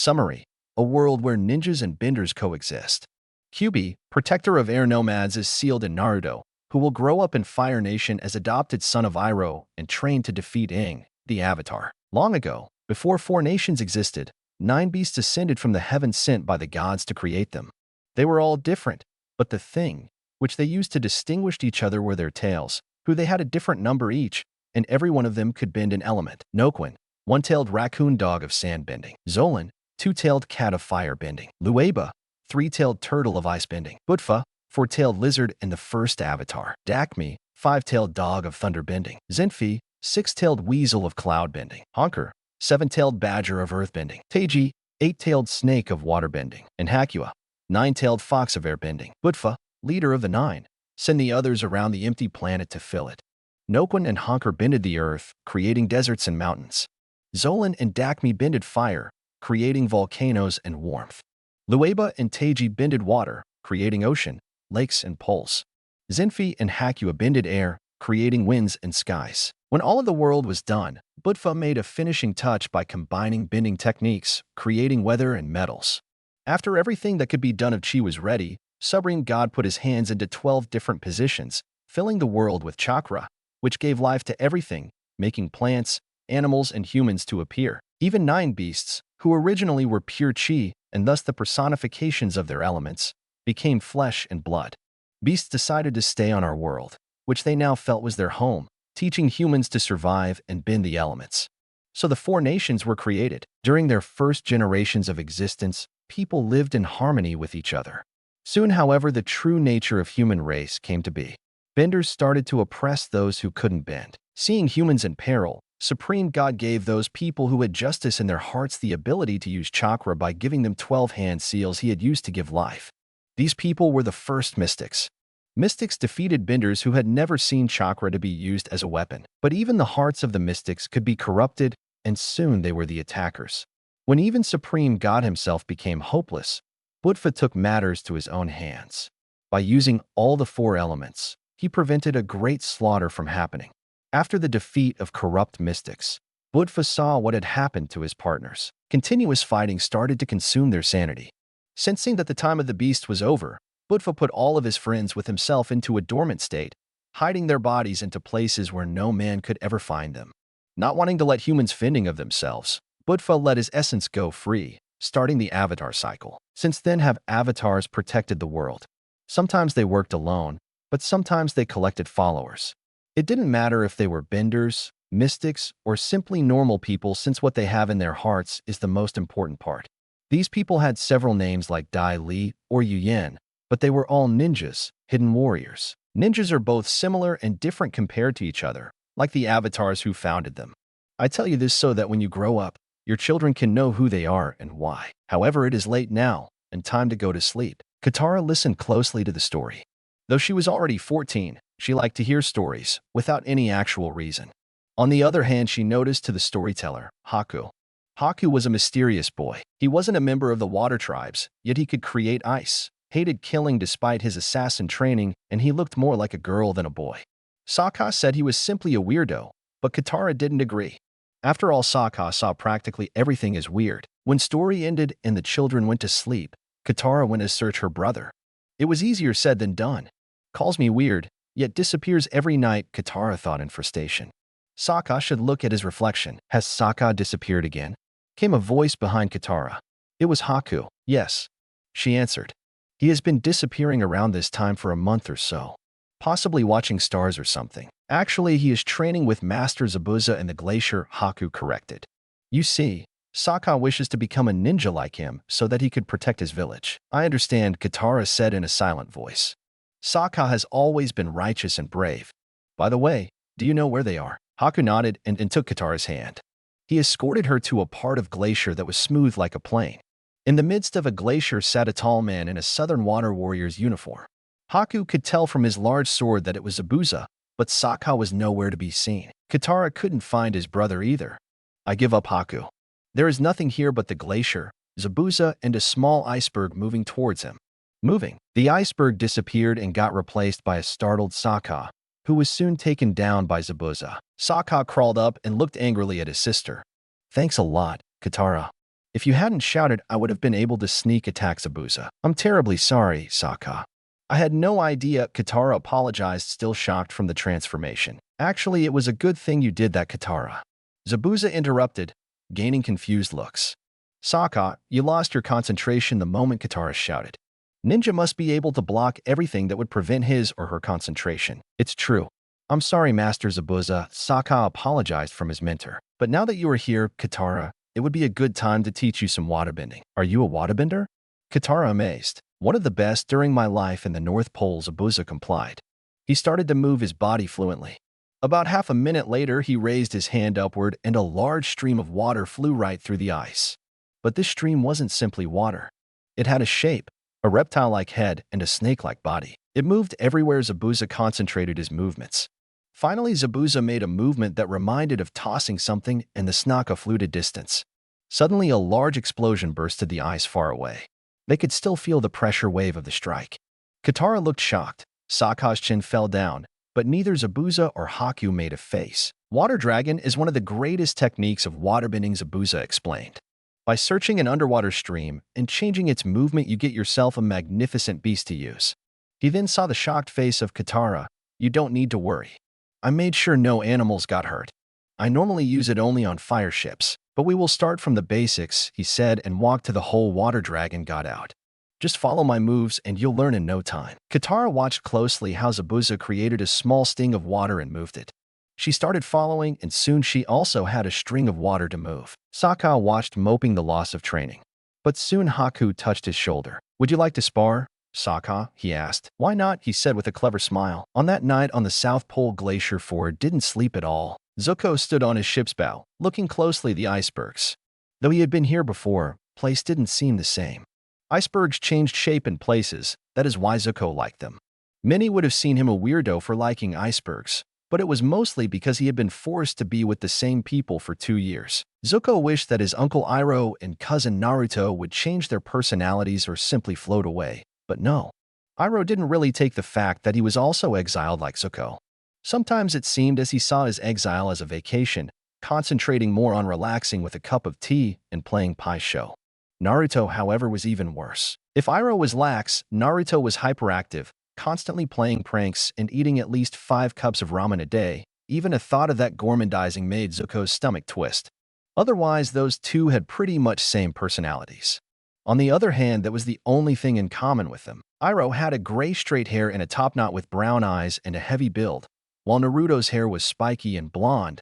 Summary: a world where ninjas and benders coexist. Kyuubi, protector of air nomads, is sealed in Naruto, who will grow up in Fire Nation as adopted son of Iroh and trained to defeat Aang, the Avatar. Long ago, before 4 nations existed, 9 beasts ascended from the heavens sent by the gods to create them. They were all different, but the thing which they used to distinguish each other were their tails, who they had a different number each, and every one of them could bend an element. Noquin, 1-tailed raccoon dog of sand bending. Zolan, 2-tailed cat of fire bending. Lueba, 3-tailed turtle of ice bending. Butfa, 4-tailed lizard in the first Avatar. Dakmi, 5-tailed dog of thunder bending. Zenfi, 6-tailed weasel of cloud bending. Honker, 7-tailed badger of earth bending. Teiji, 8-tailed snake of water bending. And Hakua, 9-tailed fox of air bending. Butfa, leader of the 9, send the others around the empty planet to fill it. Noquin and Honker bended the earth, creating deserts and mountains. Zolan and Dakmi bended fire, creating volcanoes and warmth. Lueba and Teiji bended water, creating ocean, lakes, and poles. Zenfi and Hakua bended air, creating winds and skies. When all of the world was done, Butfa made a finishing touch by combining bending techniques, creating weather and metals. After everything that could be done of Chi was ready, Supreme God put his hands into 12 different positions, filling the world with chakra, which gave life to everything, making plants, animals, and humans to appear. Even 9 beasts, who originally were pure chi, and thus the personifications of their elements, became flesh and blood. Beasts decided to stay on our world, which they now felt was their home, teaching humans to survive and bend the elements. So the 4 nations were created. During their first generations of existence, people lived in harmony with each other. Soon, however, the true nature of human race came to be. Benders started to oppress those who couldn't bend. Seeing humans in peril, Supreme God gave those people who had justice in their hearts the ability to use chakra by giving them 12 hand seals he had used to give life. These people were the first mystics. Mystics defeated benders who had never seen chakra to be used as a weapon. But even the hearts of the mystics could be corrupted, and soon they were the attackers. When even Supreme God himself became hopeless, Butfa took matters to his own hands. By using all the 4 elements, he prevented a great slaughter from happening. After the defeat of corrupt mystics, Butfa saw what had happened to his partners. Continuous fighting started to consume their sanity. Sensing that the time of the beast was over, Butfa put all of his friends with himself into a dormant state, hiding their bodies into places where no man could ever find them. Not wanting to let humans fending of themselves, Butfa let his essence go free, starting the avatar cycle. Since then have avatars protected the world. Sometimes they worked alone, but sometimes they collected followers. It didn't matter if they were benders, mystics, or simply normal people, since what they have in their hearts is the most important part. These people had several names like Dai Li or Yu Yan, but they were all ninjas, hidden warriors. Ninjas are both similar and different compared to each other, like the avatars who founded them. I tell you this so that when you grow up, your children can know who they are and why. However, it is late now, and time to go to sleep. Katara listened closely to the story. Though she was already 14, she liked to hear stories, without any actual reason. On the other hand, she noticed to the storyteller, Haku. Haku was a mysterious boy. He wasn't a member of the water tribes, yet he could create ice, hated killing despite his assassin training, and he looked more like a girl than a boy. Sokka said he was simply a weirdo, but Katara didn't agree. After all, Sokka saw practically everything as weird. When story ended and the children went to sleep, Katara went to search her brother. It was easier said than done. Calls me weird, yet disappears every night, Katara thought in frustration. Sokka should look at his reflection. Has Sokka disappeared again? Came a voice behind Katara. It was Haku. Yes, she answered. He has been disappearing around this time for a month or so. Possibly watching stars or something. Actually, he is training with Master Zabuza in the glacier, Haku corrected. You see, Sokka wishes to become a ninja like him so that he could protect his village. I understand, Katara said in a silent voice. Sokka has always been righteous and brave. By the way, do you know where they are? Haku nodded and took Katara's hand. He escorted her to a part of glacier that was smooth like a plain. In the midst of a glacier sat a tall man in a Southern Water Warrior's uniform. Haku could tell from his large sword that it was Zabuza, but Sokka was nowhere to be seen. Katara couldn't find his brother either. I give up, Haku. There is nothing here but the glacier, Zabuza, and a small iceberg moving towards him. Moving. The iceberg disappeared and got replaced by a startled Sokka, who was soon taken down by Zabuza. Sokka crawled up and looked angrily at his sister. Thanks a lot, Katara. If you hadn't shouted, I would have been able to sneak attack Zabuza. I'm terribly sorry, Sokka. I had no idea. Katara apologized, still shocked from the transformation. Actually, it was a good thing you did that, Katara. Zabuza interrupted, gaining confused looks. Sokka, you lost your concentration the moment Katara shouted. Ninja must be able to block everything that would prevent his or her concentration. It's true. I'm sorry, Master Zabuza. Sokka apologized from his mentor. But now that you are here, Katara, it would be a good time to teach you some waterbending. Are you a waterbender? Katara amazed. One of the best during my life in the North Pole, Zabuza complied. He started to move his body fluently. About half a minute later, he raised his hand upward and a large stream of water flew right through the ice. But this stream wasn't simply water. It had a shape, a reptile-like head, and a snake-like body. It moved everywhere. Zabuza concentrated his movements. Finally, Zabuza made a movement that reminded of tossing something, and the Snaka flew to distance. Suddenly, a large explosion bursted the ice far away. They could still feel the pressure wave of the strike. Katara looked shocked. Sokka's chin fell down, but neither Zabuza or Haku made a face. Water dragon is one of the greatest techniques of waterbending, Zabuza explained. By searching an underwater stream and changing its movement, you get yourself a magnificent beast to use. He then saw the shocked face of Katara. You don't need to worry. I made sure no animals got hurt. I normally use it only on fire ships, but we will start from the basics, he said, and walked to the hole water dragon got out. Just follow my moves and you'll learn in no time. Katara watched closely how Zabuza created a small sting of water and moved it. She started following, and soon she also had a string of water to move. Sokka watched, moping the loss of training. But soon Haku touched his shoulder. Would you like to spar, Sokka? He asked. Why not? He said with a clever smile. On that night on the South Pole, Glacier 4 didn't sleep at all. Zuko stood on his ship's bow, looking closely at the icebergs. Though he had been here before, place didn't seem the same. Icebergs changed shape in places. That is why Zuko liked them. Many would have seen him a weirdo for liking icebergs, but it was mostly because he had been forced to be with the same people for 2 years. Zuko wished that his uncle Iroh and cousin Naruto would change their personalities or simply float away, but no. Iroh didn't really take the fact that he was also exiled like Zuko. Sometimes it seemed as he saw his exile as a vacation, concentrating more on relaxing with a cup of tea and playing Pai Sho. Naruto, however, was even worse. If Iroh was lax, Naruto was hyperactive, constantly playing pranks and eating at least 5 cups of ramen a day. Even a thought of that gormandizing made Zuko's stomach twist. Otherwise, those two had pretty much same personalities. On the other hand, that was the only thing in common with them. Iroh had a gray straight hair and a top knot with brown eyes and a heavy build, while Naruto's hair was spiky and blonde.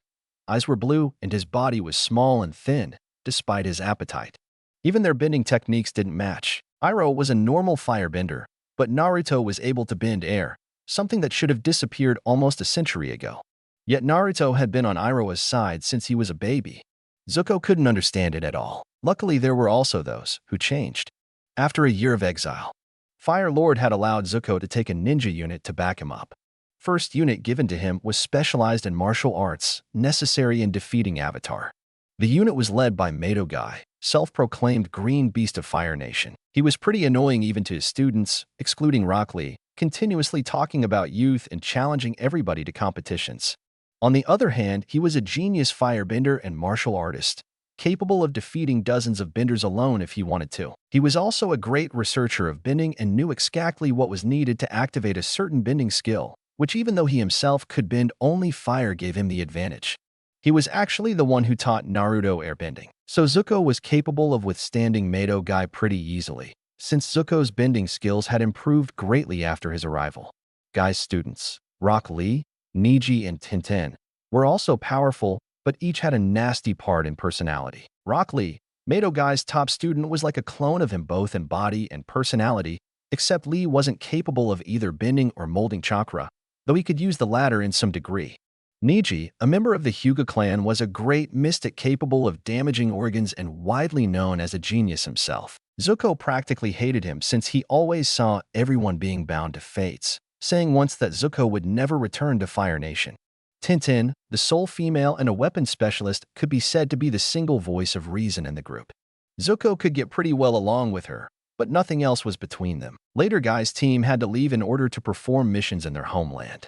Eyes were blue and his body was small and thin, despite his appetite. Even their bending techniques didn't match. Iroh was a normal firebender, but Naruto was able to bend air, something that should have disappeared almost a century ago. Yet Naruto had been on Iroh's side since he was a baby. Zuko couldn't understand it at all. Luckily, there were also those who changed. After a year of exile, Fire Lord had allowed Zuko to take a ninja unit to back him up. First unit given to him was specialized in martial arts, necessary in defeating Avatar. The unit was led by Mato Guy, self-proclaimed Green Beast of Fire Nation. He was pretty annoying even to his students, excluding Rock Lee, continuously talking about youth and challenging everybody to competitions. On the other hand, he was a genius firebender and martial artist, capable of defeating dozens of benders alone if he wanted to. He was also a great researcher of bending and knew exactly what was needed to activate a certain bending skill, which even though he himself could bend, only fire gave him the advantage. He was actually the one who taught Naruto airbending, so Zuko was capable of withstanding Mato Guy pretty easily, since Zuko's bending skills had improved greatly after his arrival. Guy's students, Rock Lee, Niji, and Tintin, were also powerful, but each had a nasty part in personality. Rock Lee, Mato Guy's top student, was like a clone of him both in body and personality, except Lee wasn't capable of either bending or molding chakra, though he could use the latter in some degree. Niji, a member of the Hyuga clan, was a great mystic capable of damaging organs and widely known as a genius himself. Zuko practically hated him since he always saw everyone being bound to fates, saying once that Zuko would never return to Fire Nation. Tintin, the sole female and a weapons specialist, could be said to be the single voice of reason in the group. Zuko could get pretty well along with her, but nothing else was between them. Later, Guy's team had to leave in order to perform missions in their homeland.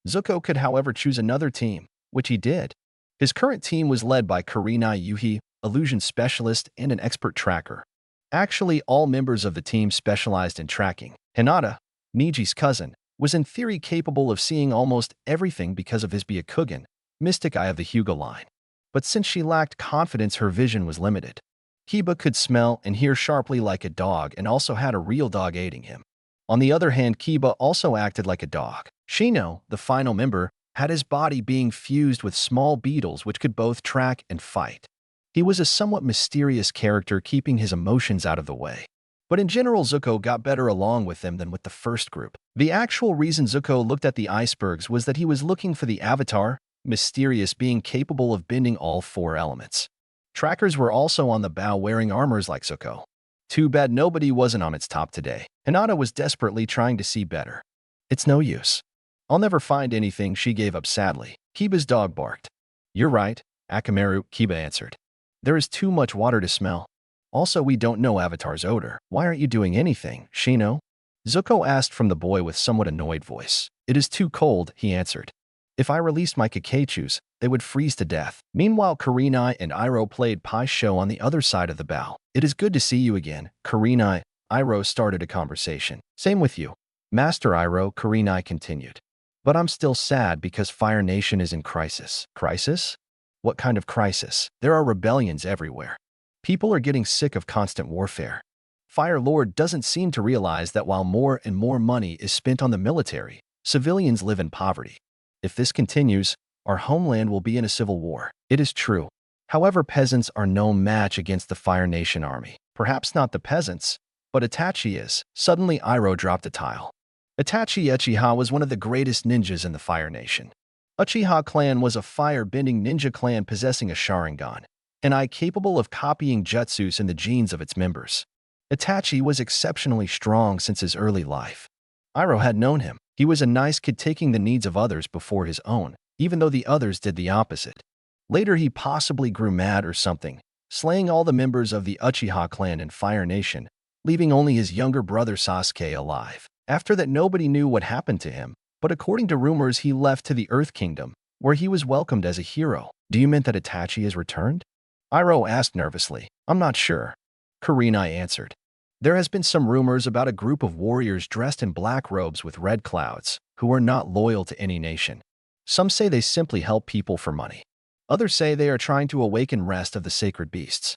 Zuko could, however, choose another team, which he did. His current team was led by Kurenai Yuhi, illusion specialist, and an expert tracker. Actually, all members of the team specialized in tracking. Hinata, Niji's cousin, was in theory capable of seeing almost everything because of his Byakugan, mystic eye of the Hyuga line. But since she lacked confidence, her vision was limited. Kiba could smell and hear sharply like a dog and also had a real dog aiding him. On the other hand, Kiba also acted like a dog. Shino, the final member, had his body being fused with small beetles which could both track and fight. He was a somewhat mysterious character, keeping his emotions out of the way. But in general, Zuko got better along with them than with the first group. The actual reason Zuko looked at the icebergs was that he was looking for the Avatar, mysterious being capable of bending all four elements. Trackers were also on the bow wearing armors like Zuko. Too bad nobody wasn't on its top today. Hinata was desperately trying to see better. It's no use. I'll never find anything, she gave up sadly. Kiba's dog barked. You're right, Akamaru, Kiba answered. There is too much water to smell. Also, we don't know Avatar's odor. Why aren't you doing anything, Shino? Zuko asked from the boy with somewhat annoyed voice. It is too cold, he answered. If I released my Kakechus, they would freeze to death. Meanwhile, Kurenai and Iroh played Pai Sho on the other side of the bow. It is good to see you again, Kurenai. Iroh started a conversation. Same with you, Master Iroh, Kurenai continued. But I'm still sad because Fire Nation is in crisis. Crisis? What kind of crisis? There are rebellions everywhere. People are getting sick of constant warfare. Fire Lord doesn't seem to realize that while more and more money is spent on the military, civilians live in poverty. If this continues, our homeland will be in a civil war. It is true. However, peasants are no match against the Fire Nation army. Perhaps not the peasants, but Itachi is. Suddenly, Iroh dropped a tile. Itachi Uchiha was one of the greatest ninjas in the Fire Nation. Uchiha clan was a fire-bending ninja clan possessing a Sharingan, an eye capable of copying jutsus in the genes of its members. Itachi was exceptionally strong since his early life. Iroh had known him. He was a nice kid taking the needs of others before his own, even though the others did the opposite. Later, he possibly grew mad or something, slaying all the members of the Uchiha clan in Fire Nation, leaving only his younger brother Sasuke alive. After that, nobody knew what happened to him, but according to rumors, he left to the Earth Kingdom, where he was welcomed as a hero. Do you mean that Itachi has returned? Iroh asked nervously. I'm not sure. Kurenai answered. There has been some rumors about a group of warriors dressed in black robes with red clouds, who are not loyal to any nation. Some say they simply help people for money. Others say they are trying to awaken rest of the sacred beasts.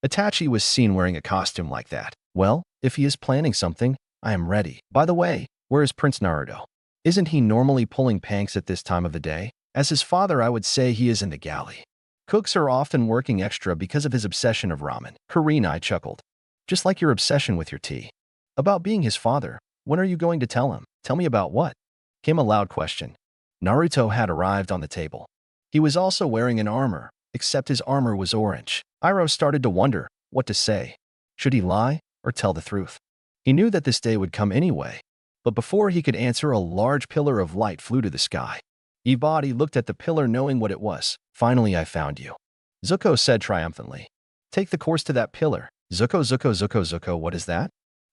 Itachi was seen wearing a costume like that. Well, if he is planning something, I am ready. By the way, where is Prince Naruto? Isn't he normally pulling panks at this time of the day? As his father, I would say he is in the galley. Cooks are often working extra because of his obsession of ramen. Kurenai chuckled. Just like your obsession with your tea. About being his father, when are you going to tell him? Tell me about what? Came a loud question. Naruto had arrived on the table. He was also wearing an armor, except his armor was orange. Iroh started to wonder what to say. Should he lie or tell the truth? He knew that this day would come anyway. But before he could answer, a large pillar of light flew to the sky. Ibadi looked at the pillar knowing what it was. Finally, I found you. Zuko said triumphantly. Take the course to that pillar. Zuko, what is that?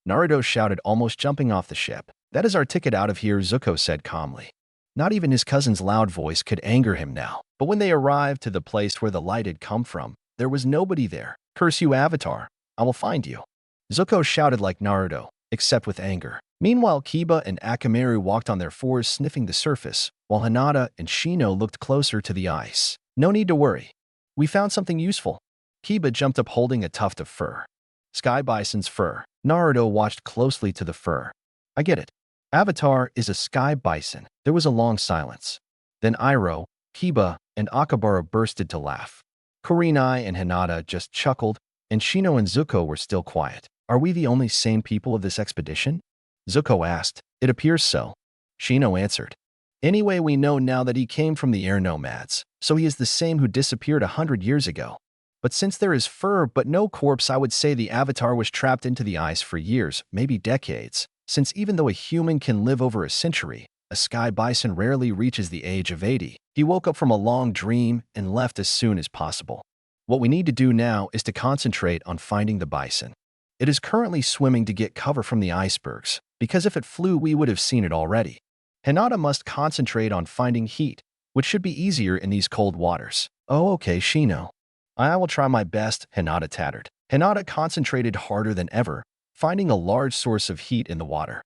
Naruto shouted, almost jumping off the ship. That is our ticket out of here, Zuko said calmly. Not even his cousin's loud voice could anger him now. But when they arrived to the place where the light had come from, there was nobody there. Curse you, Avatar. I will find you. Zuko shouted like Naruto, except with anger. Meanwhile, Kiba and Akamaru walked on their fours, sniffing the surface, while Hinata and Shino looked closer to the ice. No need to worry. We found something useful. Kiba jumped up holding a tuft of fur. Sky Bison's fur. Naruto watched closely to the fur. I get it. Avatar is a Sky Bison. There was a long silence. Then Iroh, Kiba, and Akabara bursted to laugh. Kurenai and Hinata just chuckled, and Shino and Zuko were still quiet. Are we the only sane people of this expedition? Zuko asked. It appears so. Shino answered. Anyway, we know now that he came from the air nomads, so he is the same who disappeared 100 years ago. But since there is fur but no corpse, I would say the Avatar was trapped into the ice for years, maybe decades, since even though a human can live over a century, a Sky Bison rarely reaches the age of 80. He woke up from a long dream and left as soon as possible. What we need to do now is to concentrate on finding the bison. It is currently swimming to get cover from the icebergs, because if it flew, we would have seen it already. Hinata must concentrate on finding heat, which should be easier in these cold waters. Oh, okay, Shino. I will try my best, Hinata tattered. Hinata concentrated harder than ever, finding a large source of heat in the water.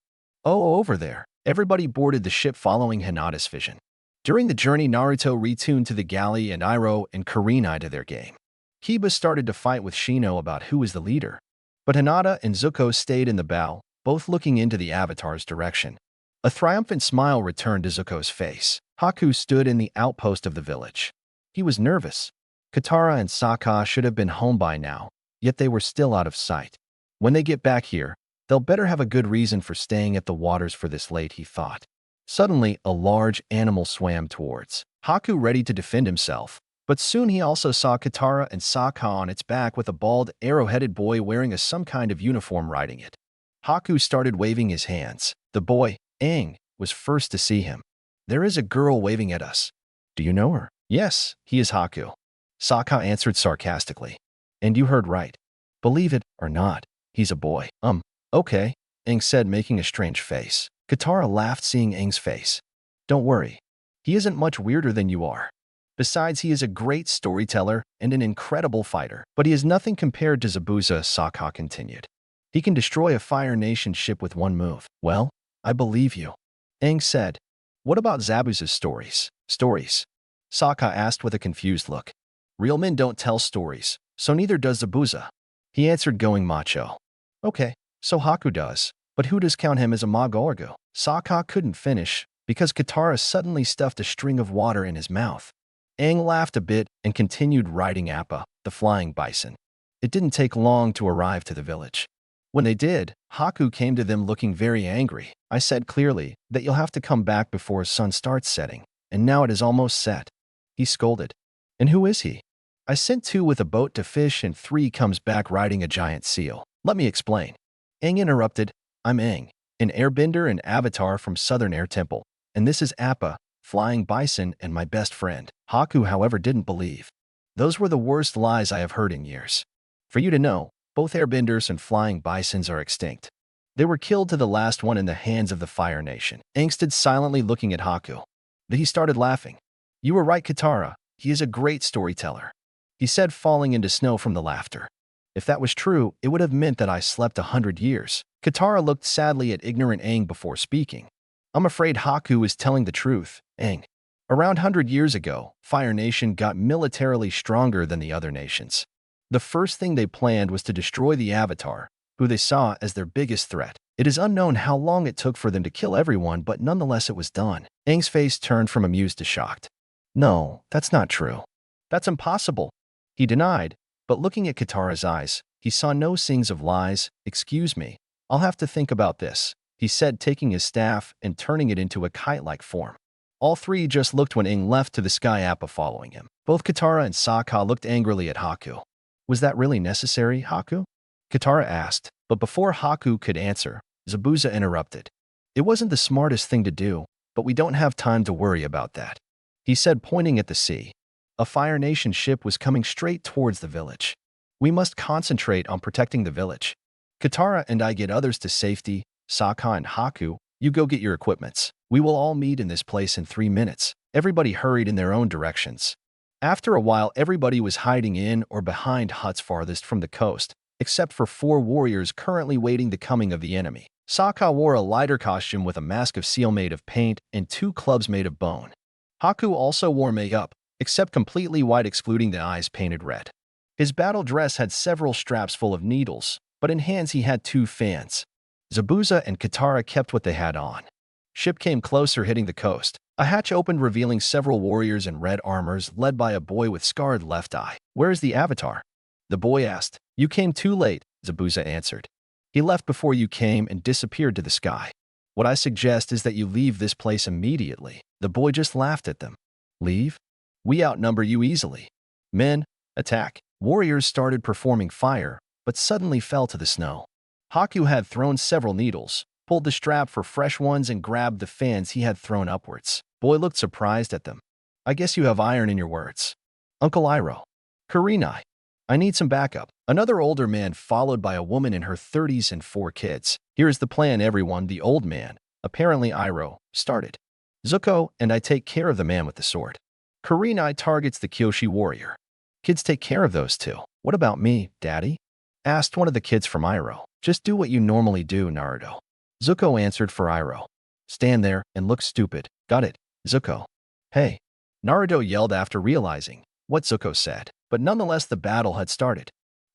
Oh, over there. Everybody boarded the ship following Hinata's vision. During the journey, Naruto retuned to the galley and Iroh and Kurenai to their game. Kiba started to fight with Shino about who was the leader. But Hinata and Zuko stayed in the bow, both looking into the Avatar's direction. A triumphant smile returned to Zuko's face. Haku stood in the outpost of the village. He was nervous. Katara and Sokka should have been home by now, yet they were still out of sight. When they get back here, they'll better have a good reason for staying at the waters for this late, he thought. Suddenly, a large animal swam towards Haku, ready to defend himself. But soon he also saw Katara and Sokka on its back with a bald, arrow-headed boy wearing some kind of uniform riding it. Haku started waving his hands. The boy, Aang, was first to see him. There is a girl waving at us. Do you know her? Yes, he is Haku. Sokka answered sarcastically. And you heard right. Believe it or not, he's a boy. Okay, Aang said, making a strange face. Katara laughed, seeing Aang's face. Don't worry. He isn't much weirder than you are. Besides, he is a great storyteller and an incredible fighter. But he is nothing compared to Zabuza, Sokka continued. He can destroy a Fire Nation ship with one move. Well, I believe you. Aang said. What about Zabuza's stories? Stories? Sokka asked with a confused look. Real men don't tell stories, so neither does Zabuza. He answered, going macho. Okay, so Haku does. But who does count him as a Magorgo? Sokka couldn't finish because Katara suddenly stuffed a string of water in his mouth. Aang laughed a bit and continued riding Appa, the flying bison. It didn't take long to arrive to the village. When they did, Haku came to them looking very angry. I said clearly that you'll have to come back before sun starts setting, and now it is almost set. He scolded. And who is he? I sent 2 with a boat to fish and 3 comes back riding a giant seal. Let me explain. Aang interrupted. I'm Aang, an airbender and avatar from Southern Air Temple, and this is Appa, flying bison and my best friend. Haku, however, didn't believe. Those were the worst lies I have heard in years. For you to know, both airbenders and flying bisons are extinct. They were killed to the last one in the hands of the Fire Nation. Aang stood silently looking at Haku. Then he started laughing. You were right, Katara. He is a great storyteller. He said, falling into snow from the laughter. If that was true, it would have meant that I slept 100 years. Katara looked sadly at ignorant Aang before speaking. I'm afraid Haku is telling the truth, Aang. Around 100 years ago, Fire Nation got militarily stronger than the other nations. The first thing they planned was to destroy the Avatar, who they saw as their biggest threat. It is unknown how long it took for them to kill everyone, but nonetheless it was done. Aang's face turned from amused to shocked. No, that's not true. That's impossible. He denied, but looking at Katara's eyes, he saw no signs of lies. Excuse me, I'll have to think about this, he said, taking his staff and turning it into a kite-like form. All 3 just looked when Aang left to the sky, Appa following him. Both Katara and Sokka looked angrily at Haku. Was that really necessary, Haku? Katara asked, but before Haku could answer, Zabuza interrupted. It wasn't the smartest thing to do, but we don't have time to worry about that, he said, pointing at the sea. A Fire Nation ship was coming straight towards the village. We must concentrate on protecting the village. Katara and I get others to safety. Sokka and Haku, you go get your equipments. We will all meet in this place in 3 minutes. Everybody hurried in their own directions. After a while, everybody was hiding in or behind huts farthest from the coast, except for 4 warriors currently waiting the coming of the enemy. Sokka wore a lighter costume with a mask of seal made of paint and 2 clubs made of bone. Haku also wore makeup, except completely white excluding the eyes painted red. His battle dress had several straps full of needles, but in hands he had 2 fans. Zabuza and Katara kept what they had on. Ship came closer, hitting the coast. A hatch opened, revealing several warriors in red armors led by a boy with scarred left eye. Where is the Avatar? The boy asked. You came too late, Zabuza answered. He left before you came and disappeared to the sky. What I suggest is that you leave this place immediately. The boy just laughed at them. Leave? We outnumber you easily. Men, attack. Warriors started performing fire, but suddenly fell to the snow. Haku had thrown several needles, pulled the strap for fresh ones, and grabbed the fans he had thrown upwards. Boy looked surprised at them. I guess you have iron in your words. Uncle Iroh. Kurenai. I need some backup. Another older man followed by a woman in her 30s and 4 kids. Here is the plan, everyone. The old man, apparently Iroh, started. Zuko and I take care of the man with the sword. Kurenai targets the Kyoshi warrior. Kids take care of those two. What about me, Daddy? Asked one of the kids from Iroh. Just do what you normally do, Naruto. Zuko answered for Iroh. Stand there and look stupid. Got it, Zuko. Hey. Naruto yelled after realizing what Zuko said, but nonetheless the battle had started.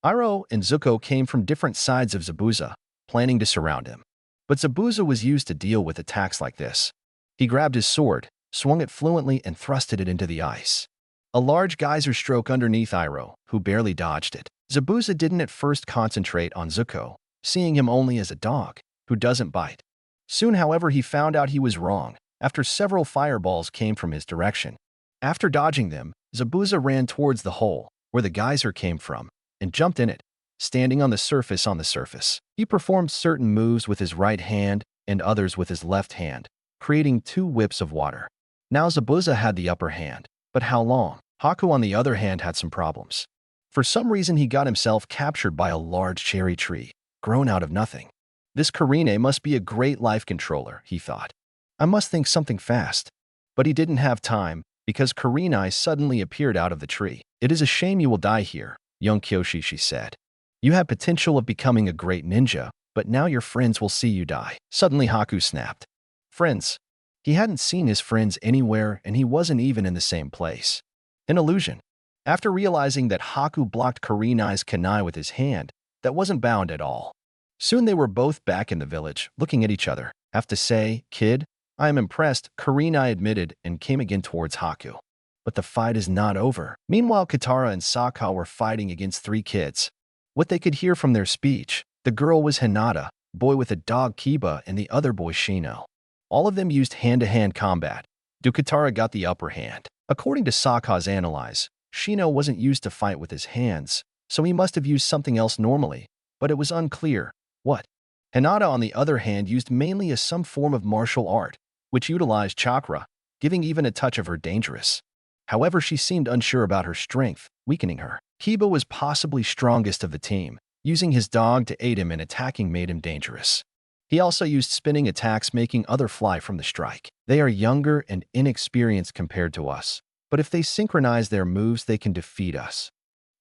Iroh and Zuko came from different sides of Zabuza, planning to surround him. But Zabuza was used to deal with attacks like this. He grabbed his sword, swung it fluently, and thrusted it into the ice. A large geyser stroke underneath Iroh, who barely dodged it. Zabuza didn't at first concentrate on Zuko, seeing him only as a dog who doesn't bite. Soon, however, he found out he was wrong after several fireballs came from his direction. After dodging them, Zabuza ran towards the hole where the geyser came from and jumped in it, standing on the surface. He performed certain moves with his right hand and others with his left hand, creating 2 whips of water. Now Zabuza had the upper hand, but how long? Haku, on the other hand, had some problems. For some reason, he got himself captured by a large cherry tree, grown out of nothing. This Karine must be a great life controller, he thought. I must think something fast. But he didn't have time, because Karine suddenly appeared out of the tree. It is a shame you will die here, young Kyoshi, she said. You have potential of becoming a great ninja, but now your friends will see you die. Suddenly Haku snapped. Friends. He hadn't seen his friends anywhere, and he wasn't even in the same place. An illusion. After realizing that Haku blocked Karine's kunai with his hand, that wasn't bound at all. Soon they were both back in the village, looking at each other. Have to say, kid, I am impressed, Karine admitted and came again towards Haku. But the fight is not over. Meanwhile, Katara and Sokka were fighting against 3 kids. What they could hear from their speech, the girl was Hinata, boy with a dog Kiba, and the other boy Shino. All of them used hand-to-hand combat. Katara got the upper hand. According to Sokka's analyze, Shino wasn't used to fight with his hands, so he must have used something else normally, but it was unclear. What? Hinata, on the other hand, used mainly as some form of martial art, which utilized chakra, giving even a touch of her dangerous. However, she seemed unsure about her strength, weakening her. Kiba was possibly strongest of the team. Using his dog to aid him in attacking made him dangerous. He also used spinning attacks, making other fly from the strike. They are younger and inexperienced compared to us, but if they synchronize their moves, they can defeat us.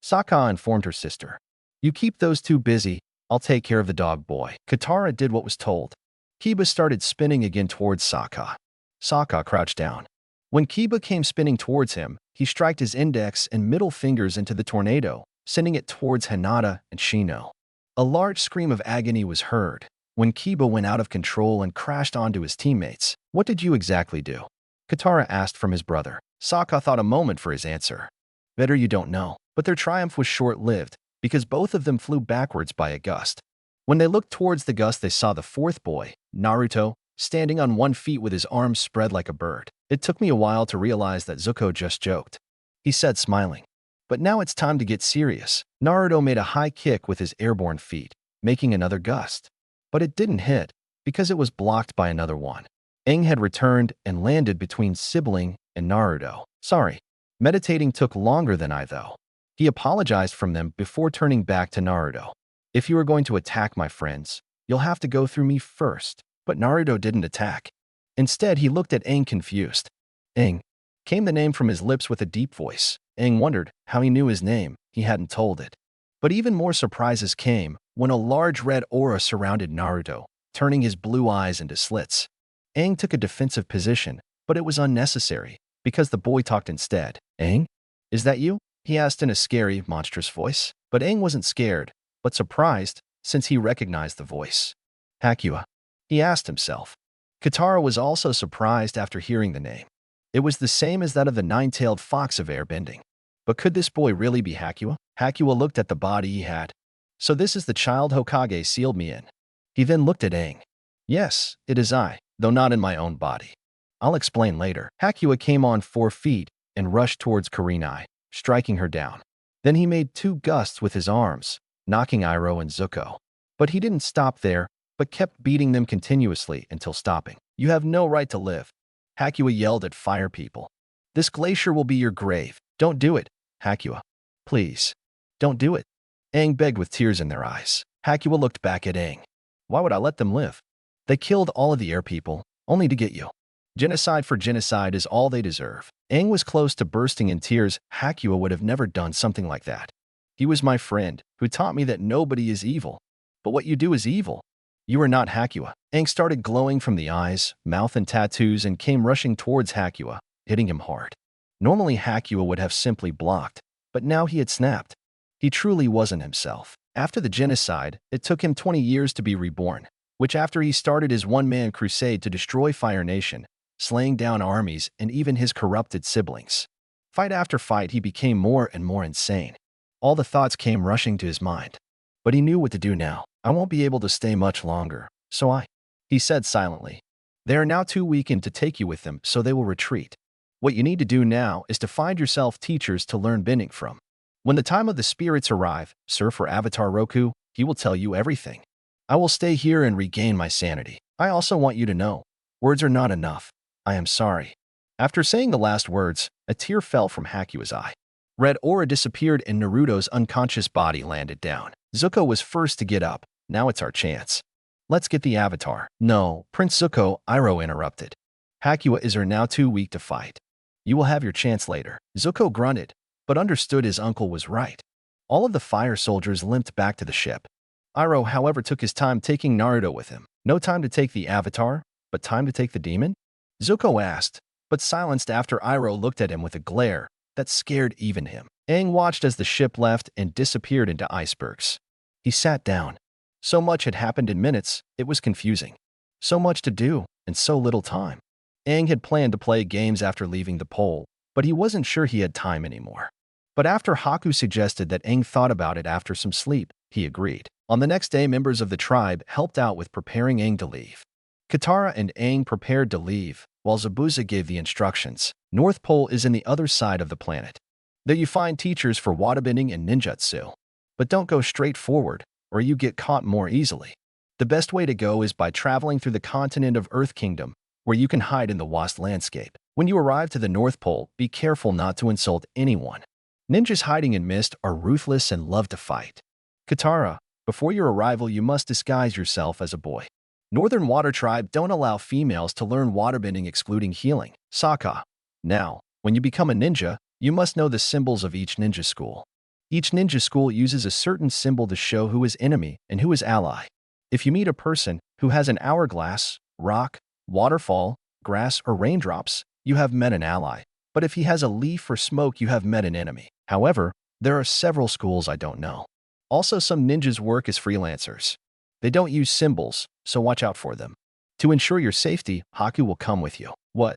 Sokka informed her sister. You keep those 2 busy, I'll take care of the dog boy. Katara did what was told. Kiba started spinning again towards Sokka. Sokka crouched down. When Kiba came spinning towards him, he struck his index and middle fingers into the tornado, sending it towards Hinata and Shino. A large scream of agony was heard when Kiba went out of control and crashed onto his teammates. What did you exactly do? Katara asked from his brother. Sokka thought a moment for his answer. Better you don't know. But their triumph was short-lived, because both of them flew backwards by a gust. When they looked towards the gust, they saw the 4th boy, Naruto, standing on 1 foot with his arms spread like a bird. It took me a while to realize that Zuko just joked, he said, smiling. But now it's time to get serious. Naruto made a high kick with his airborne feet, making another gust. But it didn't hit, because it was blocked by another one. Aang had returned and landed between sibling and Naruto. Sorry. Meditating took longer than I, though. He apologized from them before turning back to Naruto. If you are going to attack my friends, you'll have to go through me first. But Naruto didn't attack. Instead, he looked at Aang confused. Aang came the name from his lips with a deep voice. Aang wondered how he knew his name. He hadn't told it. But even more surprises came when a large red aura surrounded Naruto, turning his blue eyes into slits. Aang took a defensive position, but it was unnecessary, because the boy talked instead. Aang? Is that you? He asked in a scary, monstrous voice. But Aang wasn't scared, but surprised, since he recognized the voice. Hakua? He asked himself. Katara was also surprised after hearing the name. It was the same as that of the 9-tailed fox of airbending. But could this boy really be Hakua? Hakua looked at the body he had. So this is the child Hokage sealed me in. He then looked at Aang. Yes, it is I, though not in my own body. I'll explain later. Hakua came on 4 feet and rushed towards Karine, striking her down. Then he made 2 gusts with his arms, knocking Iroh and Zuko. But he didn't stop there, but kept beating them continuously until stopping. You have no right to live. Hakua yelled at fire people. This glacier will be your grave. Don't do it, Hakua. Please. Don't do it. Aang begged with tears in their eyes. Hakua looked back at Aang. Why would I let them live? They killed all of the air people, only to get you. Genocide for genocide is all they deserve. Aang was close to bursting in tears. Hakua would have never done something like that. He was my friend, who taught me that nobody is evil. But what you do is evil. You are not Hakua. Aang started glowing from the eyes, mouth, and tattoos and came rushing towards Hakua, hitting him hard. Normally Hakua would have simply blocked, but now he had snapped. He truly wasn't himself. After the genocide, it took him 20 years to be reborn, which after he started his one-man crusade to destroy Fire Nation, slaying down armies and even his corrupted siblings. Fight after fight, he became more and more insane. All the thoughts came rushing to his mind. But he knew what to do now. I won't be able to stay much longer, he said silently. They are now too weakened to take you with them, so they will retreat. What you need to do now is to find yourself teachers to learn bending from. When the time of the spirits arrive, search for Avatar Roku, he will tell you everything. I will stay here and regain my sanity. I also want you to know, words are not enough. I am sorry. After saying the last words, a tear fell from Hakua's eye. Red aura disappeared and Naruto's unconscious body landed down. Zuko was first to get up. Now it's our chance. Let's get the Avatar. No, Prince Zuko, Iroh interrupted. Hakua is now too weak to fight. You will have your chance later. Zuko grunted, but understood his uncle was right. All of the fire soldiers limped back to the ship. Iroh, however, took his time taking Naruto with him. No time to take the Avatar, but time to take the demon? Zuko asked, but silenced after Iroh looked at him with a glare that scared even him. Aang watched as the ship left and disappeared into icebergs. He sat down. So much had happened in minutes, it was confusing. So much to do, and so little time. Aang had planned to play games after leaving the pole, but he wasn't sure he had time anymore. But after Haku suggested that Aang thought about it after some sleep, he agreed. On the next day, members of the tribe helped out with preparing Aang to leave. Katara and Aang prepared to leave, while Zabuza gave the instructions. North Pole is in the other side of the planet. There you find teachers for waterbending and ninjutsu. But don't go straight forward, or you get caught more easily. The best way to go is by traveling through the continent of Earth Kingdom, where you can hide in the vast landscape. When you arrive to the North Pole, be careful not to insult anyone. Ninjas hiding in mist are ruthless and love to fight. Katara, before your arrival you must disguise yourself as a boy. Northern Water Tribe don't allow females to learn waterbending excluding healing. Sokka. Now, when you become a ninja, you must know the symbols of each ninja school. Each ninja school uses a certain symbol to show who is enemy and who is ally. If you meet a person who has an hourglass, rock, waterfall, grass, or raindrops, you have met an ally. But if he has a leaf or smoke, you have met an enemy. However, there are several schools I don't know. Also, some ninjas work as freelancers. They don't use symbols, so watch out for them. To ensure your safety, Haku will come with you. What?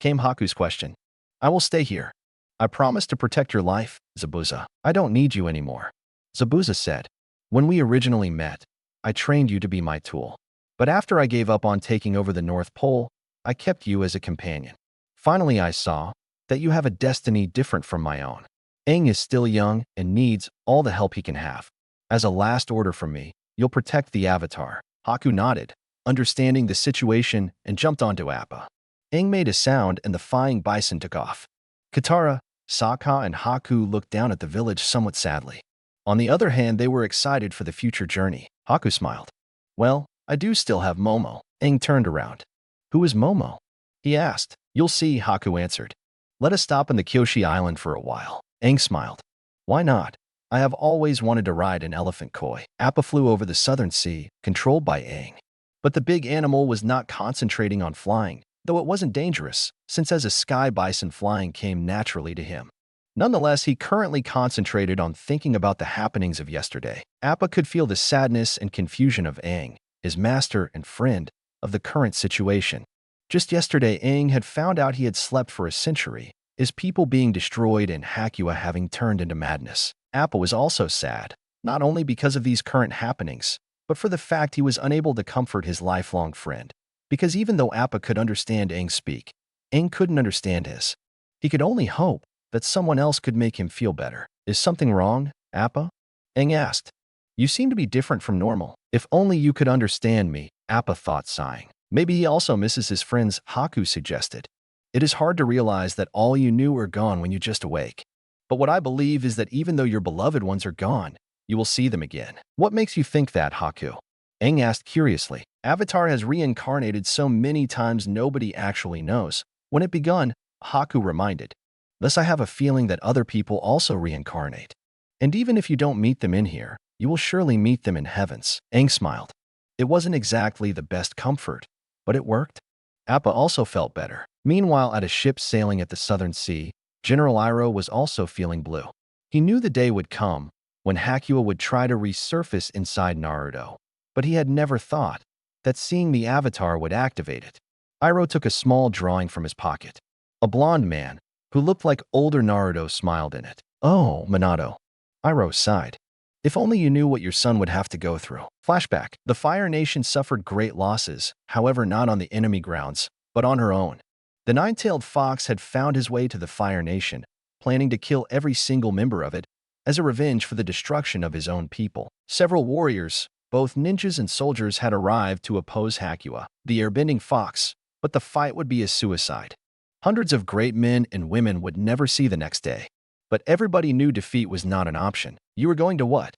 Came Haku's question. I will stay here. I promise to protect your life, Zabuza. I don't need you anymore. Zabuza said. When we originally met, I trained you to be my tool. But after I gave up on taking over the North Pole, I kept you as a companion. Finally, I saw that you have a destiny different from my own. Aang is still young and needs all the help he can have. As a last order from me, you'll protect the Avatar. Haku nodded, understanding the situation, and jumped onto Appa. Aang made a sound and the flying bison took off. Katara, Sokka, and Haku looked down at the village somewhat sadly. On the other hand, they were excited for the future journey. Haku smiled. Well, I do still have Momo. Aang turned around. Who is Momo? He asked. You'll see, Haku answered. Let us stop in the Kyoshi Island for a while. Aang smiled. Why not? I have always wanted to ride an elephant koi. Appa flew over the southern sea, controlled by Aang. But the big animal was not concentrating on flying, though it wasn't dangerous, since as a sky bison flying came naturally to him. Nonetheless, he currently concentrated on thinking about the happenings of yesterday. Appa could feel the sadness and confusion of Aang, his master and friend, of the current situation. Just yesterday, Aang had found out he had slept for a century, his people being destroyed and Hakua having turned into madness. Appa was also sad, not only because of these current happenings, but for the fact he was unable to comfort his lifelong friend. Because even though Appa could understand Aang speak, Aang couldn't understand his. He could only hope that someone else could make him feel better. Is something wrong, Appa? Aang asked. You seem to be different from normal. If only you could understand me, Appa thought, sighing. Maybe he also misses his friends, Haku suggested. It is hard to realize that all you knew are gone when you just awake. But what I believe is that even though your beloved ones are gone, you will see them again. What makes you think that, Haku? Aang asked curiously. Avatar has reincarnated so many times nobody actually knows. When it begun, Haku reminded. Thus I have a feeling that other people also reincarnate. And even if you don't meet them in here, you will surely meet them in heavens. Aang smiled. It wasn't exactly the best comfort, but it worked. Appa also felt better. Meanwhile, at a ship sailing at the Southern Sea, General Iroh was also feeling blue. He knew the day would come when Hakua would try to resurface inside Naruto, but he had never thought that seeing the Avatar would activate it. Iroh took a small drawing from his pocket. A blonde man, who looked like older Naruto, smiled in it. Oh, Minato. Iroh sighed. If only you knew what your son would have to go through. Flashback. The Fire Nation suffered great losses, however not on the enemy grounds, but on her own. The nine-tailed fox had found his way to the Fire Nation, planning to kill every single member of it, as a revenge for the destruction of his own people. Several warriors, both ninjas and soldiers, had arrived to oppose Hakua, the airbending fox, but the fight would be a suicide. Hundreds of great men and women would never see the next day. But everybody knew defeat was not an option. You were going to what?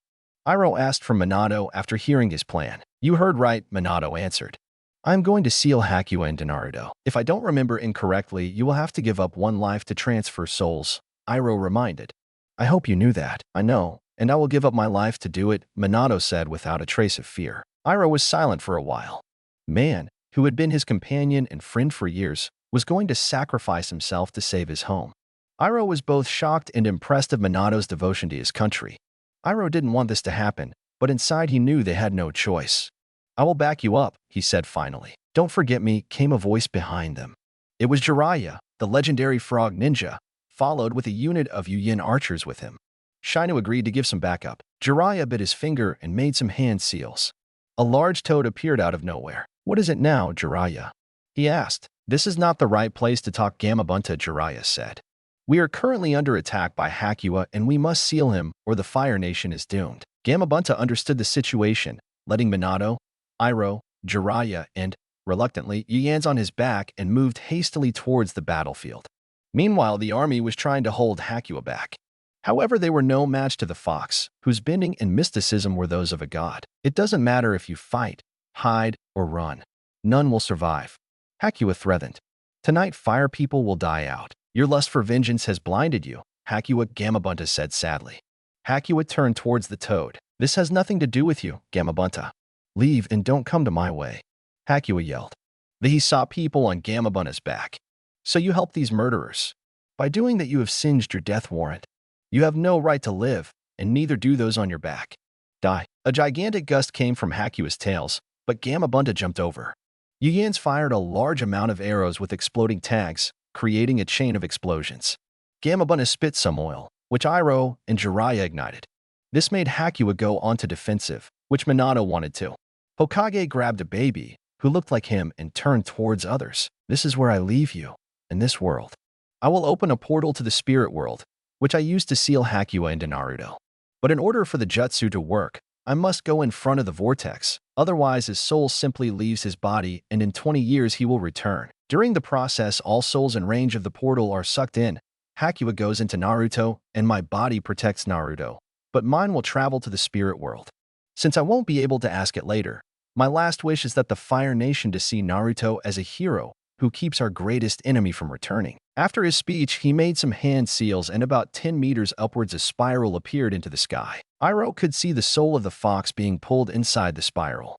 Iroh asked from Minato after hearing his plan. You heard right, Minato answered. I am going to seal Hakua into Naruto. If I don't remember incorrectly, you will have to give up one life to transfer souls, Iroh reminded. I hope you knew that. I know, and I will give up my life to do it, Minato said without a trace of fear. Iroh was silent for a while. Man, who had been his companion and friend for years, was going to sacrifice himself to save his home. Iroh was both shocked and impressed of Minato's devotion to his country. Iroh didn't want this to happen, but inside he knew they had no choice. I will back you up, he said finally. Don't forget me, came a voice behind them. It was Jeriah, the legendary frog ninja, followed with a unit of Yu-Yin archers with him. Shino agreed to give some backup. Jeriah bit his finger and made some hand seals. A large toad appeared out of nowhere. What is it now, Jeriah? He asked. This is not the right place to talk, Gamabunta, Jeriah said. We are currently under attack by Hakua and we must seal him or the Fire Nation is doomed. Gamabunta understood the situation, letting Minato, Iroh, Jeriah, and, reluctantly, Yu-Yan's on his back and moved hastily towards the battlefield. Meanwhile, the army was trying to hold Hakua back. However, they were no match to the fox, whose bending and mysticism were those of a god. It doesn't matter if you fight, hide, or run. None will survive. Hakua threatened. Tonight, fire people will die out. Your lust for vengeance has blinded you, Hakua, Gamabunta said sadly. Hakua turned towards the toad. This has nothing to do with you, Gamabunta. Leave and don't come to my way, Hakua yelled. He saw people on Gamabunta's back. So you help these murderers. By doing that you have singed your death warrant. You have no right to live, and neither do those on your back. Die. A gigantic gust came from Hakua's tails, but Gamabunta jumped over. Yu-Yan's fired a large amount of arrows with exploding tags, creating a chain of explosions. Gamabunta spit some oil, which Iroh and Jeriah ignited. This made Hakua go onto defensive, which Minato wanted to. Hokage grabbed a baby, who looked like him, and turned towards others. This is where I leave you, in this world. I will open a portal to the spirit world, which I used to seal Hakua into Naruto. But in order for the jutsu to work, I must go in front of the vortex, otherwise his soul simply leaves his body and in 20 years he will return. During the process, all souls in range of the portal are sucked in. Hakua goes into Naruto, and my body protects Naruto, but mine will travel to the spirit world. Since I won't be able to ask it later, my last wish is that the Fire Nation to see Naruto as a hero who keeps our greatest enemy from returning. After his speech, he made some hand seals and about 10 meters upwards a spiral appeared into the sky. Iroh could see the soul of the fox being pulled inside the spiral.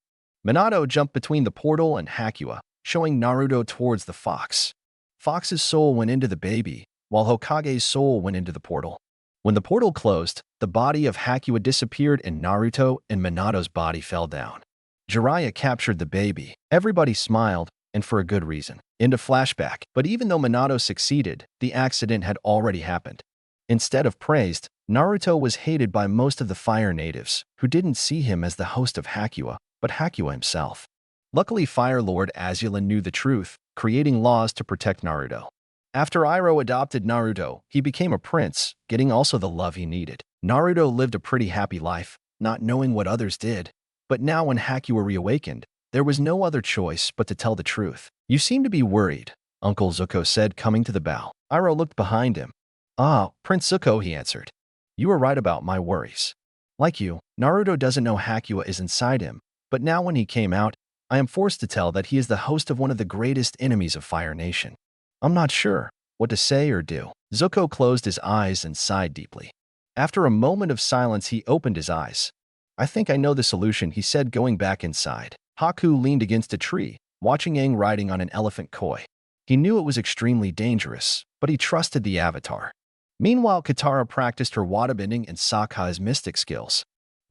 Minato jumped between the portal and Hakua, showing Naruto towards the fox. Fox's soul went into the baby, while Hokage's soul went into the portal. When the portal closed, the body of Hakua disappeared and Naruto and Minato's body fell down. Jeriah captured the baby. Everybody smiled, and for a good reason. Into flashback. But even though Minato succeeded, the accident had already happened. Instead of praised, Naruto was hated by most of the Fire natives, who didn't see him as the host of Hakua, but Hakua himself. Luckily, Fire Lord Azulin knew the truth, creating laws to protect Naruto. After Iroh adopted Naruto, he became a prince, getting also the love he needed. Naruto lived a pretty happy life, not knowing what others did. But now when Hakua reawakened, there was no other choice but to tell the truth. You seem to be worried, Uncle Zuko said, coming to the bow. Iroh looked behind him. Ah, Prince Zuko, he answered. You are right about my worries. Like you, Naruto doesn't know Hakua is inside him, But now when he came out, I am forced to tell that he is the host of one of the greatest enemies of Fire Nation. I'm not sure what to say or do. Zuko closed his eyes and sighed deeply. After a moment of silence, he opened his eyes. I think I know the solution, he said, going back inside. Haku leaned against a tree, watching Aang riding on an elephant koi. He knew it was extremely dangerous, but he trusted the Avatar. Meanwhile, Katara practiced her water bending and Sokka's mystic skills.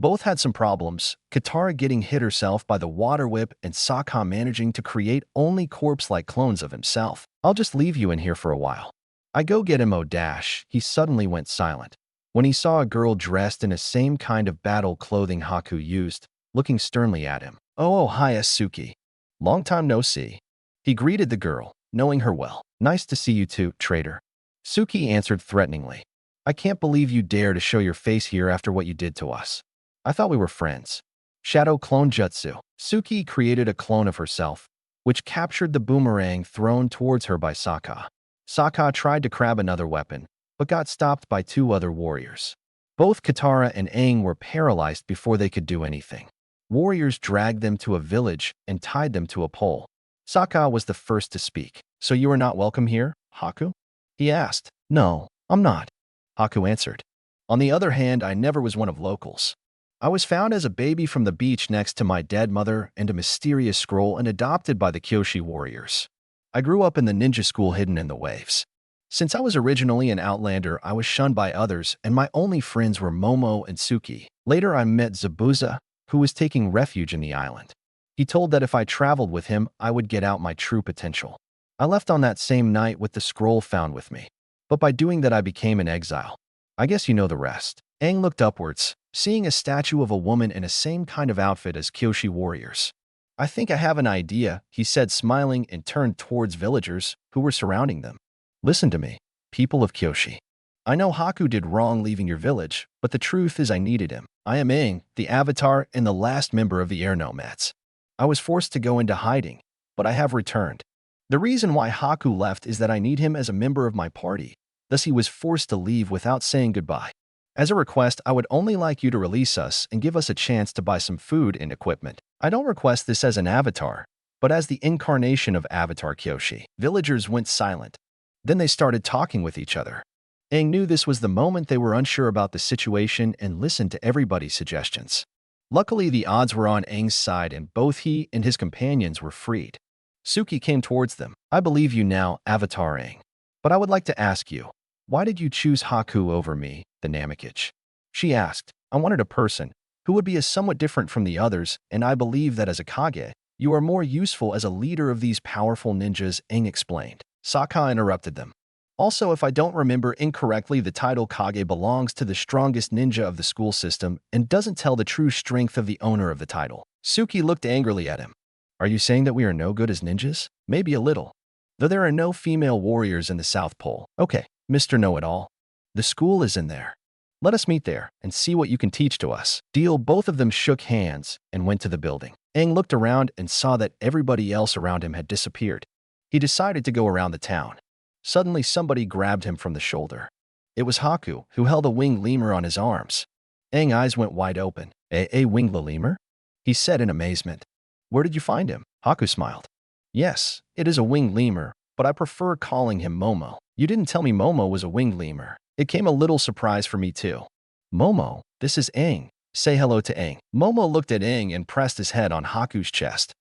Both had some problems, Katara getting hit herself by the water whip and Sokka managing to create only corpse-like clones of himself. I'll just leave you in here for a while. I go get him, dash. He suddenly went silent when he saw a girl dressed in the same kind of battle clothing Haku used, looking sternly at him. Oh, hi, Suki. Long time no see. He greeted the girl, knowing her well. Nice to see you too, traitor. Suki answered threateningly. I can't believe you dare to show your face here after what you did to us. I thought we were friends. Shadow Clone Jutsu. Suki created a clone of herself, which captured the boomerang thrown towards her by Sokka. Sokka tried to grab another weapon, but got stopped by two other warriors. Both Katara and Aang were paralyzed before they could do anything. Warriors dragged them to a village and tied them to a pole. Sokka was the first to speak. So you are not welcome here, Haku? He asked. No, I'm not, Haku answered. On the other hand, I never was one of locals. I was found as a baby from the beach next to my dead mother and a mysterious scroll and adopted by the Kyoshi warriors. I grew up in the ninja school hidden in the waves. Since I was originally an outlander, I was shunned by others, and my only friends were Momo and Suki. Later, I met Zabuza, who was taking refuge in the island. He told that if I traveled with him, I would get out my true potential. I left on that same night with the scroll found with me. But by doing that, I became an exile. I guess you know the rest. Aang looked upwards, seeing a statue of a woman in the same kind of outfit as Kyoshi warriors. I think I have an idea, he said, smiling, and turned towards villagers who were surrounding them. Listen to me, people of Kyoshi. I know Haku did wrong leaving your village, but the truth is I needed him. I am Aang, the Avatar and the last member of the Air Nomads. I was forced to go into hiding, but I have returned. The reason why Haku left is that I need him as a member of my party. Thus he was forced to leave without saying goodbye. As a request, I would only like you to release us and give us a chance to buy some food and equipment. I don't request this as an avatar, but as the incarnation of Avatar Kyoshi. Villagers went silent. Then they started talking with each other. Aang knew this was the moment they were unsure about the situation and listened to everybody's suggestions. Luckily, the odds were on Aang's side and both he and his companions were freed. Suki came towards them. I believe you now, Avatar Aang. But I would like to ask you, why did you choose Haku over me, the Namekichi? She asked. I wanted a person who would be somewhat different from the others, and I believe that as a Kage, you are more useful as a leader of these powerful ninjas, Aang explained. Sokka interrupted them. Also, if I don't remember incorrectly, the title Kage belongs to the strongest ninja of the school system and doesn't tell the true strength of the owner of the title. Suki looked angrily at him. Are you saying that we are no good as ninjas? Maybe a little. Though there are no female warriors in the South Pole. Okay, Mr. Know-It-All. The school is in there. Let us meet there and see what you can teach to us. Deal. Both of them shook hands and went to the building. Aang looked around and saw that everybody else around him had disappeared. He decided to go around the town. Suddenly, somebody grabbed him from the shoulder. It was Haku, who held a winged lemur on his arms. Aang's eyes went wide open. A winged lemur? He said in amazement. Where did you find him? Haku smiled. Yes, it is a winged lemur, but I prefer calling him Momo. You didn't tell me Momo was a winged lemur. It came a little surprise for me too. Momo, this is Aang. Say hello to Aang. Momo looked at Aang and pressed his head on Haku's chest.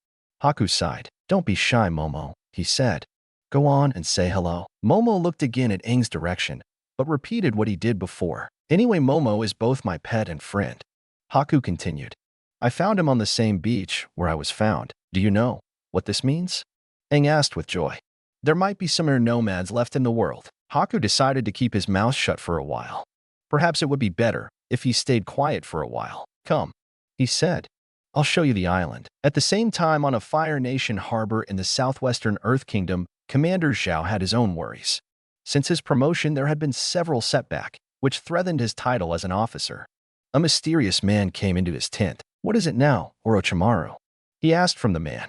Haku sighed. Don't be shy, Momo, he said. Go on and say hello. Momo looked again at Aang's direction, but repeated what he did before. Anyway, Momo is both my pet and friend. Haku continued. I found him on the same beach where I was found. Do you know what this means? Aang asked with joy. There might be some air nomads left in the world. Haku decided to keep his mouth shut for a while. Perhaps it would be better if he stayed quiet for a while. Come, he said. I'll show you the island. At the same time, on a Fire Nation harbor in the southwestern Earth Kingdom, Commander Zhao had his own worries. Since his promotion, there had been several setbacks, which threatened his title as an officer. A mysterious man came into his tent. What is it now, Orochimaru? He asked from the man.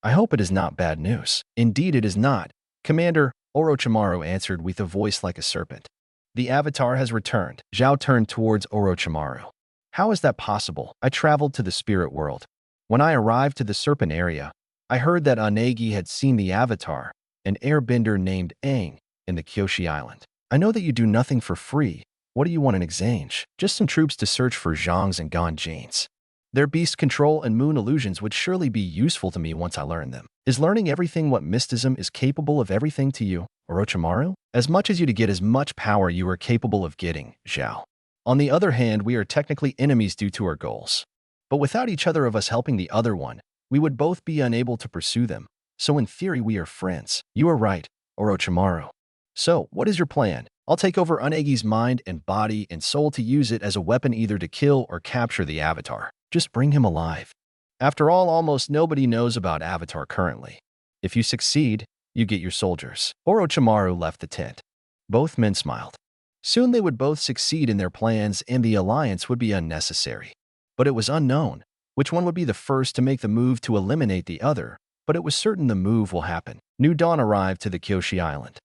I hope it is not bad news. Indeed it is not, Commander, Orochimaru answered with a voice like a serpent. The Avatar has returned. Zhao turned towards Orochimaru. How is that possible? I traveled to the spirit world. When I arrived to the Serpent area, I heard that Onagi had seen the Avatar, an airbender named Aang, in the Kyoshi Island. I know that you do nothing for free. What do you want in exchange? Just some troops to search for Zhongs and Ganjins. Their beast control and moon illusions would surely be useful to me once I learn them. Is learning everything what mysticism is capable of everything to you, Orochimaru? As much as you to get as much power you are capable of getting, Zhao. On the other hand, we are technically enemies due to our goals. But without each other of us helping the other one, we would both be unable to pursue them. So in theory, we are friends. You are right, Orochimaru. So, what is your plan? I'll take over Onagi's mind and body and soul to use it as a weapon either to kill or capture the Avatar. Just bring him alive. After all, almost nobody knows about Avatar currently. If you succeed, you get your soldiers. Orochimaru left the tent. Both men smiled. Soon they would both succeed in their plans and the alliance would be unnecessary. But it was unknown which one would be the first to make the move to eliminate the other, but it was certain the move will happen. New dawn arrived to the Kyoshi Island.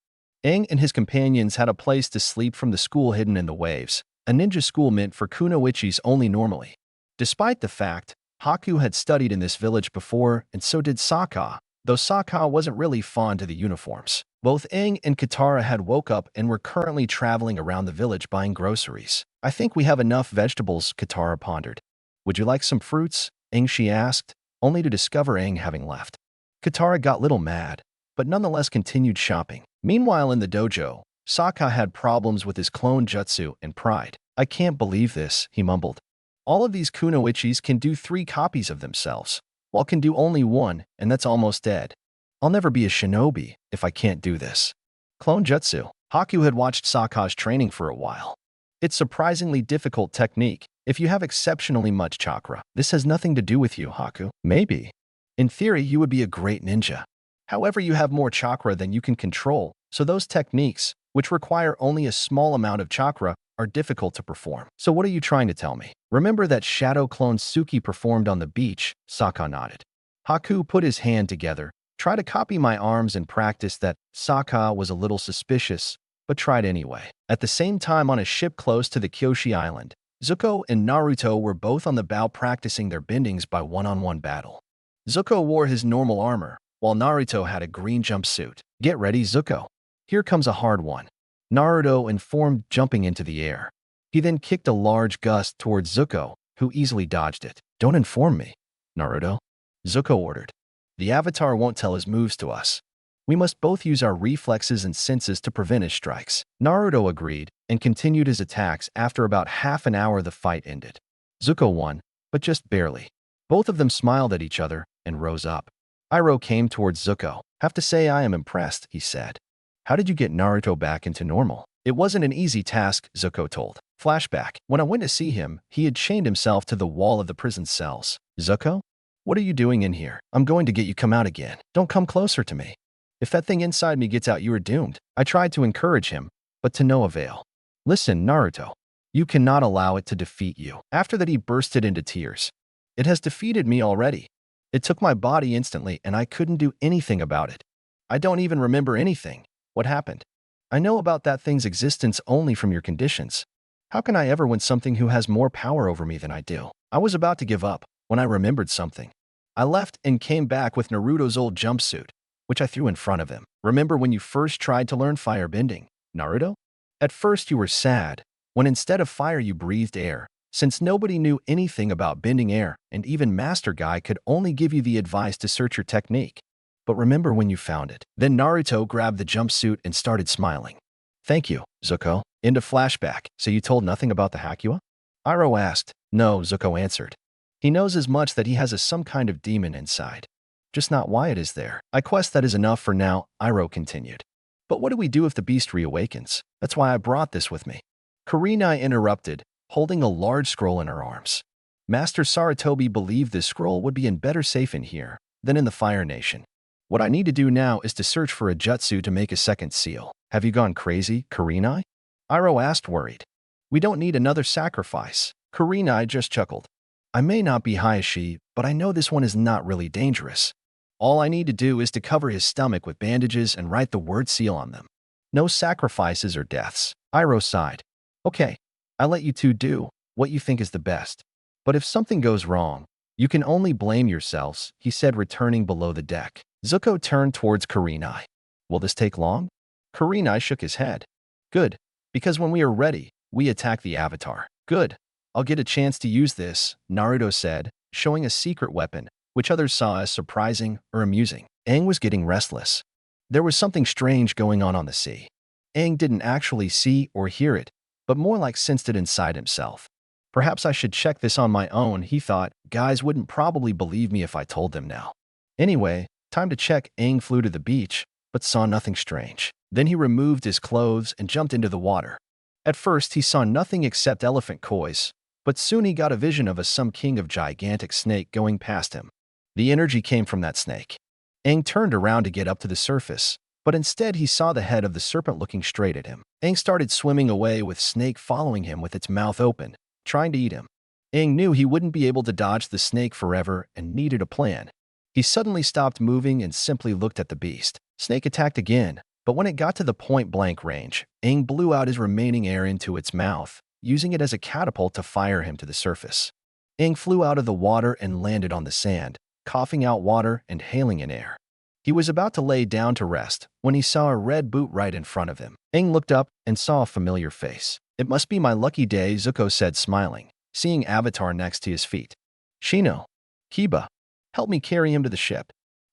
Aang and his companions had a place to sleep from the school hidden in the waves, a ninja school meant for kunoichis only normally. Despite the fact, Haku had studied in this village before, and so did Sokka, though Sokka wasn't really fond of the uniforms. Both Aang and Katara had woke up and were currently traveling around the village buying groceries. I think we have enough vegetables, Katara pondered. Would you like some fruits? Aang she asked, only to discover Aang having left. Katara got little mad, but nonetheless continued shopping. Meanwhile in the dojo, Sokka had problems with his clone jutsu and pride. I can't believe this, he mumbled. All of these kunoichis can do 3 copies of themselves, while can do only 1, and that's almost dead. I'll never be a shinobi if I can't do this. Clone jutsu. Haku had watched Sokka's training for a while. It's surprisingly difficult technique if you have exceptionally much chakra. This has nothing to do with you, Haku. Maybe. In theory, you would be a great ninja. However, you have more chakra than you can control, so those techniques, which require only a small amount of chakra, are difficult to perform. So what are you trying to tell me? Remember that shadow clone Suki performed on the beach? Sokka nodded. Haku put his hand together. Try to copy my arms and practice that. Sokka was a little suspicious, but tried anyway. At the same time on a ship close to the Kyoshi Island, Zuko and Naruto were both on the bow practicing their bendings by one-on-one battle. Zuko wore his normal armor, while Naruto had a green jumpsuit. Get ready, Zuko. Here comes a hard one. Naruto informed, jumping into the air. He then kicked a large gust towards Zuko, who easily dodged it. Don't inform me, Naruto, Zuko ordered. The Avatar won't tell his moves to us. We must both use our reflexes and senses to prevent his strikes. Naruto agreed and continued his attacks. After about half an hour the fight ended. Zuko won, but just barely. Both of them smiled at each other and rose up. Iroh came towards Zuko. Have to say I am impressed, he said. How did you get Naruto back into normal? It wasn't an easy task, Zuko told. Flashback. When I went to see him, he had chained himself to the wall of the prison cells. Zuko? What are you doing in here? I'm going to get you come out again. Don't come closer to me. If that thing inside me gets out, you are doomed. I tried to encourage him, but to no avail. Listen, Naruto. You cannot allow it to defeat you. After that he bursted into tears. It has defeated me already. It took my body instantly and I couldn't do anything about it. I don't even remember anything. What happened? I know about that thing's existence only from your conditions. How can I ever win something who has more power over me than I do? I was about to give up when I remembered something. I left and came back with Naruto's old jumpsuit, which I threw in front of him. Remember when you first tried to learn firebending, Naruto? At first you were sad, when instead of fire you breathed air, since nobody knew anything about bending air, and even Master Guy could only give you the advice to search your technique. But remember when you found it. Then Naruto grabbed the jumpsuit and started smiling. Thank you, Zuko. Into flashback. So you told nothing about the Hakua? Iroh asked. No, Zuko answered. He knows as much that he has some kind of demon inside. Just not why it is there. I quest that is enough for now, Iroh continued. But what do we do if the beast reawakens? That's why I brought this with me. Kurenai interrupted, holding a large scroll in her arms. Master Sarutobi believed this scroll would be in better safe in here than in the Fire Nation. What I need to do now is to search for a jutsu to make a second seal. Have you gone crazy, Kurenai? Iroh asked, worried. We don't need another sacrifice. Kurenai just chuckled. I may not be Hayashi, but I know this one is not really dangerous. All I need to do is to cover his stomach with bandages and write the word seal on them. No sacrifices or deaths. Iroh sighed. Okay, I let you two do what you think is the best. But if something goes wrong, You can only blame yourselves, he said, returning below the deck. Zuko turned towards Kurenai. Will this take long? Kurenai shook his head. Good, because when we are ready, we attack the Avatar. Good. I'll get a chance to use this, Naruto said, showing a secret weapon, which others saw as surprising or amusing. Aang was getting restless. There was something strange going on the sea. Aang didn't actually see or hear it, but more like sensed it inside himself. Perhaps I should check this on my own, he thought. Guys wouldn't probably believe me if I told them now. Anyway, time to check. Aang flew to the beach, but saw nothing strange. Then he removed his clothes and jumped into the water. At first, he saw nothing except elephant kois, but soon he got a vision of some king of gigantic snake going past him. The energy came from that snake. Aang turned around to get up to the surface, but instead he saw the head of the serpent looking straight at him. Aang started swimming away with snake following him with its mouth open, trying to eat him. Aang knew he wouldn't be able to dodge the snake forever and needed a plan. He suddenly stopped moving and simply looked at the beast. Snake attacked again, but when it got to the point-blank range, Aang blew out his remaining air into its mouth, using it as a catapult to fire him to the surface. Aang flew out of the water and landed on the sand, coughing out water and hailing in air. He was about to lay down to rest when he saw a red boot right in front of him. Aang looked up and saw a familiar face. It must be my lucky day, Zuko said, smiling, seeing Avatar next to his feet. Shino, Kiba, help me carry him to the ship.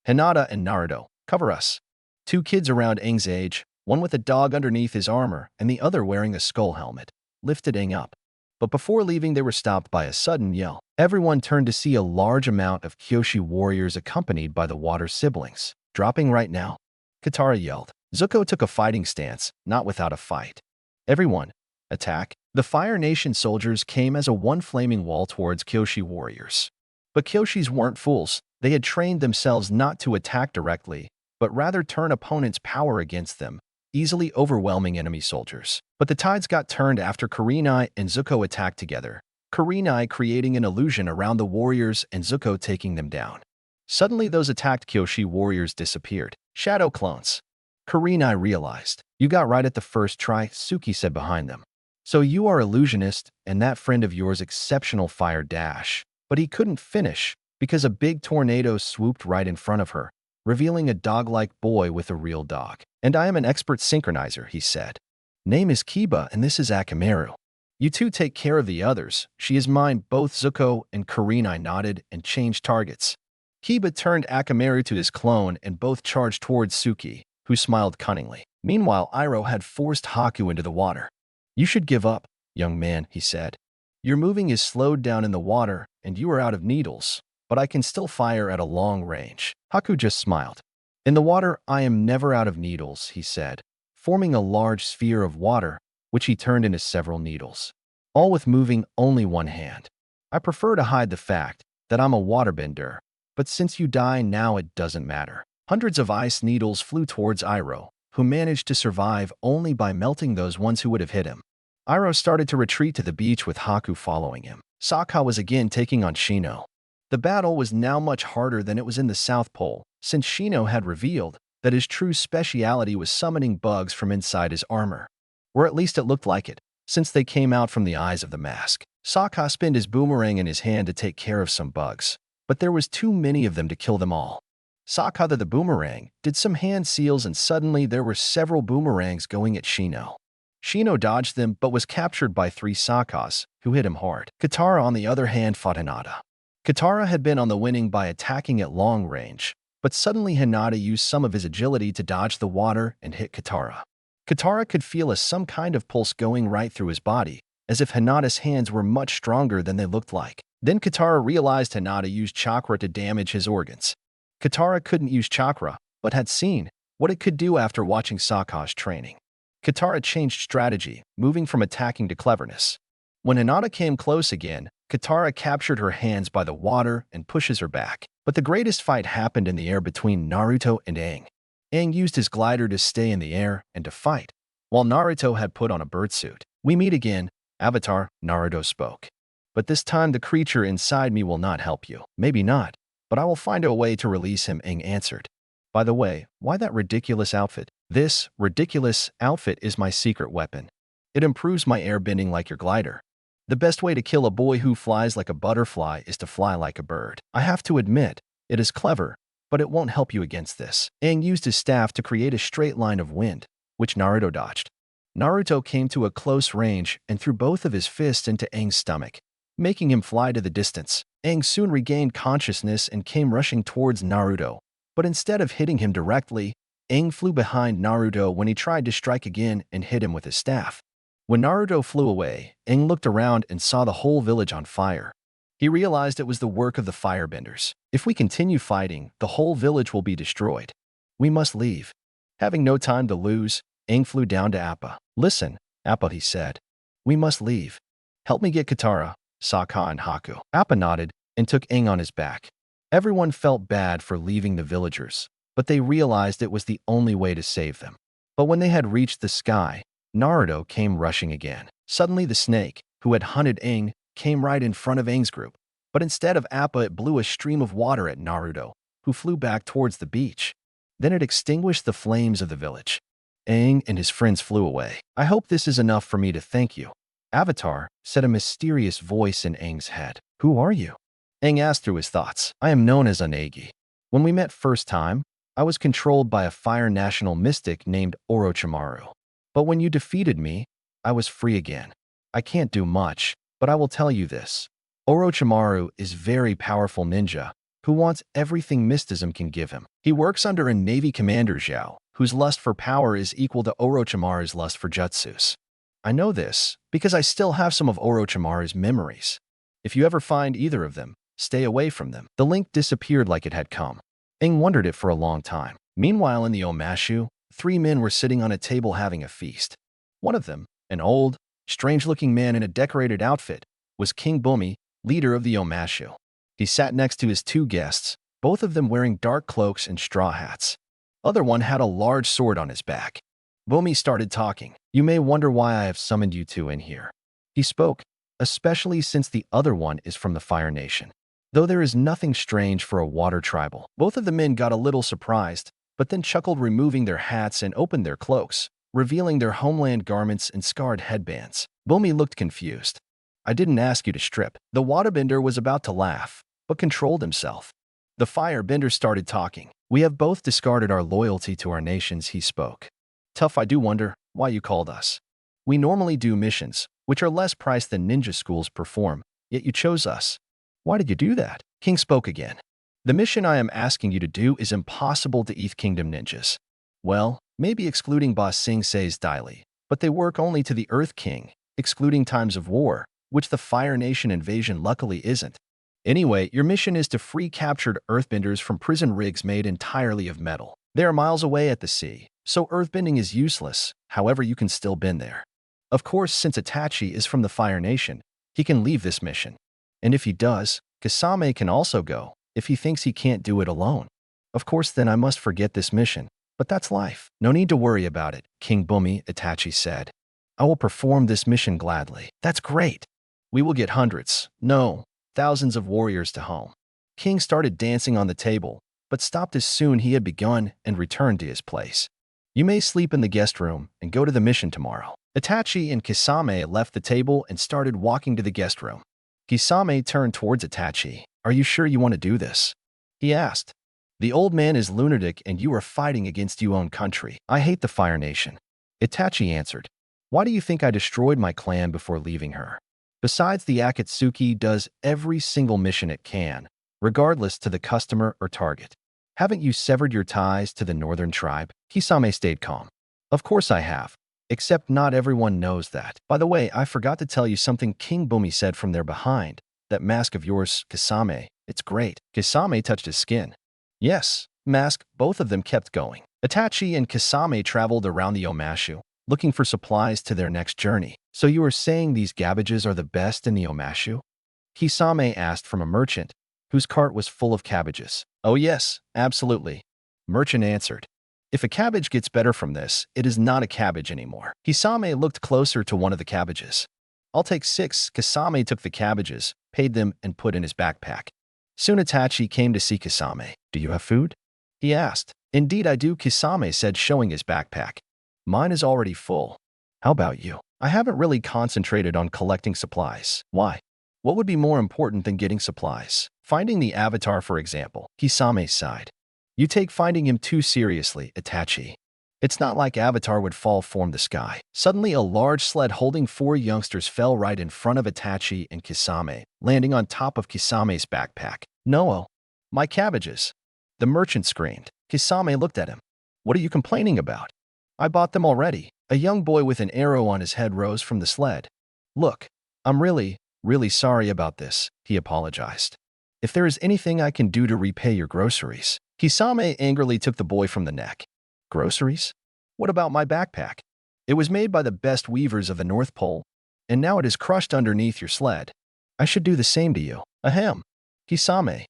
Hinata and Naruto, cover us. Two kids around Aang's age, one with a dog underneath his armor and the other wearing a skull helmet, lifted Aang up. But before leaving, they were stopped by a sudden yell. Everyone turned to see a large amount of Kyoshi warriors accompanied by the water siblings. Dropping right now, Katara yelled. Zuko took a fighting stance, not without a fight. Everyone, attack. The Fire Nation soldiers came as a one flaming wall towards Kyoshi warriors. But Kyoshis weren't fools. They had trained themselves not to attack directly, but rather turn opponents' power against them, easily overwhelming enemy soldiers. But the tides got turned after Kurenai and Zuko attacked together, Kurenai creating an illusion around the warriors and Zuko taking them down. Suddenly, those attacked Kyoshi warriors disappeared. Shadow clones. Kurenai realized. You got right at the first try, Suki said behind them. So you are illusionist and that friend of yours exceptional fire dash. But he couldn't finish because a big tornado swooped right in front of her, revealing a dog-like boy with a real dog. And I am an expert synchronizer, he said. Name is Kiba and this is Akamaru. You two take care of the others. She is mine. Both Zuko and Kurenai nodded and changed targets. Kiba turned Akamaru to his clone and both charged towards Suki, who smiled cunningly. Meanwhile, Iroh had forced Haku into the water. You should give up, young man, he said. Your moving is slowed down in the water and you are out of needles, but I can still fire at a long range. Haku just smiled. In the water, I am never out of needles, he said, forming a large sphere of water, which he turned into several needles, all with moving only one hand. I prefer to hide the fact that I'm a waterbender, but since you die now, it doesn't matter. Hundreds of ice needles flew towards Iroh, who managed to survive only by melting those ones who would have hit him. Iroh started to retreat to the beach with Haku following him. Sokka was again taking on Shino. The battle was now much harder than it was in the South Pole, since Shino had revealed that his true speciality was summoning bugs from inside his armor. Or at least it looked like it, since they came out from the eyes of the mask. Sokka spinned his boomerang in his hand to take care of some bugs, but there was too many of them to kill them all. Sokka the boomerang did some hand seals and suddenly there were several boomerangs going at Shino. Shino dodged them but was captured by 3 Sokkas, who hit him hard. Katara on the other hand fought Hinata. Katara had been on the winning by attacking at long range, but suddenly Hinata used some of his agility to dodge the water and hit Katara. Katara could feel some kind of pulse going right through his body, as if Hinata's hands were much stronger than they looked like. Then Katara realized Hinata used chakra to damage his organs. Katara couldn't use chakra, but had seen what it could do after watching Sokka's training. Katara changed strategy, moving from attacking to cleverness. When Hinata came close again, Katara captured her hands by the water and pushes her back. But the greatest fight happened in the air between Naruto and Aang. Aang used his glider to stay in the air and to fight, while Naruto had put on a birdsuit. We meet again, Avatar, Naruto spoke. But this time the creature inside me will not help you. Maybe not, but I will find a way to release him, Aang answered. By the way, why that ridiculous outfit? This ridiculous outfit is my secret weapon. It improves my airbending like your glider. The best way to kill a boy who flies like a butterfly is to fly like a bird. I have to admit, it is clever, but it won't help you against this. Aang used his staff to create a straight line of wind, which Naruto dodged. Naruto came to a close range and threw both of his fists into Aang's stomach, making him fly to the distance. Aang soon regained consciousness and came rushing towards Naruto, but instead of hitting him directly, Aang flew behind Naruto when he tried to strike again and hit him with his staff. When Naruto flew away, Aang looked around and saw the whole village on fire. He realized it was the work of the firebenders. If we continue fighting, the whole village will be destroyed. We must leave. Having no time to lose, Aang flew down to Appa. Listen, Appa, he said. We must leave. Help me get Katara, Sokka, and Haku. Appa nodded and took Aang on his back. Everyone felt bad for leaving the villagers, but they realized it was the only way to save them. But when they had reached the sky, Naruto came rushing again. Suddenly the snake, who had hunted Aang, came right in front of Aang's group. But instead of Appa, it blew a stream of water at Naruto, who flew back towards the beach. Then it extinguished the flames of the village. Aang and his friends flew away. I hope this is enough for me to thank you. Avatar, said a mysterious voice in Aang's head. Who are you? Aang asked through his thoughts. I am known as Unagi. When we met first time, I was controlled by a fire national mystic named Orochimaru. But when you defeated me, I was free again. I can't do much, but I will tell you this. Orochimaru is very powerful ninja who wants everything mysticism can give him. He works under a Navy commander Zhao, whose lust for power is equal to Orochimaru's lust for jutsus. I know this because I still have some of Orochimaru's memories. If you ever find either of them, stay away from them. The link disappeared like it had come. Aang wondered it for a long time. Meanwhile, in the Omashu, 3 men were sitting on a table having a feast. One of them, an old, strange-looking man in a decorated outfit, was King Bumi, leader of the Omashu. He sat next to his 2 guests, both of them wearing dark cloaks and straw hats. Other one had a large sword on his back. Bumi started talking. You may wonder why I have summoned you 2 in here. He spoke, especially since the other one is from the Fire Nation. Though there is nothing strange for a water tribal. Both of the men got a little surprised, but then chuckled, removing their hats and opened their cloaks, revealing their homeland garments and scarred headbands. Bumi looked confused. I didn't ask you to strip. The waterbender was about to laugh, but controlled himself. The firebender started talking. We have both discarded our loyalty to our nations, he spoke. Tough, I do wonder why you called us. We normally do missions, which are less priced than ninja schools perform, yet you chose us. Why did you do that? King spoke again. The mission I am asking you to do is impossible to Earth Kingdom ninjas. Well, maybe excluding Ba Sing Se's daily, but they work only to the Earth King, excluding times of war, which the Fire Nation invasion luckily isn't. Anyway, your mission is to free captured earthbenders from prison rigs made entirely of metal. They are miles away at the sea, so earthbending is useless, however you can still bend there. Of course, since Itachi is from the Fire Nation, he can leave this mission. And if he does, Kasame can also go, if he thinks he can't do it alone. Of course, then I must forget this mission, but that's life. No need to worry about it, King Bumi, Itachi said. I will perform this mission gladly. That's great. We will get hundreds, no, thousands of warriors to home. King started dancing on the table, but stopped as soon he had begun and returned to his place. You may sleep in the guest room and go to the mission tomorrow. Itachi and Kisame left the table and started walking to the guest room. Kisame turned towards Itachi. Are you sure you want to do this? He asked. The old man is lunatic and you are fighting against your own country. I hate the Fire Nation. Itachi answered. Why do you think I destroyed my clan before leaving her? Besides, the Akatsuki does every single mission it can, regardless to the customer or target. Haven't you severed your ties to the northern tribe? Kisame stayed calm. Of course I have. Except not everyone knows that. By the way, I forgot to tell you something King Bumi said from there behind. That mask of yours, Kisame, it's great. Kisame touched his skin. Yes, mask, both of them kept going. Itachi and Kisame traveled around the Omashu, looking for supplies to their next journey. So you are saying these cabbages are the best in the Omashu? Kisame asked from a merchant, whose cart was full of cabbages. Oh yes, absolutely. Merchant answered. If a cabbage gets better from this, it is not a cabbage anymore. Kisame looked closer to one of the cabbages. I'll take 6. Kisame took the cabbages, paid them, and put in his backpack. Soon Itachi came to see Kisame. Do you have food? He asked. Indeed I do, Kisame said, showing his backpack. Mine is already full. How about you? I haven't really concentrated on collecting supplies. Why? What would be more important than getting supplies? Finding the avatar, for example. Kisame sighed. You take finding him too seriously, Itachi. It's not like Avatar would fall from the sky. Suddenly, a large sled holding 4 youngsters fell right in front of Itachi and Kisame, landing on top of Kisame's backpack. No, my cabbages. The merchant screamed. Kisame looked at him. What are you complaining about? I bought them already. A young boy with an arrow on his head rose from the sled. Look, I'm really sorry about this, he apologized. If there is anything I can do to repay your groceries. Kisame angrily took the boy from the neck. Groceries? What about my backpack? It was made by the best weavers of the North Pole, and now it is crushed underneath your sled. I should do the same to you. Ahem. Kisame.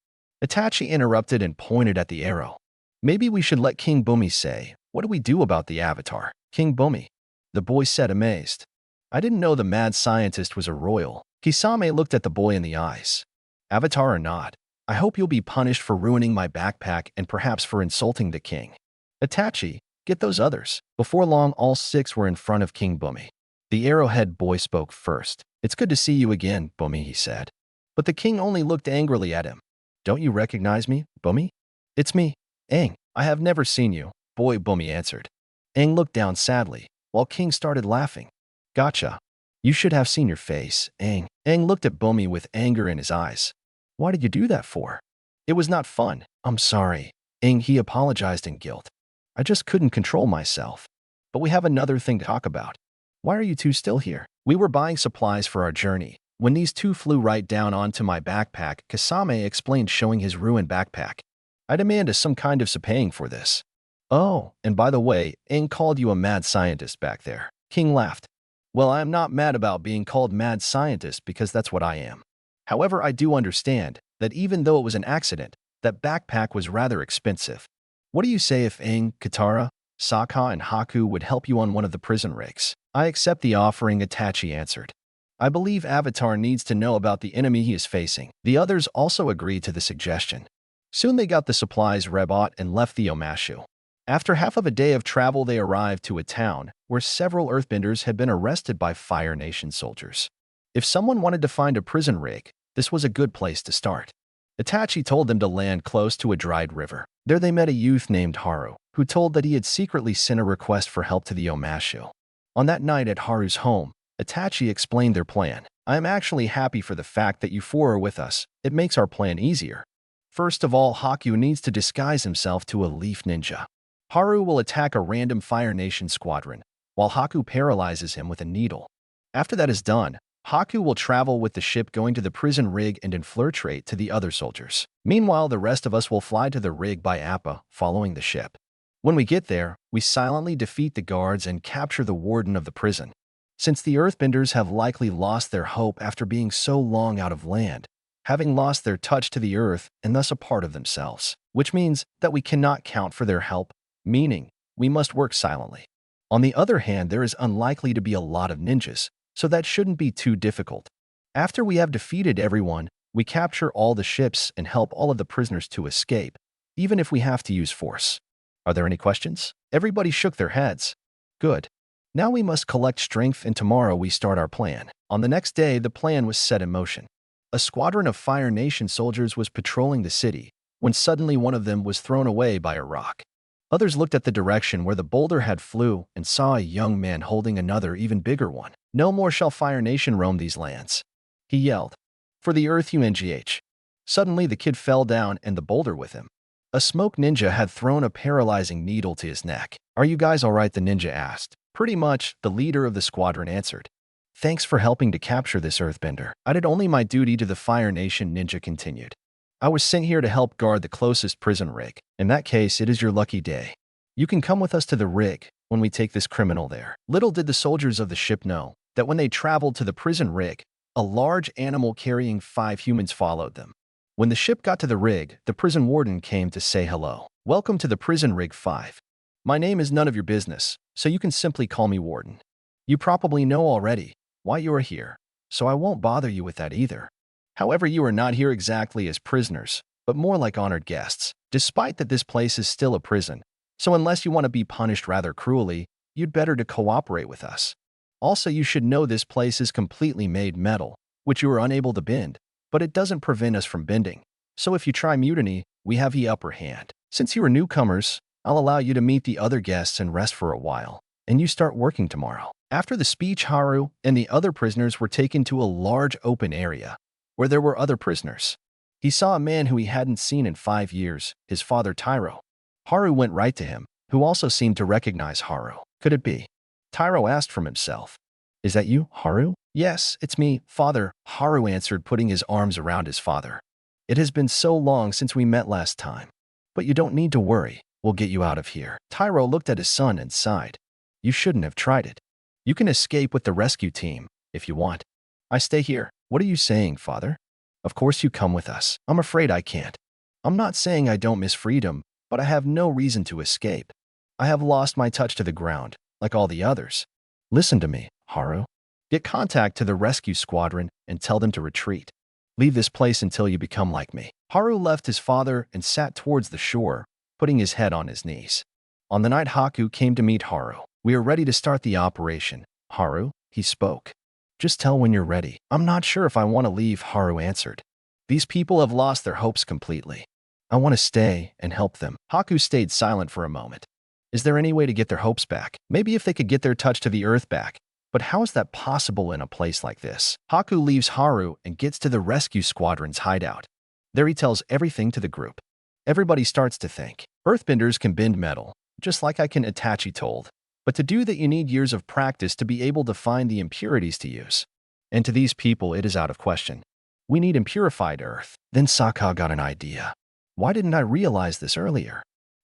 Itachi interrupted and pointed at the arrow. Maybe we should let King Bumi say, what do we do about the avatar? King Bumi. The boy said, amazed. I didn't know the mad scientist was a royal. Kisame looked at the boy in the eyes. Avatar or not, I hope you'll be punished for ruining my backpack and perhaps for insulting the king. Itachi, get those others. Before long, all 6 were in front of King Bumi. The arrowhead boy spoke first. It's good to see you again, Bumi, he said. But the king only looked angrily at him. Don't you recognize me, Bumi? It's me, Aang. I have never seen you, boy, Bumi answered. Aang looked down sadly, while King started laughing. Gotcha. You should have seen your face, Aang. Aang looked at Bumi with anger in his eyes. Why did you do that for? It was not fun. I'm sorry. Aang, he apologized in guilt. I just couldn't control myself. But we have another thing to talk about. Why are you two still here? We were buying supplies for our journey. When these 2 flew right down onto my backpack, Kisame explained, showing his ruined backpack. I demand some kind of paying for this. Oh, and by the way, Aang called you a mad scientist back there. King laughed. Well, I am not mad about being called mad scientist because that's what I am. However, I do understand that even though it was an accident, that backpack was rather expensive. What do you say if Aang, Katara, Sokka, and Haku would help you on one of the prison rigs? I accept the offering, Itachi answered. I believe Avatar needs to know about the enemy he is facing. The others also agreed to the suggestion. Soon they got the supplies rebought and left the Omashu. After half of a day of travel, they arrived to a town where several earthbenders had been arrested by Fire Nation soldiers. If someone wanted to find a prison rig, this was a good place to start. Itachi told them to land close to a dried river. There they met a youth named Haru, who told that he had secretly sent a request for help to the Omashu. On that night at Haru's home, Itachi explained their plan. I am actually happy for the fact that you 4 are with us. It makes our plan easier. First of all, Haku needs to disguise himself to a leaf ninja. Haru will attack a random Fire Nation squadron, while Haku paralyzes him with a needle. After that is done, Haku will travel with the ship going to the prison rig and infiltrate to the other soldiers. Meanwhile, the rest of us will fly to the rig by Appa, following the ship. When we get there, we silently defeat the guards and capture the warden of the prison. Since the earthbenders have likely lost their hope after being so long out of land, having lost their touch to the earth and thus a part of themselves, which means that we cannot count for their help, meaning we must work silently. On the other hand, there is unlikely to be a lot of ninjas, so that shouldn't be too difficult. After we have defeated everyone, we capture all the ships and help all of the prisoners to escape, even if we have to use force. Are there any questions? Everybody shook their heads. Good. Now we must collect strength and tomorrow we start our plan. On the next day, the plan was set in motion. A squadron of Fire Nation soldiers was patrolling the city, when suddenly one of them was thrown away by a rock. Others looked at the direction where the boulder had flew and saw a young man holding another even bigger one. No more shall Fire Nation roam these lands. He yelled. For the earth, UNGH. Suddenly the kid fell down and the boulder with him. A smoke ninja had thrown a paralyzing needle to his neck. Are you guys all right? The ninja asked. Pretty much, the leader of the squadron answered. Thanks for helping to capture this earthbender. I did only my duty to the Fire Nation, ninja continued. I was sent here to help guard the closest prison rig. In that case, it is your lucky day. You can come with us to the rig when we take this criminal there. Little did the soldiers of the ship know that when they traveled to the prison rig, a large animal carrying 5 humans followed them. When the ship got to the rig, the prison warden came to say hello. Welcome to the prison rig 5. My name is none of your business, so you can simply call me Warden. You probably know already why you are here, so I won't bother you with that either. However, you are not here exactly as prisoners, but more like honored guests, despite that this place is still a prison. So unless you want to be punished rather cruelly, you'd better to cooperate with us. Also, you should know this place is completely made metal, which you are unable to bend, but it doesn't prevent us from bending. So if you try mutiny, we have the upper hand. Since you are newcomers, I'll allow you to meet the other guests and rest for a while, and you start working tomorrow." After the speech, Haru and the other prisoners were taken to a large open area, where there were other prisoners. He saw a man who he hadn't seen in 5 years, his father Tyro. Haru went right to him, who also seemed to recognize Haru. "Could it be?" Tyro asked from himself. "Is that you, Haru?" "Yes, it's me, father," Haru answered, putting his arms around his father. "It has been so long since we met last time. But you don't need to worry, we'll get you out of here." Tyro looked at his son and sighed. "You shouldn't have tried it. You can escape with the rescue team, if you want. I stay here." "What are you saying, father?" "Of course you come with us." "I'm afraid I can't. I'm not saying I don't miss freedom, but I have no reason to escape. I have lost my touch to the ground, like all the others." "Listen to me, Haru. Get contact to the rescue squadron and tell them to retreat. Leave this place until you become like me." Haru left his father and sat towards the shore, putting his head on his knees. On the night Haku came to meet Haru. "We are ready to start the operation, Haru," he spoke. "Just tell when you're ready." "I'm not sure if I want to leave," Haru answered. "These people have lost their hopes completely. I want to stay and help them." Haku stayed silent for a moment. Is there any way to get their hopes back? Maybe if they could get their touch to the earth back. But how is that possible in a place like this? Haku leaves Haru and gets to the rescue squadron's hideout. There he tells everything to the group. Everybody starts to think. Earthbenders can bend metal, just like I can, Itachi told. But to do that you need years of practice to be able to find the impurities to use. And to these people it is out of question. We need impurified earth. Then Sokka got an idea. Why didn't I realize this earlier?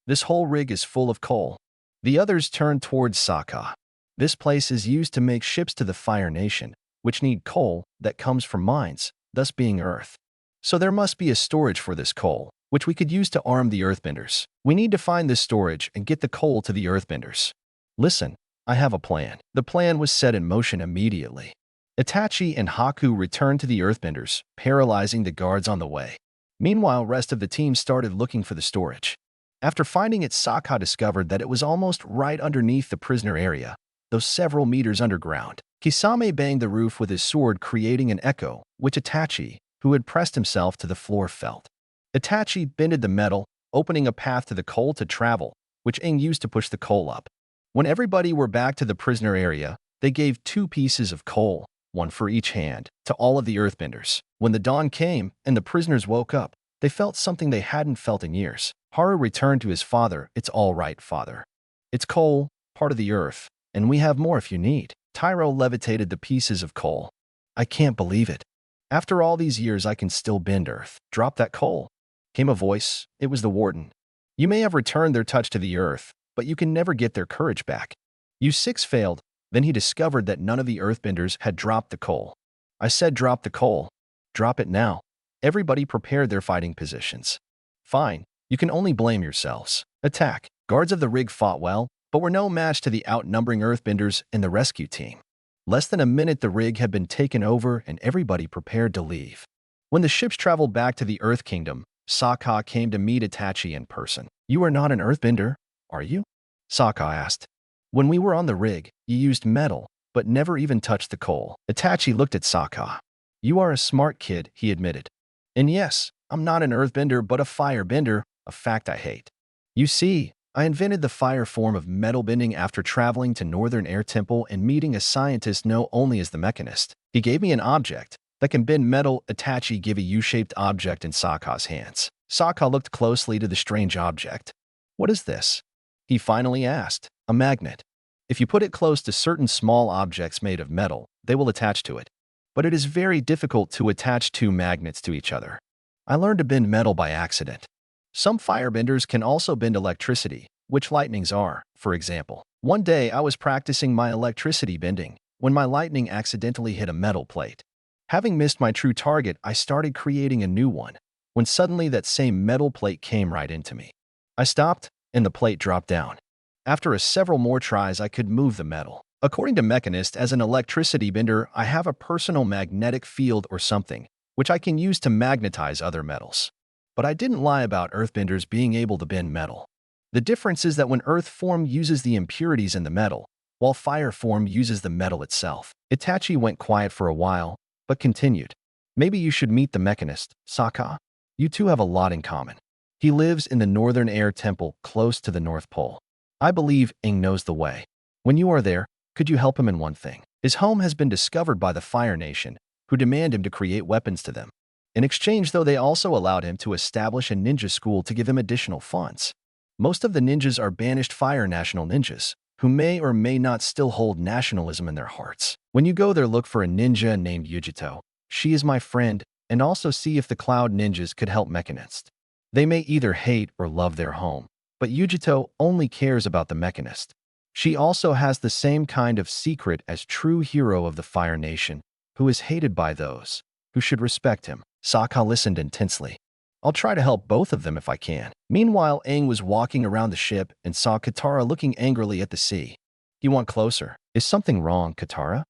This whole rig is full of coal. The others turned towards Sokka. This place is used to make ships to the Fire Nation, which need coal that comes from mines, thus being earth. So there must be a storage for this coal, which we could use to arm the earthbenders. We need to find this storage and get the coal to the earthbenders. Listen, I have a plan. The plan was set in motion immediately. Itachi and Haku returned to the earthbenders, paralyzing the guards on the way. Meanwhile, rest of the team started looking for the storage. After finding it, Sokka discovered that it was almost right underneath the prisoner area, though several meters underground. Kisame banged the roof with his sword, creating an echo, which Itachi, who had pressed himself to the floor, felt. Itachi bended the metal, opening a path to the coal to travel, which Aang used to push the coal up. When everybody were back to the prisoner area, they gave 2 pieces of coal, one for each hand, to all of the earthbenders. When the dawn came and the prisoners woke up, they felt something they hadn't felt in years. Haru returned to his father. "It's all right, father. It's coal, part of the earth, and we have more if you need." Tyro levitated the pieces of coal. "I can't believe it. After all these years I can still bend earth." "Drop that coal," came a voice. It was the warden. "You may have returned their touch to the earth, but you can never get their courage back." You 6 failed. Then he discovered that none of the earthbenders had dropped the coal. "I said drop the coal. Drop it now." Everybody prepared their fighting positions. "Fine, you can only blame yourselves. Attack." Guards of the rig fought well, but were no match to the outnumbering earthbenders and the rescue team. Less than a minute the rig had been taken over and everybody prepared to leave. When the ships traveled back to the Earth Kingdom, Sokka came to meet Itachi in person. "You are not an earthbender, are you?" Sokka asked. "When we were on the rig, you used metal, but never even touched the coal." Itachi looked at Sokka. "You are a smart kid," he admitted. "And yes, I'm not an earthbender but a firebender, a fact I hate. You see, I invented the fire form of metal bending after traveling to Northern Air Temple and meeting a scientist known only as the Mechanist. He gave me an object that can bend metal." Itachi gave a U-shaped object in Sokka's hands. Sokka looked closely to the strange object. "What is this?" he finally asked. "A magnet. If you put it close to certain small objects made of metal, they will attach to it. But it is very difficult to attach 2 magnets to each other. I learned to bend metal by accident. Some firebenders can also bend electricity, which lightnings are, for example. One day I was practicing my electricity bending when my lightning accidentally hit a metal plate. Having missed my true target, I started creating a new one, when suddenly that same metal plate came right into me. I stopped, and the plate dropped down. After several more tries, I could move the metal. According to Mechanist, as an electricity bender, I have a personal magnetic field or something, which I can use to magnetize other metals. But I didn't lie about earthbenders being able to bend metal. The difference is that when earth form uses the impurities in the metal, while fire form uses the metal itself. Itachi went quiet for a while, but continued. Maybe you should meet the mechanist, Sokka. You two have a lot in common. He lives in the Northern Air Temple close to the North Pole. I believe Aang knows the way. When you are there, could you help him in one thing? His home has been discovered by the Fire Nation, who demand him to create weapons to them. In exchange, though, they also allowed him to establish a ninja school to give him additional funds. Most of the ninjas are banished Fire National ninjas, who may or may not still hold nationalism in their hearts. When you go there, look for a ninja named Yujito. She is my friend, and also see if the Cloud Ninjas could help Mechanist. They may either hate or love their home, but Yujito only cares about the Mechanist. She also has the same kind of secret as true hero of the Fire Nation, who is hated by those who should respect him. Sokka listened intensely. I'll try to help both of them if I can. Meanwhile, Aang was walking around the ship and saw Katara looking angrily at the sea. He went closer. Is something wrong, Katara?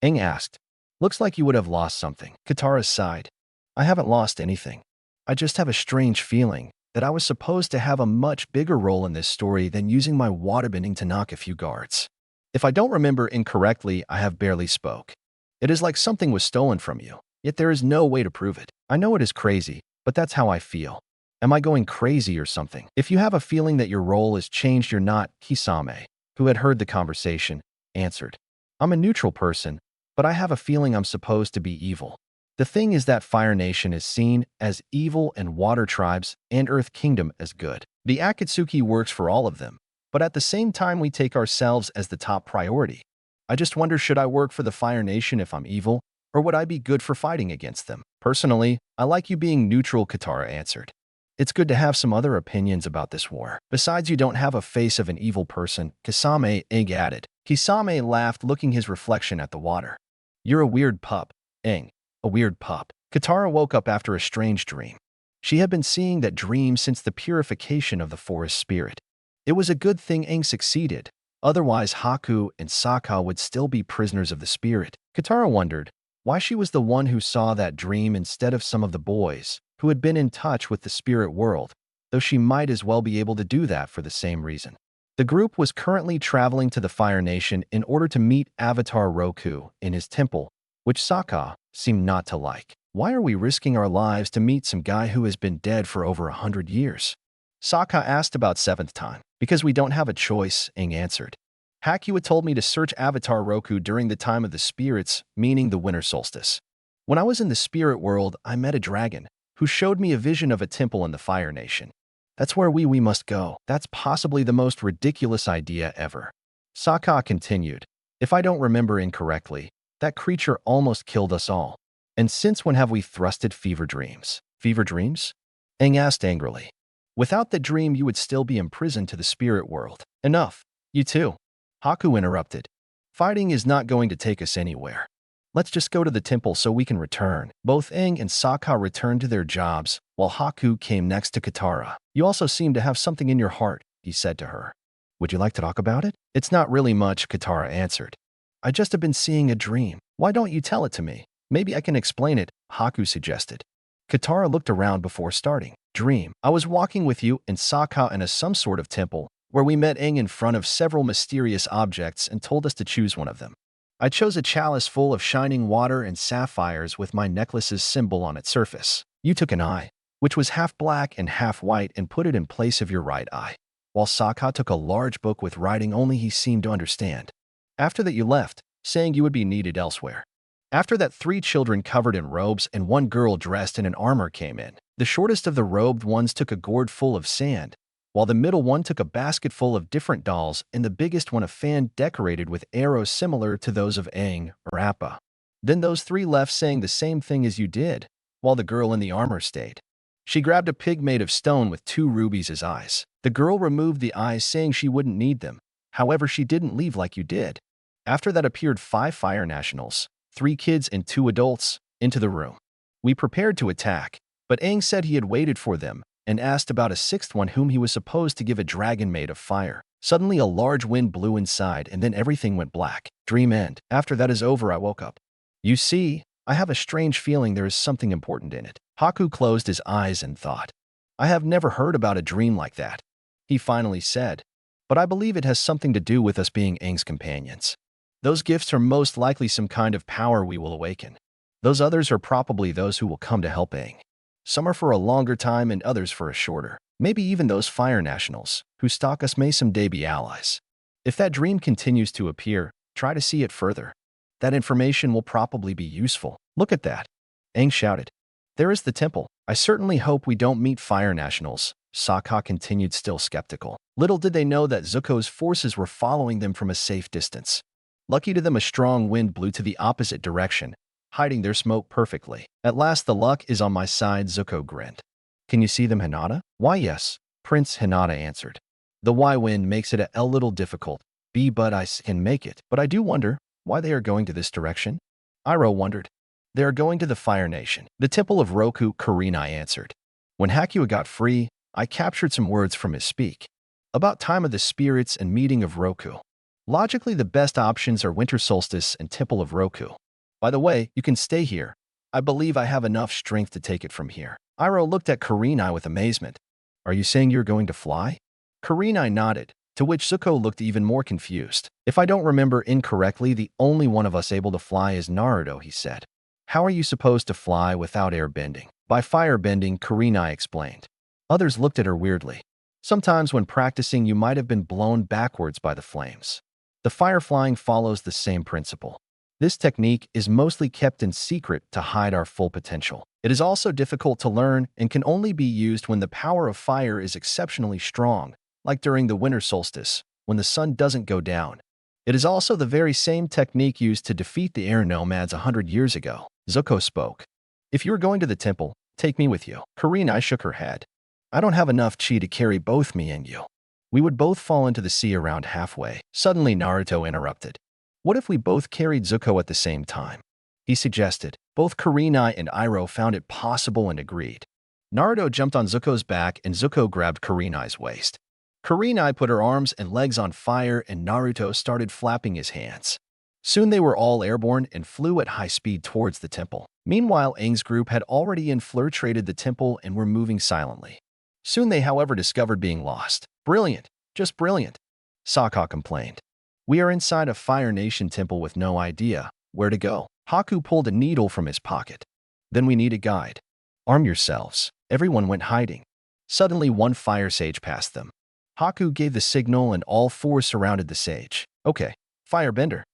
Aang asked. Looks like you would have lost something. Katara sighed. I haven't lost anything. I just have a strange feeling that I was supposed to have a much bigger role in this story than using my waterbending to knock a few guards. If I don't remember incorrectly, I have barely spoke. It is like something was stolen from you, yet there is no way to prove it. I know it is crazy, but that's how I feel. Am I going crazy or something? If you have a feeling that your role is changed, you're not. Kisame, who had heard the conversation, answered. I'm a neutral person, but I have a feeling I'm supposed to be evil. The thing is that Fire Nation is seen as evil and Water Tribes and Earth Kingdom as good. The Akatsuki works for all of them, but at the same time we take ourselves as the top priority. I just wonder, should I work for the Fire Nation if I'm evil, or would I be good for fighting against them? Personally, I like you being neutral, Katara answered. It's good to have some other opinions about this war. Besides, you don't have a face of an evil person, Kisame, Aang added. Kisame laughed, looking his reflection at the water. You're a weird pup, Aang. A weird pup. Katara woke up after a strange dream. She had been seeing that dream since the purification of the forest spirit. It was a good thing Aang succeeded. Otherwise, Haku and Sokka would still be prisoners of the spirit. Katara wondered why she was the one who saw that dream instead of some of the boys who had been in touch with the spirit world, though she might as well be able to do that for the same reason. The group was currently traveling to the Fire Nation in order to meet Avatar Roku in his temple, which Sokka seemed not to like. Why are we risking our lives to meet some guy who has been dead for over 100 years? Sokka asked about seventh time. Because we don't have a choice, Aang answered. Hakua told me to search Avatar Roku during the time of the spirits, meaning the winter solstice. When I was in the spirit world, I met a dragon who showed me a vision of a temple in the Fire Nation. That's where we must go. That's possibly the most ridiculous idea ever. Sokka continued. If I don't remember incorrectly, that creature almost killed us all. And since when have we thrusted fever dreams? Fever dreams? Aang asked angrily. Without the dream, you would still be imprisoned to the spirit world. Enough. You too. Haku interrupted. Fighting is not going to take us anywhere. Let's just go to the temple so we can return. Both Aang and Sokka returned to their jobs, while Haku came next to Katara. You also seem to have something in your heart, he said to her. Would you like to talk about it? It's not really much, Katara answered. I just have been seeing a dream. Why don't you tell it to me? Maybe I can explain it, Haku suggested. Katara looked around before starting. Dream. I was walking with you and Sokka in some sort of temple, where we met Aang in front of several mysterious objects and told us to choose one of them. I chose a chalice full of shining water and sapphires with my necklace's symbol on its surface. You took an eye, which was half black and half white, and put it in place of your right eye, while Sokka took a large book with writing only he seemed to understand. After that you left, saying you would be needed elsewhere. After that, 3 children covered in robes and 1 girl dressed in an armor came in. The shortest of the robed ones took a gourd full of sand, while the middle one took a basket full of different dolls, and the biggest one a fan decorated with arrows similar to those of Aang or Appa. Then those 3 left saying the same thing as you did, while the girl in the armor stayed. She grabbed a pig made of stone with 2 rubies as eyes. The girl removed the eyes saying she wouldn't need them. However, she didn't leave like you did. After that appeared 5 Fire Nationals, 3 kids and 2 adults, into the room. We prepared to attack, but Aang said he had waited for them and asked about a 6th one whom he was supposed to give a dragon made of fire. Suddenly a large wind blew inside and then everything went black. Dream end. After that is over, I woke up. You see, I have a strange feeling there is something important in it. Haku closed his eyes and thought. I have never heard about a dream like that, he finally said. but I believe it has something to do with us being Aang's companions. Those gifts are most likely some kind of power we will awaken. Those others are probably those who will come to help Aang. Some are for a longer time and others for a shorter. Maybe even those fire nationals who stalk us may someday be allies. If that dream continues to appear, try to see it further. That information will probably be useful. Look at that. Aang shouted. There is the temple. I certainly hope we don't meet fire nationals. Sokka continued, still skeptical. Little did they know that Zuko's forces were following them from a safe distance. Lucky to them, a strong wind blew to the opposite direction, hiding their smoke perfectly. At last the luck is on my side, Zuko grinned. Can you see them, Hinata? Why, yes, Prince, Hinata answered. The Y wind makes it a little difficult. But I can make it. But I do wonder why they are going to this direction. Iroh wondered. They are going to the Fire Nation. The Temple of Roku, Kurenai answered. When Hakua got free, I captured some words from his speak. About time of the spirits and meeting of Roku. Logically, the best options are Winter Solstice and Temple of Roku. By the way, you can stay here. I believe I have enough strength to take it from here. Iroh looked at Kurenai with amazement. Are you saying you're going to fly? Kurenai nodded, to which Zuko looked even more confused. If I don't remember incorrectly, the only one of us able to fly is Naruto, he said. How are you supposed to fly without air bending? By fire bending, Kurenai explained. Others looked at her weirdly. Sometimes when practicing, you might have been blown backwards by the flames. The fire flying follows the same principle. This technique is mostly kept in secret to hide our full potential. It is also difficult to learn and can only be used when the power of fire is exceptionally strong, like during the winter solstice, when the sun doesn't go down. It is also the very same technique used to defeat the air nomads 100 years ago. Zuko spoke. If you're going to the temple, take me with you. Kurenai shook her head. I don't have enough chi to carry both me and you. We would both fall into the sea around halfway. Suddenly Naruto interrupted. What if we both carried Zuko at the same time? He suggested. Both Kurenai and Iroh found it possible and agreed. Naruto jumped on Zuko's back and Zuko grabbed Kurenai's waist. Kurenai put her arms and legs on fire and Naruto started flapping his hands. Soon they were all airborne and flew at high speed towards the temple. Meanwhile, Aang's group had already infiltrated the temple and were moving silently. Soon they, however, discovered being lost. Brilliant, just brilliant, Sokka complained. We are inside a Fire Nation temple with no idea where to go. Haku pulled a needle from his pocket. Then we need a guide. Arm yourselves. Everyone went hiding. Suddenly one fire sage passed them. Haku gave the signal and all four surrounded the sage. Okay, firebender.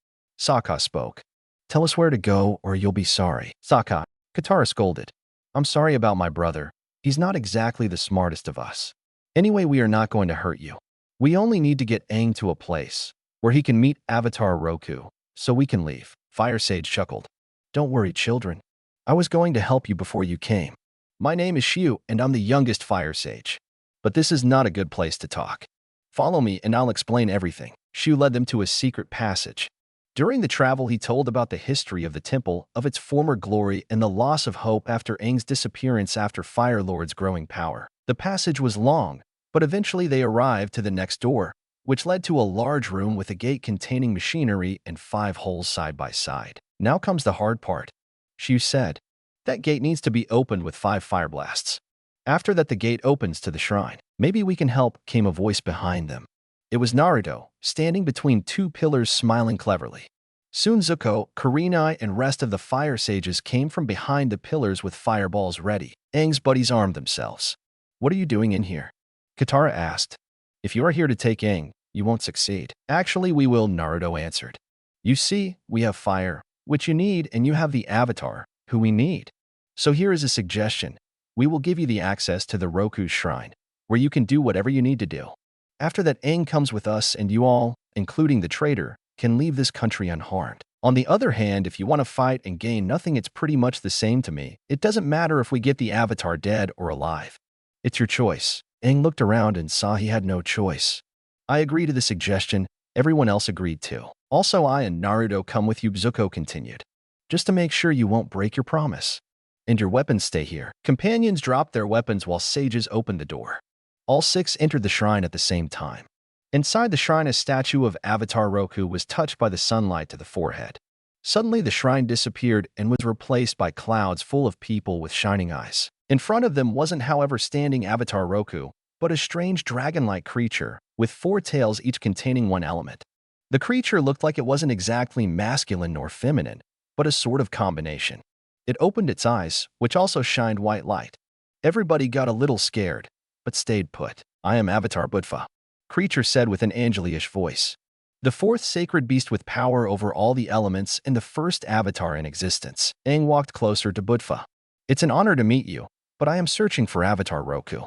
Sokka spoke. Tell us where to go or you'll be sorry. Sokka, Katara scolded. I'm sorry about my brother. He's not exactly the smartest of us. Anyway, we are not going to hurt you. We only need to get Aang to a place where he can meet Avatar Roku, so we can leave. Fire Sage chuckled. Don't worry, children. I was going to help you before you came. My name is Shu, and I'm the youngest Fire Sage. But this is not a good place to talk. Follow me and I'll explain everything. Shu led them to a secret passage. During the travel, he told about the history of the temple, of its former glory, and the loss of hope after Aang's disappearance after Fire Lord's growing power. The passage was long, but eventually they arrived to the next door, which led to a large room with a gate containing machinery and 5 holes side by side. Now comes the hard part, Shu said. That gate needs to be opened with 5 fire blasts. After that, the gate opens to the shrine. Maybe we can help, came a voice behind them. It was Naruto, standing between 2 pillars smiling cleverly. Soon Zuko, Kurenai, and rest of the fire sages came from behind the pillars with fireballs ready. Aang's buddies armed themselves. What are you doing in here? Katara asked. If you are here to take Aang, you won't succeed. Actually, we will, Naruto answered. You see, we have fire, which you need, and you have the Avatar, who we need. So here is a suggestion. We will give you the access to the Roku Shrine, where you can do whatever you need to do. After that, Aang comes with us and you all, including the traitor, can leave this country unharmed. On the other hand, if you want to fight and gain nothing, it's pretty much the same to me. It doesn't matter if we get the Avatar dead or alive. It's your choice. Aang looked around and saw he had no choice. I agree to the suggestion. Everyone else agreed too. Also, I and Naruto come with you, Zuko continued. Just to make sure you won't break your promise. And your weapons stay here. Companions dropped their weapons while sages opened the door. All 6 entered the shrine at the same time. Inside the shrine, a statue of Avatar Roku was touched by the sunlight to the forehead. Suddenly, the shrine disappeared and was replaced by clouds full of people with shining eyes. In front of them wasn't, however, standing Avatar Roku, but a strange dragon-like creature with 4 tails each containing one element. The creature looked like it wasn't exactly masculine nor feminine, but a sort of combination. It opened its eyes, which also shined white light. Everybody got a little scared, but stayed put. "I am Avatar Budfa," creature said with an angelish voice. The 4th sacred beast with power over all the elements and the first avatar in existence. Aang walked closer to Budfa. "It's an honor to meet you, but I am searching for Avatar Roku.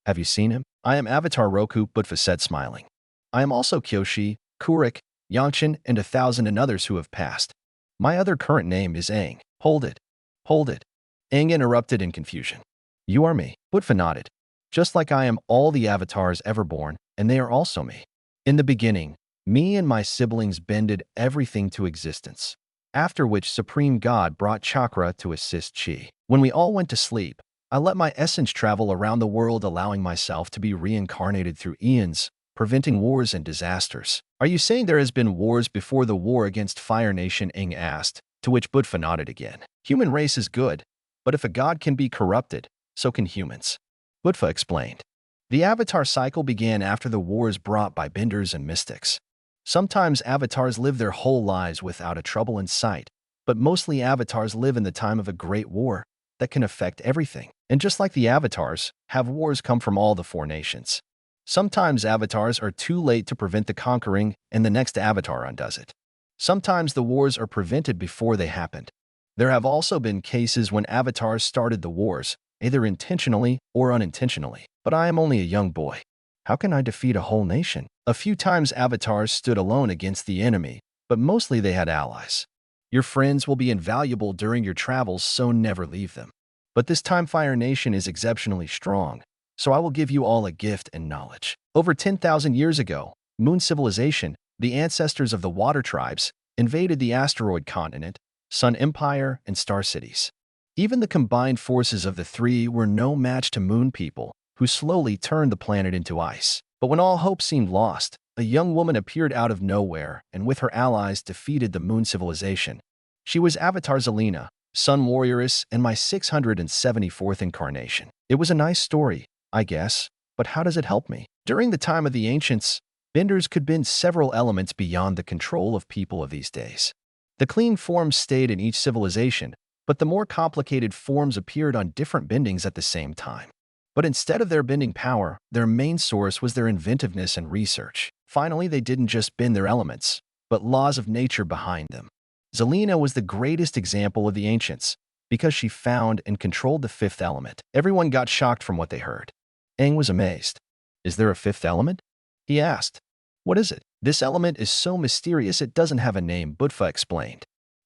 Have you seen him?" "I am Avatar Roku," Budfa said, smiling. "I am also Kyoshi, Kurik, Yangshin, and 1,000 others who have passed. My other current name is Aang." "Hold it. Hold it." Aang interrupted in confusion. "You are me." Budfa nodded. "Just like I am all the avatars ever born, and they are also me. In the beginning, me and my siblings bended everything to existence, after which Supreme God brought chakra to assist chi. When we all went to sleep, I let my essence travel around the world, allowing myself to be reincarnated through eons, preventing wars and disasters." "Are you saying there has been wars before the war against Fire Nation?" Aang asked, to which Budfa nodded again. "Human race is good, but if a god can be corrupted, so can humans," Budfa explained. "The avatar cycle began after the wars brought by benders and mystics. Sometimes avatars live their whole lives without a trouble in sight, but mostly avatars live in the time of a great war that can affect everything. And just like the avatars, have wars come from all the 4 nations. Sometimes avatars are too late to prevent the conquering, and the next avatar undoes it. Sometimes the wars are prevented before they happened. There have also been cases when avatars started the wars, either intentionally or unintentionally. But I am only a young boy. How can I defeat a whole nation?" "A few times avatars stood alone against the enemy, but mostly they had allies. Your friends will be invaluable during your travels, so never leave them. But this time Fire Nation is exceptionally strong, so I will give you all a gift and knowledge." Over 10,000 years ago, Moon Civilization, the ancestors of the water tribes, invaded the asteroid continent, Sun Empire, and Star Cities. Even the combined forces of the 3 were no match to Moon people, who slowly turned the planet into ice. But when all hope seemed lost, a young woman appeared out of nowhere and with her allies defeated the Moon Civilization. She was Avatar Zelina, Sun Warrioress, and my 674th incarnation. It was a nice story, I guess, but how does it help me? During the time of the ancients, benders could bend several elements beyond the control of people of these days. The clean forms stayed in each civilization, but the more complicated forms appeared on different bendings at the same time. But instead of their bending power, their main source was their inventiveness and research. Finally, they didn't just bend their elements, but laws of nature behind them. Zelina was the greatest example of the ancients, because she found and controlled the 5th element. Everyone got shocked from what they heard. Aang was amazed. "Is there a 5th element?" he asked. "What is it?" "This element is so mysterious it doesn't have a name," Budfa explained.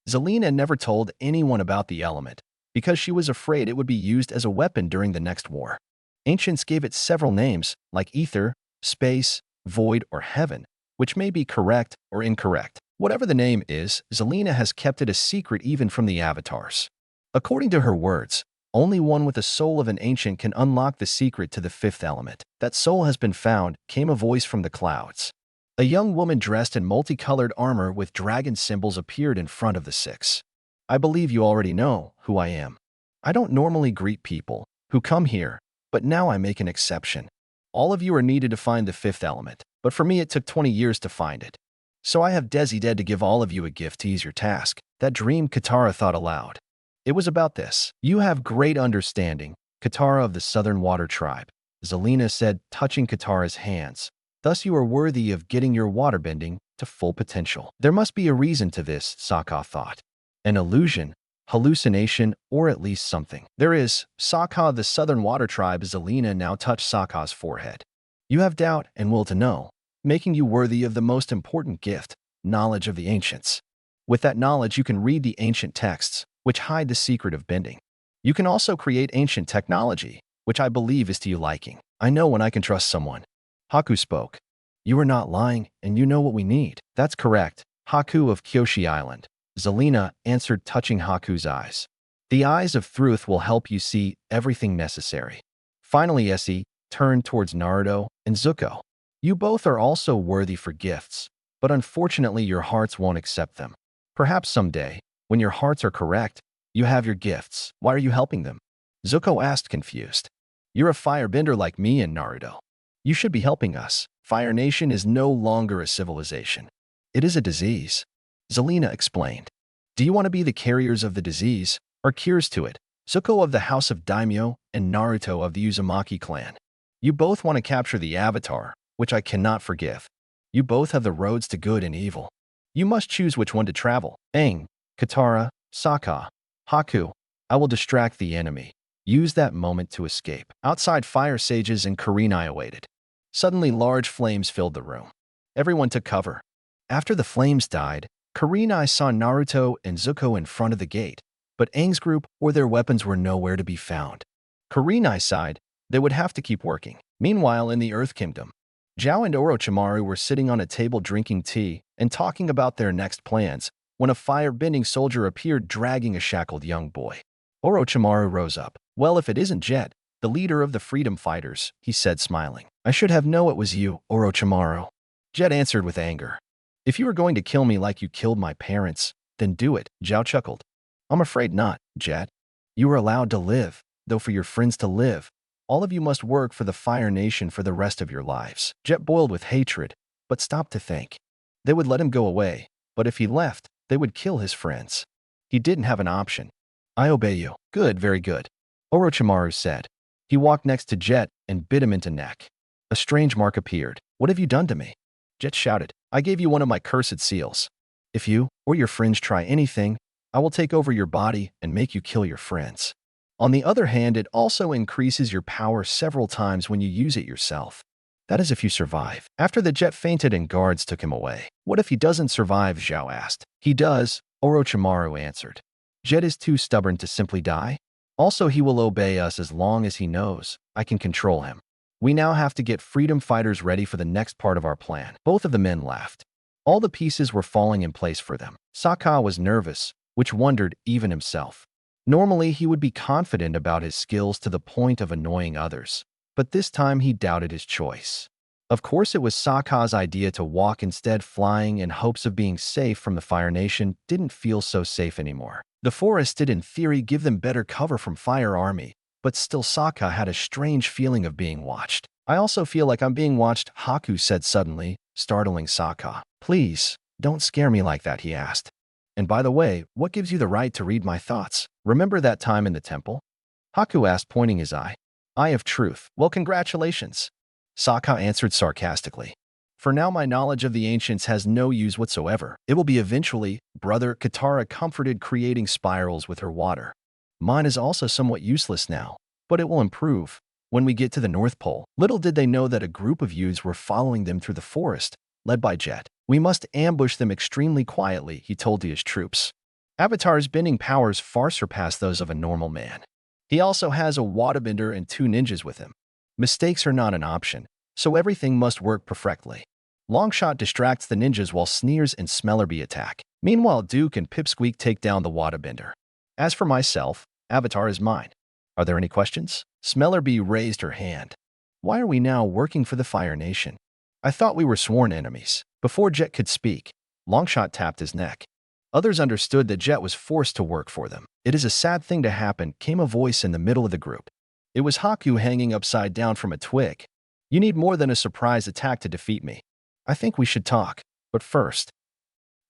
Zelina never told anyone about the element, because she was afraid it would be used as a weapon during the next war. Ancients gave it several names, like ether, space, void, or heaven, which may be correct or incorrect. Whatever the name is, Zelina has kept it a secret even from the avatars. According to her words, only one with the soul of an ancient can unlock the secret to the 5th element. "That soul has been found," came a voice from the clouds. A young woman dressed in multicolored armor with dragon symbols appeared in front of the 6. "I believe you already know who I am. I don't normally greet people who come here, but now I make an exception. All of you are needed to find the 5th element, but for me it took 20 years to find it. So I have decided to give all of you a gift to ease your task." That dream, Katara thought aloud. It was about this. "You have great understanding, Katara of the Southern Water Tribe," Zelina said, touching Katara's hands. "Thus you are worthy of getting your waterbending to full potential." There must be a reason to this, Sokka thought. An illusion, hallucination, or at least something. "There is." Sokka of the Southern Water Tribe, Zelina now touched Sokka's forehead. "You have doubt and will to know, making you worthy of the most important gift, knowledge of the ancients. With that knowledge you can read the ancient texts, which hide the secret of bending. You can also create ancient technology, which I believe is to your liking. I know when I can trust someone." Haku spoke. "You are not lying, and you know what we need." "That's correct, Haku of Kyoshi Island," Zelina answered, touching Haku's eyes. "The eyes of truth will help you see everything necessary." Finally, Essie turned towards Naruto and Zuko. "You both are also worthy for gifts, but unfortunately your hearts won't accept them. Perhaps someday, when your hearts are correct, you have your gifts. Why are you helping them?" Zuko asked, confused. "You're a firebender like me and Naruto. You should be helping us." Fire Nation is no longer a civilization. It is a disease. Zelina explained. Do you want to be the carriers of the disease, or cures to it? Zuko of the House of Daimyo and Naruto of the Uzumaki clan. You both want to capture the Avatar, which I cannot forgive. You both have the roads to good and evil. You must choose which one to travel. Aang, Katara, Sokka, Haku. I will distract the enemy. Use that moment to escape. Outside, fire sages and Kurenai awaited. Suddenly, large flames filled the room. Everyone took cover. After the flames died, Kurenai saw Naruto and Zuko in front of the gate, but Aang's group or their weapons were nowhere to be found. Kurenai sighed. They would have to keep working. Meanwhile, in the Earth Kingdom, Zhao and Orochimaru were sitting on a table drinking tea and talking about their next plans when a fire-bending soldier appeared dragging a shackled young boy. Orochimaru rose up. Well, if it isn't Jet, the leader of the freedom fighters, he said, smiling. I should have known it was you, Orochimaru. Jet answered with anger. If you are going to kill me like you killed my parents, then do it, Zhao chuckled. I'm afraid not, Jet. You are allowed to live, though for your friends to live, all of you must work for the Fire Nation for the rest of your lives. Jet boiled with hatred, but stopped to think. They would let him go away, but if he left, they would kill his friends. He didn't have an option. I obey you. Good, very good, Orochimaru said. He walked next to Jet and bit him into neck. A strange mark appeared. What have you done to me? Jet shouted. I gave you one of my cursed seals. If you or your friends try anything, I will take over your body and make you kill your friends. On the other hand, it also increases your power several times when you use it yourself. That is if you survive. After the Jet fainted and guards took him away. What if he doesn't survive? Zhao asked. He does, Orochimaru answered. Jet is too stubborn to simply die. Also, he will obey us as long as he knows I can control him. We now have to get freedom fighters ready for the next part of our plan. Both of the men laughed. All the pieces were falling in place for them. Sokka was nervous, which wondered even himself. Normally, he would be confident about his skills to the point of annoying others, but this time he doubted his choice. Of course, it was Sokka's idea to walk instead. Flying in hopes of being safe from the Fire Nation didn't feel so safe anymore. The forest did in theory give them better cover from Fire Army, but still Sokka had a strange feeling of being watched. I also feel like I'm being watched, Haku said suddenly, startling Sokka. Please, don't scare me like that, he asked. And by the way, what gives you the right to read my thoughts? Remember that time in the temple? Haku asked, pointing his eye. Eye of truth. Well, congratulations, Sokka answered sarcastically. For now, my knowledge of the ancients has no use whatsoever. It will be eventually, brother, Katara comforted, creating spirals with her water. Mine is also somewhat useless now, but it will improve when we get to the North Pole. Little did they know that a group of youths were following them through the forest, led by Jet. We must ambush them extremely quietly, he told his troops. Avatar's bending powers far surpass those of a normal man. He also has a waterbender and 2 ninjas with him. Mistakes are not an option, so everything must work perfectly. Longshot distracts the ninjas while Sneers and Smellerbee attack. Meanwhile, Duke and Pipsqueak take down the waterbender. As for myself, Avatar is mine. Are there any questions? Smellerbee raised her hand. Why are we now working for the Fire Nation? I thought we were sworn enemies. Before Jet could speak, Longshot tapped his neck. Others understood that Jet was forced to work for them. It is a sad thing to happen, came a voice in the middle of the group. It was Haku hanging upside down from a twig. You need more than a surprise attack to defeat me. I think we should talk, but first.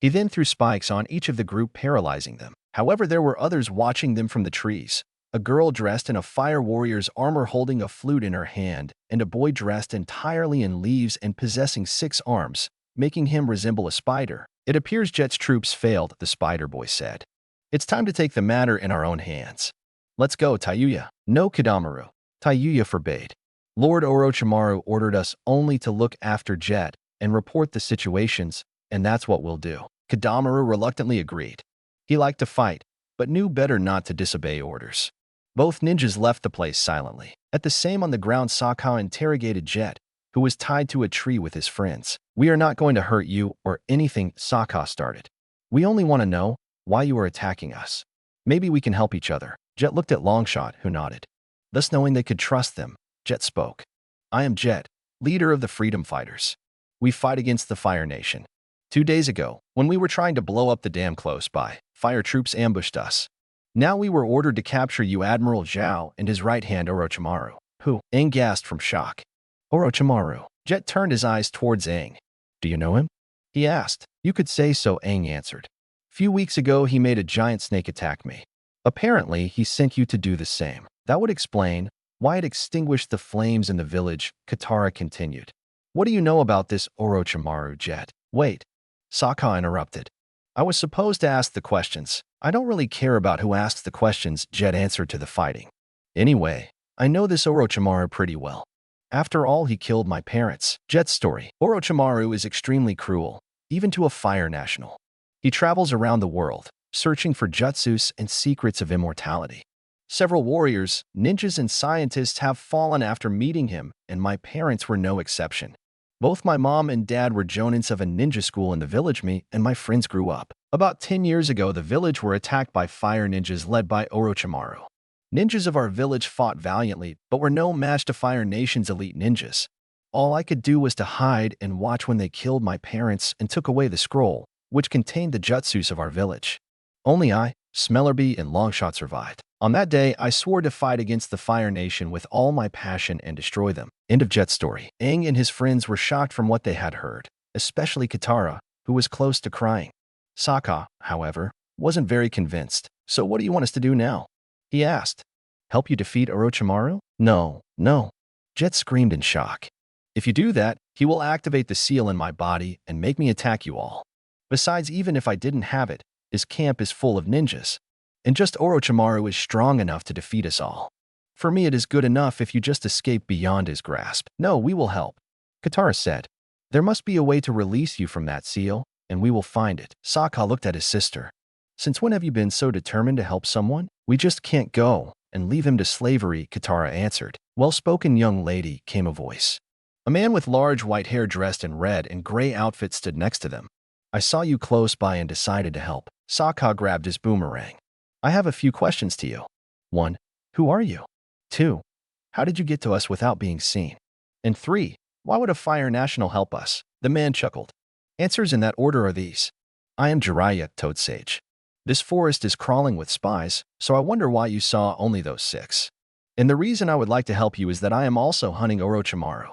He then threw spikes on each of the group, paralyzing them. However, there were others watching them from the trees. A girl dressed in a fire warrior's armor holding a flute in her hand, and a boy dressed entirely in leaves and possessing 6 arms, making him resemble a spider. It appears Jet's troops failed, the spider boy said. It's time to take the matter in our own hands. Let's go, Tayuya. No, Kidamaru. Tayuya forbade. Lord Orochimaru ordered us only to look after Jet and report the situations, and that's what we'll do. Kidamaru reluctantly agreed. He liked to fight, but knew better not to disobey orders. Both ninjas left the place silently. At the same on the ground, Sokka interrogated Jet, who was tied to a tree with his friends. We are not going to hurt you or anything, Sokka started. We only want to know why you are attacking us. Maybe we can help each other. Jet looked at Longshot, who nodded. Thus knowing they could trust them, Jet spoke. I am Jet, leader of the freedom fighters. We fight against the Fire Nation. 2 days ago, when we were trying to blow up the dam close by, fire troops ambushed us. Now we were ordered to capture you, Admiral Zhao and his right hand Orochimaru. Who? Aang gasped from shock. Orochimaru. Jet turned his eyes towards Aang. Do you know him? He asked. You could say so, Aang answered. Few weeks ago, he made a giant snake attack me. Apparently, he sent you to do the same. That would explain why it extinguished the flames in the village, Katara continued. What do you know about this Orochimaru, Jet? Wait, Sokka interrupted. I was supposed to ask the questions. I don't really care about who asks the questions, Jet answered to the fighting. Anyway, I know this Orochimaru pretty well. After all, he killed my parents. Jet's story. Orochimaru is extremely cruel, even to a fire national. He travels around the world, searching for jutsus and secrets of immortality. Several warriors, ninjas, and scientists have fallen after meeting him, and my parents were no exception. Both my mom and dad were jonins of a ninja school in the village me and my friends grew up. About 10 years ago, the village were attacked by fire ninjas led by Orochimaru. Ninjas of our village fought valiantly, but were no match to Fire Nation's elite ninjas. All I could do was to hide and watch when they killed my parents and took away the scroll, which contained the jutsus of our village. Only I, Smellerby, and Longshot survived. On that day, I swore to fight against the Fire Nation with all my passion and destroy them. End of Jet's story. Aang and his friends were shocked from what they had heard, especially Katara, who was close to crying. Sokka, however, wasn't very convinced. So what do you want us to do now? He asked. Help you defeat Orochimaru? No, no. Jet screamed in shock. If you do that, he will activate the seal in my body and make me attack you all. Besides, even if I didn't have it, his camp is full of ninjas. And just Orochimaru is strong enough to defeat us all. For me, it is good enough if you just escape beyond his grasp. No, we will help, Katara said. There must be a way to release you from that seal, and we will find it. Sokka looked at his sister. Since when have you been so determined to help someone? We just can't go and leave him to slavery, Katara answered. Well-spoken young lady, came a voice. A man with large white hair dressed in red and gray outfit stood next to them. I saw you close by and decided to help. Sokka grabbed his boomerang. I have a few questions to you. 1. Who are you? 2. How did you get to us without being seen? And 3. Why would a Fire National help us? The man chuckled. Answers in that order are these. I am Jeriah, Toad Sage. This forest is crawling with spies, so I wonder why you saw only those 6. And the reason I would like to help you is that I am also hunting Orochimaru.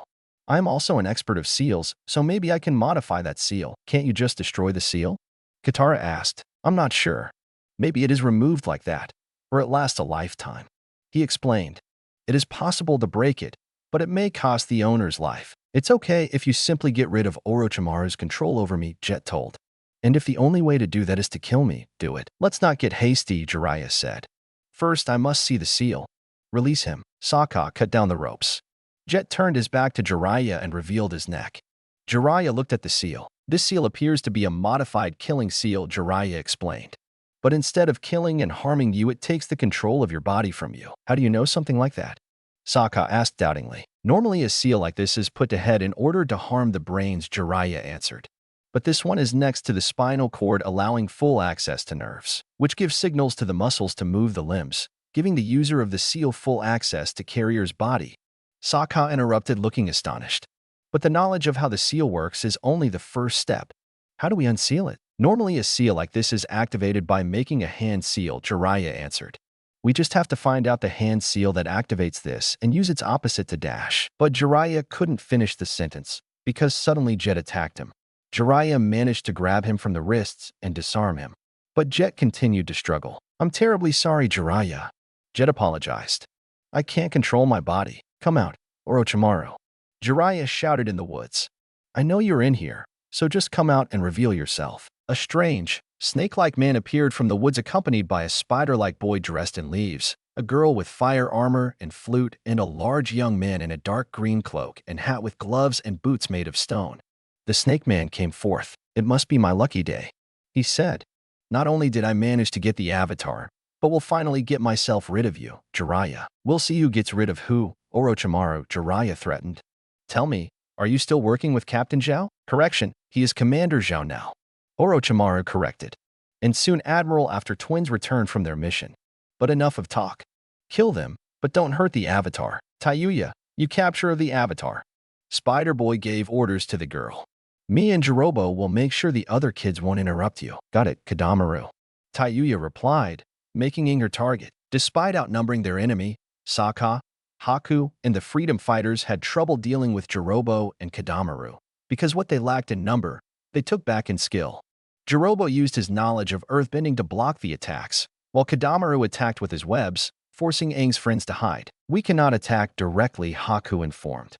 I am also an expert of seals, so maybe I can modify that seal. Can't you just destroy the seal? Katara asked. I'm not sure. Maybe it is removed like that, or it lasts a lifetime. He explained. It is possible to break it, but it may cost the owner's life. It's okay if you simply get rid of Orochimaru's control over me, Jet told. And if the only way to do that is to kill me, do it. Let's not get hasty, Jeriah said. First, I must see the seal. Release him. Sokka cut down the ropes. Jet turned his back to Jeriah and revealed his neck. Jeriah looked at the seal. This seal appears to be a modified killing seal, Jeriah explained. But instead of killing and harming you, it takes the control of your body from you. How do you know something like that? Sokka asked doubtingly. Normally a seal like this is put to head in order to harm the brains, Jeriah answered. But this one is next to the spinal cord, allowing full access to nerves, which gives signals to the muscles to move the limbs, giving the user of the seal full access to carrier's body. Sokka interrupted, looking astonished. But the knowledge of how the seal works is only the first step. How do we unseal it? Normally a seal like this is activated by making a hand seal, Jeriah answered. We just have to find out the hand seal that activates this and use its opposite to dash. But Jeriah couldn't finish the sentence because suddenly Jet attacked him. Jeriah managed to grab him from the wrists and disarm him. But Jet continued to struggle. I'm terribly sorry, Jeriah. Jet apologized. I can't control my body. Come out, Orochimaru. Jeriah shouted in the woods. I know you're in here, so just come out and reveal yourself. A strange, snake-like man appeared from the woods accompanied by a spider-like boy dressed in leaves, a girl with fire armor and flute, and a large young man in a dark green cloak and hat with gloves and boots made of stone. The snake man came forth. It must be my lucky day, he said. Not only did I manage to get the avatar, but will finally get myself rid of you, Jeriah. We'll see who gets rid of who, Orochimaru, Jeriah threatened. Tell me, are you still working with Captain Zhao? Correction, he is Commander Zhao now. Orochimaru corrected. And soon Admiral after twins returned from their mission. But enough of talk. Kill them, but don't hurt the avatar. Tayuya, you capture the avatar. Spider-Boy gave orders to the girl. Me and Jirobo will make sure the other kids won't interrupt you. Got it, Kadamaru. Tayuya replied, making Aang her target. Despite outnumbering their enemy, Sokka, Haku and the freedom fighters had trouble dealing with Jeriah and Kidamaru, because what they lacked in number, they took back in skill. Jeriah used his knowledge of earthbending to block the attacks, while Kidamaru attacked with his webs, forcing Aang's friends to hide. "We cannot attack directly," Haku informed.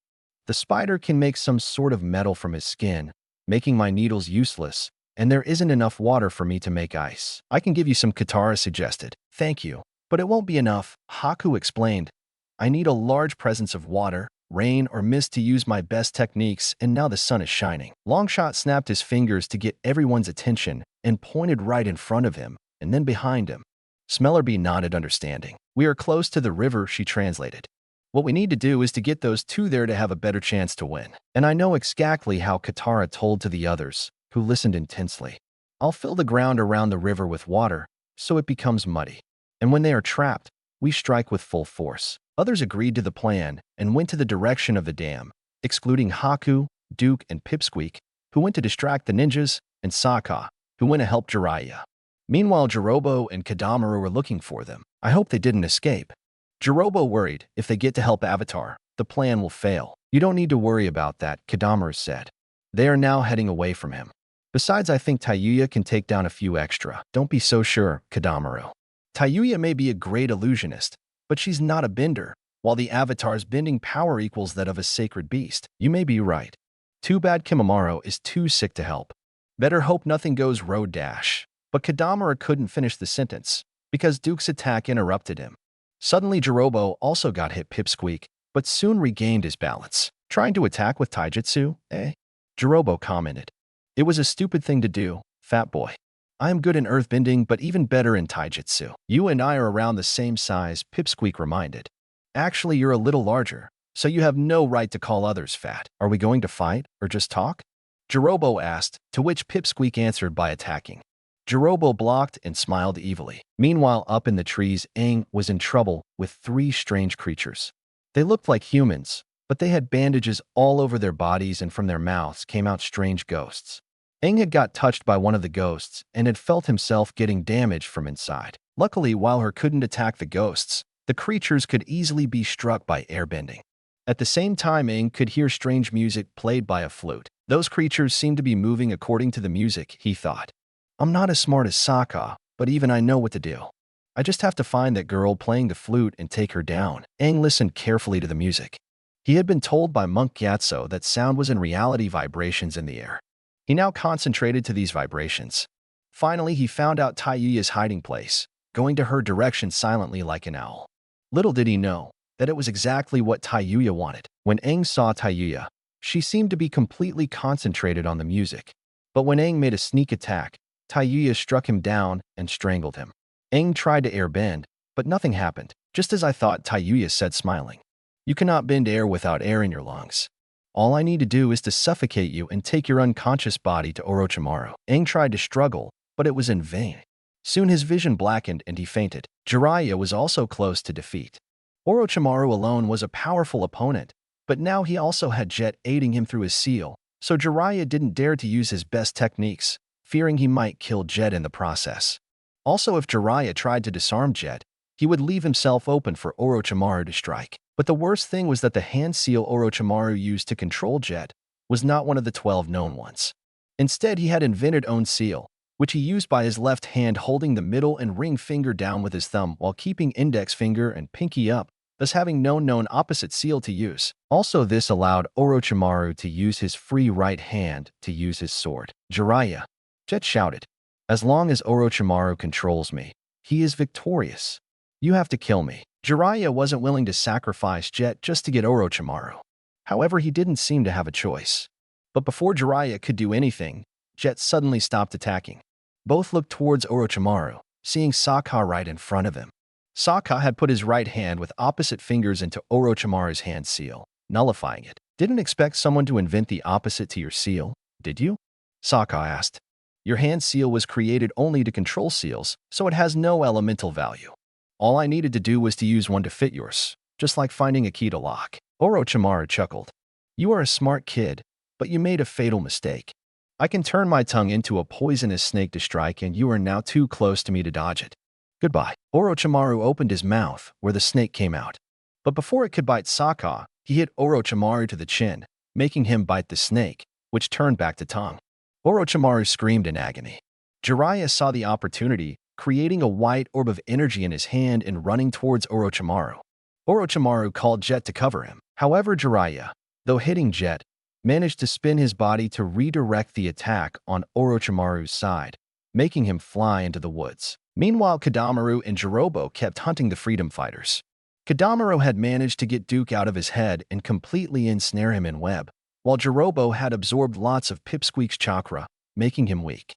"The spider can make some sort of metal from his skin, making my needles useless, and there isn't enough water for me to make ice." "I can give you some," Katara suggested. "Thank you. But it won't be enough," Haku explained. "I need a large presence of water, rain, or mist to use my best techniques, and now the sun is shining." Longshot snapped his fingers to get everyone's attention and pointed right in front of him, and then behind him. Smellerbee nodded understanding. "We are close to the river," she translated. "What we need to do is to get those two there to have a better chance to win." And I know exactly how Katara told to the others, who listened intensely. "I'll fill the ground around the river with water, so it becomes muddy. And when they are trapped, we strike with full force." Others agreed to the plan and went to the direction of the dam, excluding Haku, Duke, and Pipsqueak, who went to distract the ninjas, and Sokka, who went to help Jeriah. Meanwhile, Jeriah and Kidamaru were looking for them. "I hope they didn't escape." Jeriah worried, "If they get to help Avatar, the plan will fail." "You don't need to worry about that," Kidamaru said. "They are now heading away from him. Besides, I think Tayuya can take down a few extra." "Don't be so sure, Kidamaru. Tayuya may be a great illusionist, but she's not a bender, while the Avatar's bending power equals that of a sacred beast." "You may be right. Too bad Kimimaro is too sick to help. Better hope nothing goes road dash." But Kidamaru couldn't finish the sentence, because Duke's attack interrupted him. Suddenly, Jeriah also got hit Pipsqueak, but soon regained his balance. "Trying to attack with taijutsu, eh?" Jeriah commented. "It was a stupid thing to do, fat boy. I am good in earthbending, but even better in taijutsu." "You and I are around the same size," Pipsqueak reminded. "Actually, you're a little larger, so you have no right to call others fat." "Are we going to fight, or just talk?" Jeriah asked, to which Pipsqueak answered by attacking. Jeriah blocked and smiled evilly. Meanwhile, up in the trees, Aang was in trouble with three strange creatures. They looked like humans, but they had bandages all over their bodies, and from their mouths came out strange ghosts. Aang had got touched by one of the ghosts and had felt himself getting damaged from inside. Luckily, while her couldn't attack the ghosts, the creatures could easily be struck by airbending. At the same time, Aang could hear strange music played by a flute. Those creatures seemed to be moving according to the music, he thought. "I'm not as smart as Sokka, but even I know what to do. I just have to find that girl playing the flute and take her down." Aang listened carefully to the music. He had been told by Monk Gyatso that sound was in reality vibrations in the air. He now concentrated to these vibrations. Finally, he found out Tayuya's hiding place, going to her direction silently like an owl. Little did he know that it was exactly what Tayuya wanted. When Aang saw Tayuya, she seemed to be completely concentrated on the music. But when Aang made a sneak attack, Tayuya struck him down and strangled him. Aang tried to airbend, but nothing happened, just as I thought, Tayuya said, smiling. "You cannot bend air without air in your lungs. All I need to do is to suffocate you and take your unconscious body to Orochimaru." Aang tried to struggle, but it was in vain. Soon his vision blackened and he fainted. Jeriah was also close to defeat. Orochimaru alone was a powerful opponent, but now he also had Jet aiding him through his seal, so Jeriah didn't dare to use his best techniques, fearing he might kill Jet in the process. Also, if Jeriah tried to disarm Jet, he would leave himself open for Orochimaru to strike. But the worst thing was that the hand seal Orochimaru used to control Jet was not one of the 12 known ones. Instead, he had invented own seal, which he used by his left hand holding the middle and ring finger down with his thumb while keeping index finger and pinky up, thus having no known opposite seal to use. Also, this allowed Orochimaru to use his free right hand to use his sword. "Jeriah," Jet shouted. "As long as Orochimaru controls me, he is victorious. You have to kill me." Jeriah wasn't willing to sacrifice Jet just to get Orochimaru. However, he didn't seem to have a choice. But before Jeriah could do anything, Jet suddenly stopped attacking. Both looked towards Orochimaru, seeing Sokka right in front of him. Sokka had put his right hand with opposite fingers into Orochimaru's hand seal, nullifying it. "Didn't expect someone to invent the opposite to your seal, did you?" Sokka asked. "Your hand seal was created only to control seals, so it has no elemental value. All I needed to do was to use one to fit yours, just like finding a key to lock." Orochimaru chuckled. "You are a smart kid, but you made a fatal mistake. I can turn my tongue into a poisonous snake to strike, and you are now too close to me to dodge it. Goodbye." Orochimaru opened his mouth, where the snake came out. But before it could bite Sokka, he hit Orochimaru to the chin, making him bite the snake, which turned back to tongue. Orochimaru screamed in agony. Jeriah saw the opportunity, creating a white orb of energy in his hand and running towards Orochimaru. Orochimaru called Jet to cover him. However, Jeriah, though hitting Jet, managed to spin his body to redirect the attack on Orochimaru's side, making him fly into the woods. Meanwhile, Kadamaru and Jirobo kept hunting the freedom fighters. Kadamaru had managed to get Duke out of his head and completely ensnare him in web, while Jirobo had absorbed lots of Pipsqueak's chakra, making him weak.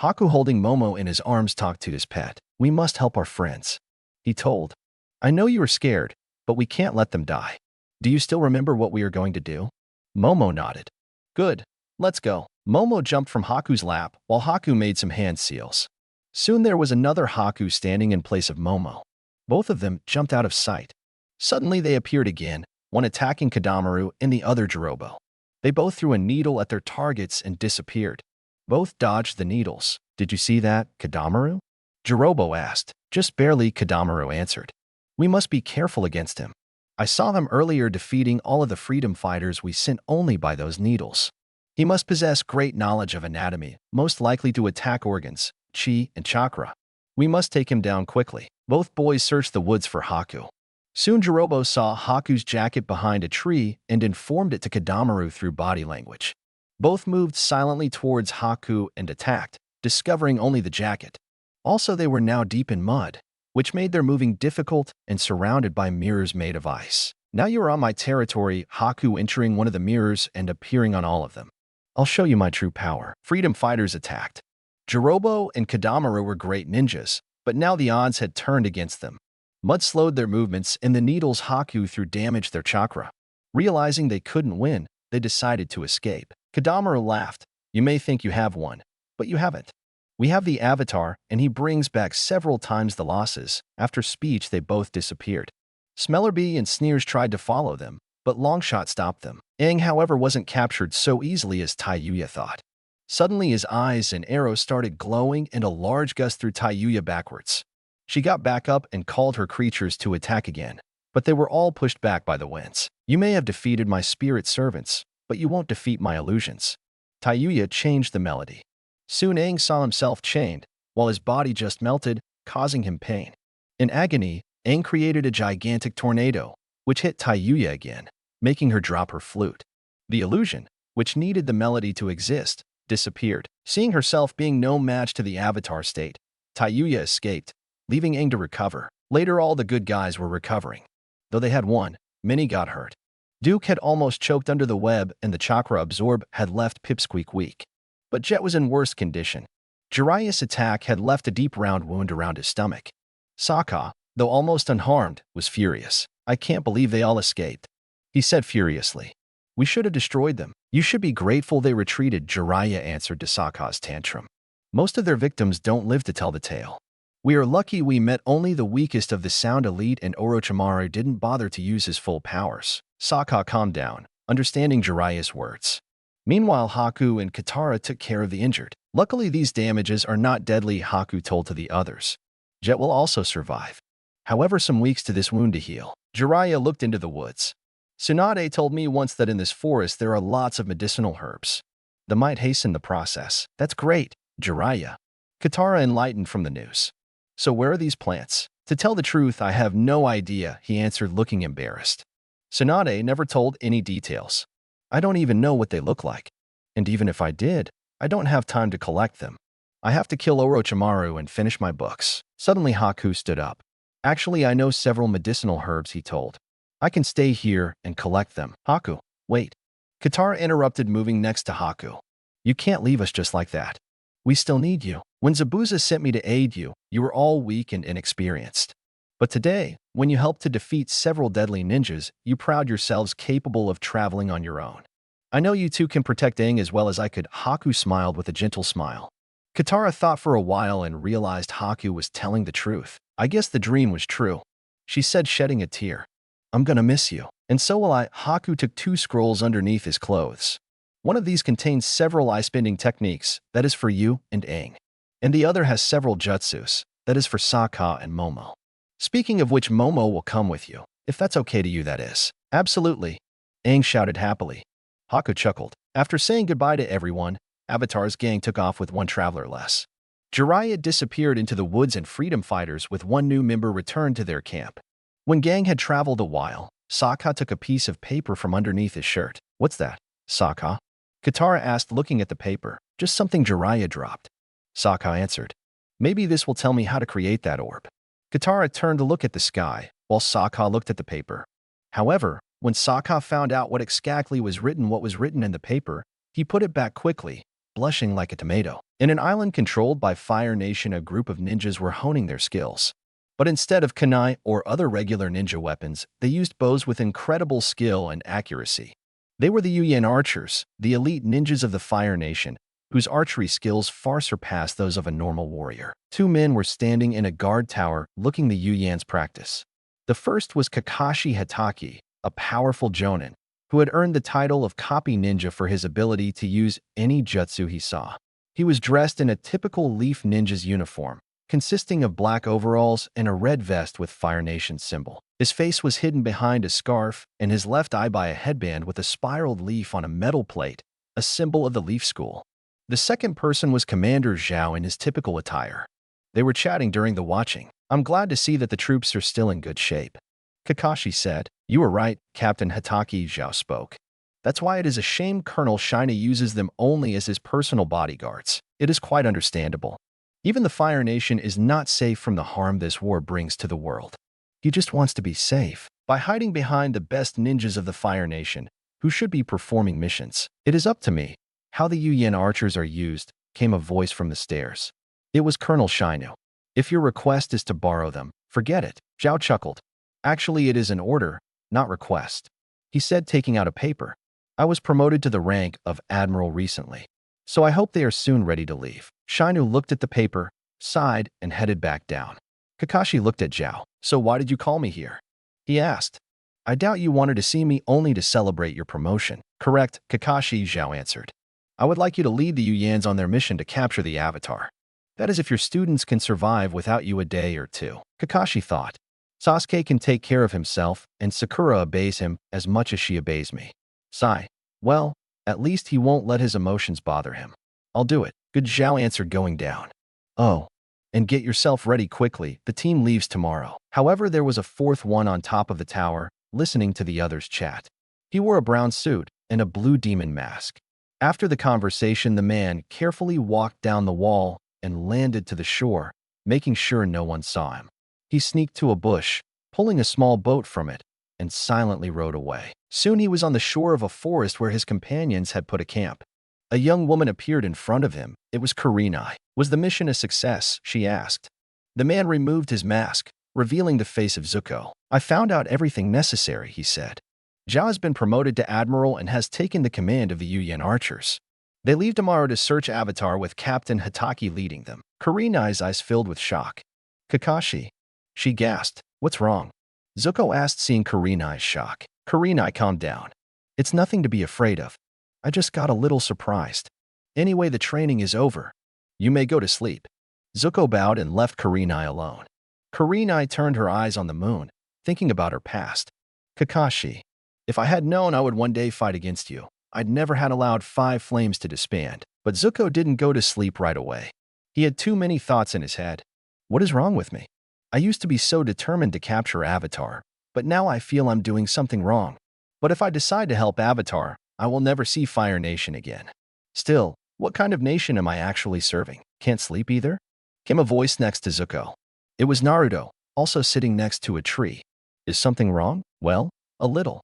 Haku, holding Momo in his arms, talked to his pet. "We must help our friends," he told. "I know you are scared, but we can't let them die. Do you still remember what we are going to do?" Momo nodded. "Good, let's go." Momo jumped from Haku's lap while Haku made some hand seals. Soon there was another Haku standing in place of Momo. Both of them jumped out of sight. Suddenly they appeared again, one attacking Kadamaru and the other Jirobo. They both threw a needle at their targets and disappeared. Both dodged the needles. "Did you see that, Kadamaru?" Jirobo asked. "Just barely," Kadamaru answered. "We must be careful against him. I saw him earlier defeating all of the freedom fighters we sent only by those needles. He must possess great knowledge of anatomy, most likely to attack organs, chi, and chakra. We must take him down quickly." Both boys searched the woods for Haku. Soon Jirobo saw Haku's jacket behind a tree and informed it to Kadamaru through body language. Both moved silently towards Haku and attacked, discovering only the jacket. Also, they were now deep in mud, which made their moving difficult and surrounded by mirrors made of ice. "Now you are on my territory," Haku entering one of the mirrors and appearing on all of them. "I'll show you my true power." Freedom fighters attacked. Jirobo and Kadamaru were great ninjas, but now the odds had turned against them. Mud slowed their movements, and the needles Haku threw damaged their chakra. Realizing they couldn't win, they decided to escape. Kadamaru laughed. "You may think you have one, but you haven't. We have the Avatar, and he brings back several times the losses." After speech, they both disappeared. Smellerbee and Sneers tried to follow them, but Longshot stopped them. Aang, however, wasn't captured so easily as Taiyuya thought. Suddenly, his eyes and arrows started glowing, and a large gust threw Taiyuya backwards. She got back up and called her creatures to attack again, but they were all pushed back by the winds. "You may have defeated my spirit servants, but you won't defeat my illusions." Taiyuya changed the melody. Soon Aang saw himself chained, while his body just melted, causing him pain. In agony, Aang created a gigantic tornado, which hit Taiyuya again, making her drop her flute. The illusion, which needed the melody to exist, disappeared. Seeing herself being no match to the Avatar state, Taiyuya escaped, leaving Aang to recover. Later, all the good guys were recovering. Though they had won, many got hurt. Duke had almost choked under the web, and the chakra absorb had left Pipsqueak weak. But Jet was in worse condition. Jeriah's attack had left a deep round wound around his stomach. Sokka, though almost unharmed, was furious. "I can't believe they all escaped," he said furiously. "We should have destroyed them." "You should be grateful they retreated," Jeriah answered to Sokka's tantrum. "Most of their victims don't live to tell the tale. We are lucky we met only the weakest of the Sound Elite, and Orochimaru didn't bother to use his full powers." Sokka calmed down, understanding Jeriah's words. Meanwhile, Haku and Katara took care of the injured. "Luckily, these damages are not deadly," Haku told to the others. "Jet will also survive. However, some weeks to this wound to heal." Jeriah looked into the woods. "Tsunade told me once that in this forest there are lots of medicinal herbs. That might hasten the process." "That's great, Jeriah." Katara enlightened from the news. "So where are these plants?" "To tell the truth, I have no idea," he answered, looking embarrassed. Tsunade never told any details. "I don't even know what they look like. And even if I did, I don't have time to collect them. I have to kill Orochimaru and finish my books." Suddenly Haku stood up. "Actually, I know several medicinal herbs," he told. "I can stay here and collect them." "Haku, wait." Katara interrupted, moving next to Haku. "You can't leave us just like that. We still need you. When Zabuza sent me to aid you, you were all weak and inexperienced. But today, when you helped to defeat several deadly ninjas, you proved yourselves capable of traveling on your own. I know you two can protect Aang as well as I could." Haku smiled with a gentle smile. Katara thought for a while and realized Haku was telling the truth. "I guess the dream was true," she said, shedding a tear. "I'm gonna miss you." "And so will I." Haku took 2 scrolls underneath his clothes. One of these contains several ice-bending techniques, that is for you and Aang. And the other has several jutsus, that is for Sokka and Momo. Speaking of which, Momo will come with you. If that's okay to you, that is. Absolutely. Aang shouted happily. Haku chuckled. After saying goodbye to everyone, Avatar's gang took off with one traveler less. Jeriah disappeared into the woods and freedom fighters with one new member returned to their camp. When Gang had traveled a while, Sokka took a piece of paper from underneath his shirt. What's that, Sokka? Katara asked, looking at the paper. Just something Jeriah dropped. Sokka answered. Maybe this will tell me how to create that orb. Katara turned to look at the sky, while Sokka looked at the paper. However, when Sokka found out what exactly was written in the paper, he put it back quickly, blushing like a tomato. In an island controlled by Fire Nation, a group of ninjas were honing their skills. But instead of kunai or other regular ninja weapons, they used bows with incredible skill and accuracy. They were the Yuyan archers, the elite ninjas of the Fire Nation, whose archery skills far surpassed those of a normal warrior. Two men were standing in a guard tower looking the Yuyans practice. The first was Kakashi Hatake, a powerful jonin, who had earned the title of Copy Ninja for his ability to use any jutsu he saw. He was dressed in a typical Leaf Ninja's uniform, consisting of black overalls and a red vest with Fire Nation symbol. His face was hidden behind a scarf and his left eye by a headband with a spiraled leaf on a metal plate, a symbol of the Leaf School. The second person was Commander Zhao in his typical attire. They were chatting during the watching. I'm glad to see that the troops are still in good shape. Kakashi said. You were right, Captain Hatake, Zhao spoke. That's why it is a shame Colonel Xyder uses them only as his personal bodyguards. It is quite understandable. Even the Fire Nation is not safe from the harm this war brings to the world. He just wants to be safe. By hiding behind the best ninjas of the Fire Nation, who should be performing missions. It is up to me. How the Yuyan archers are used, came a voice from the stairs. It was Colonel Xyder. If your request is to borrow them, forget it. Zhao chuckled. Actually, it is an order, not request. He said, taking out a paper. I was promoted to the rank of Admiral recently, so I hope they are soon ready to leave. Xyder looked at the paper, sighed, and headed back down. Kakashi looked at Zhao. So why did you call me here? He asked. I doubt you wanted to see me only to celebrate your promotion. Correct, Kakashi, Zhao answered. I would like you to lead the Yuyans on their mission to capture the Avatar. That is if your students can survive without you a day or two. Kakashi thought. Sasuke can take care of himself, and Sakura obeys him as much as she obeys me. Sigh. Well, at least he won't let his emotions bother him. I'll do it. Good, Zhao answered, going down. Oh. And get yourself ready quickly, the team leaves tomorrow. However, there was a fourth one on top of the tower, listening to the others chat. He wore a brown suit and a blue demon mask. After the conversation, the man carefully walked down the wall and landed to the shore, making sure no one saw him. He sneaked to a bush, pulling a small boat from it, and silently rowed away. Soon he was on the shore of a forest where his companions had put a camp. A young woman appeared in front of him. It was Kurenai. Was the mission a success? She asked. The man removed his mask, revealing the face of Zuko. I found out everything necessary, he said. Zhao has been promoted to Admiral and has taken the command of the Yuyan archers. They leave tomorrow to search Avatar with Captain Hatake leading them. Kurenai's eyes filled with shock. Kakashi. She gasped. What's wrong? Zuko asked, seeing Kurenai's shock. Kurenai calmed down. It's nothing to be afraid of. I just got a little surprised. Anyway, the training is over. You may go to sleep. Zuko bowed and left Kurenai alone. Kurenai turned her eyes on the moon, thinking about her past. Kakashi. If I had known I would one day fight against you, I'd never had allowed 5 flames to disband. But Zuko didn't go to sleep right away. He had too many thoughts in his head. What is wrong with me? I used to be so determined to capture Avatar, but now I feel I'm doing something wrong. But if I decide to help Avatar, I will never see Fire Nation again. Still, what kind of nation am I actually serving? Can't sleep either? Came a voice next to Zuko. It was Naruto, also sitting next to a tree. Is something wrong? Well, a little.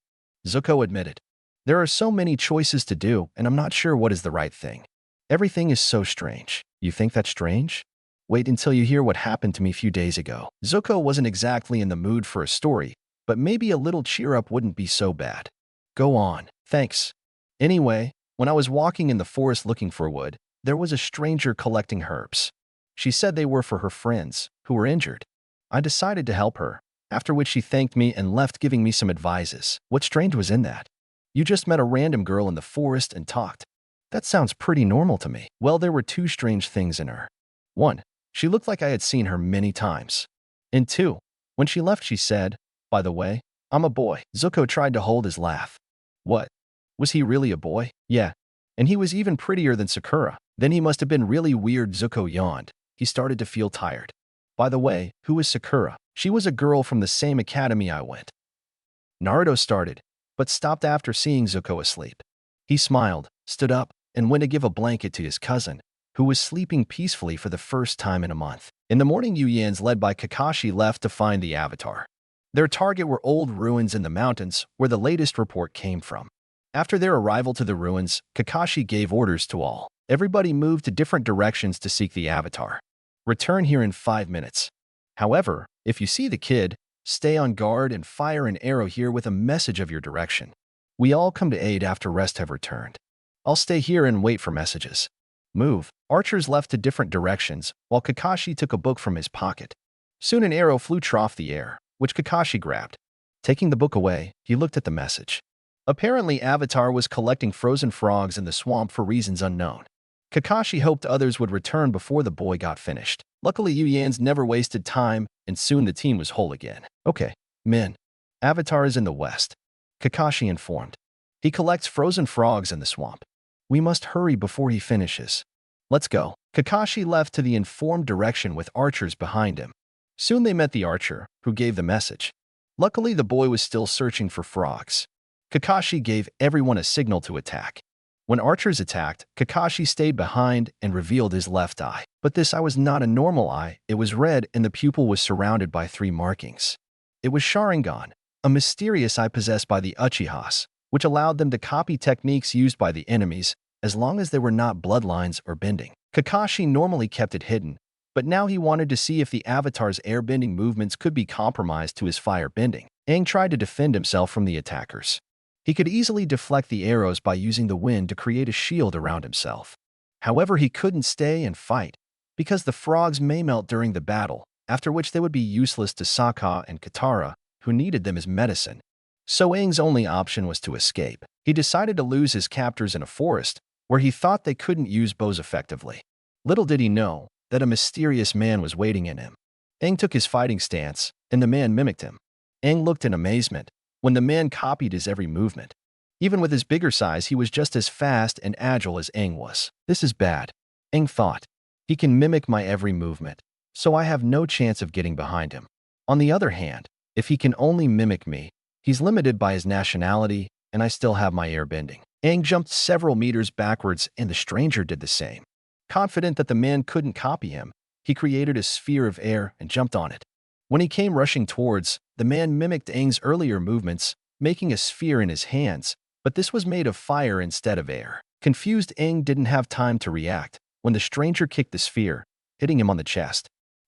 Zuko admitted. There are so many choices to do, and I'm not sure what is the right thing. Everything is so strange. You think that's strange? Wait until you hear what happened to me a few days ago. Zuko wasn't exactly in the mood for a story, but maybe a little cheer up wouldn't be so bad. Go on. Thanks. Anyway, when I was walking in the forest looking for wood, there was a stranger collecting herbs. She said they were for her friends, who were injured. I decided to help her, after which she thanked me and left, giving me some advices. What strange was in that? You just met a random girl in the forest and talked. That sounds pretty normal to me. Well, there were 2 strange things in her. 1. She looked like I had seen her many times. And 2. When she left, she said, by the way, I'm a boy. Zuko tried to hold his laugh. What? Was he really a boy? Yeah. And he was even prettier than Sakura. Then he must have been really weird. Zuko yawned. He started to feel tired. By the way, who is Sakura? She was a girl from the same academy I went. Naruto started, but stopped after seeing Zuko asleep. He smiled, stood up, and went to give a blanket to his cousin, who was sleeping peacefully for the first time in a month. In the morning, Yuyans led by Kakashi left to find the Avatar. Their target were old ruins in the mountains, where the latest report came from. After their arrival to the ruins, Kakashi gave orders to all. Everybody moved to different directions to seek the Avatar. Return here in 5 minutes. However, if you see the kid, stay on guard and fire an arrow here with a message of your direction. We all come to aid after rest have returned. I'll stay here and wait for messages. Move. Archers left to different directions, while Kakashi took a book from his pocket. Soon an arrow flew off the air, which Kakashi grabbed. Taking the book away, he looked at the message. Apparently, Avatar was collecting frozen frogs in the swamp for reasons unknown. Kakashi hoped others would return before the boy got finished. Luckily, Yuyans never wasted time, and soon the team was whole again. Okay, men. Avatar is in the west, Kakashi informed. He collects frozen frogs in the swamp. We must hurry before he finishes. Let's go. Kakashi left to the informed direction with archers behind him. Soon they met the archer, who gave the message. Luckily, the boy was still searching for frogs. Kakashi gave everyone a signal to attack. When archers attacked, Kakashi stayed behind and revealed his left eye. But this eye was not a normal eye, it was red and the pupil was surrounded by 3 markings. It was Sharingan, a mysterious eye possessed by the Uchihas, which allowed them to copy techniques used by the enemies, as long as they were not bloodlines or bending. Kakashi normally kept it hidden, but now he wanted to see if the Avatar's airbending movements could be compromised to his fire bending. Aang tried to defend himself from the attackers. He could easily deflect the arrows by using the wind to create a shield around himself. However, he couldn't stay and fight, because the frogs may melt during the battle, after which they would be useless to Sokka and Katara, who needed them as medicine. So Aang's only option was to escape. He decided to lose his captors in a forest, where he thought they couldn't use bows effectively. Little did he know that a mysterious man was waiting in him. Aang took his fighting stance, and the man mimicked him. Aang looked in amazement when the man copied his every movement. Even with his bigger size, he was just as fast and agile as Aang was. This is bad, Aang thought. He can mimic my every movement, so I have no chance of getting behind him. On the other hand, if he can only mimic me, he's limited by his nationality, and I still have my airbending. Aang jumped several meters backwards, and the stranger did the same. Confident that the man couldn't copy him, he created a sphere of air and jumped on it. When he came rushing towards, the man mimicked Aang's earlier movements, making a sphere in his hands, but this was made of fire instead of air. Confused, Aang didn't have time to react when the stranger kicked the sphere, hitting him on the chest.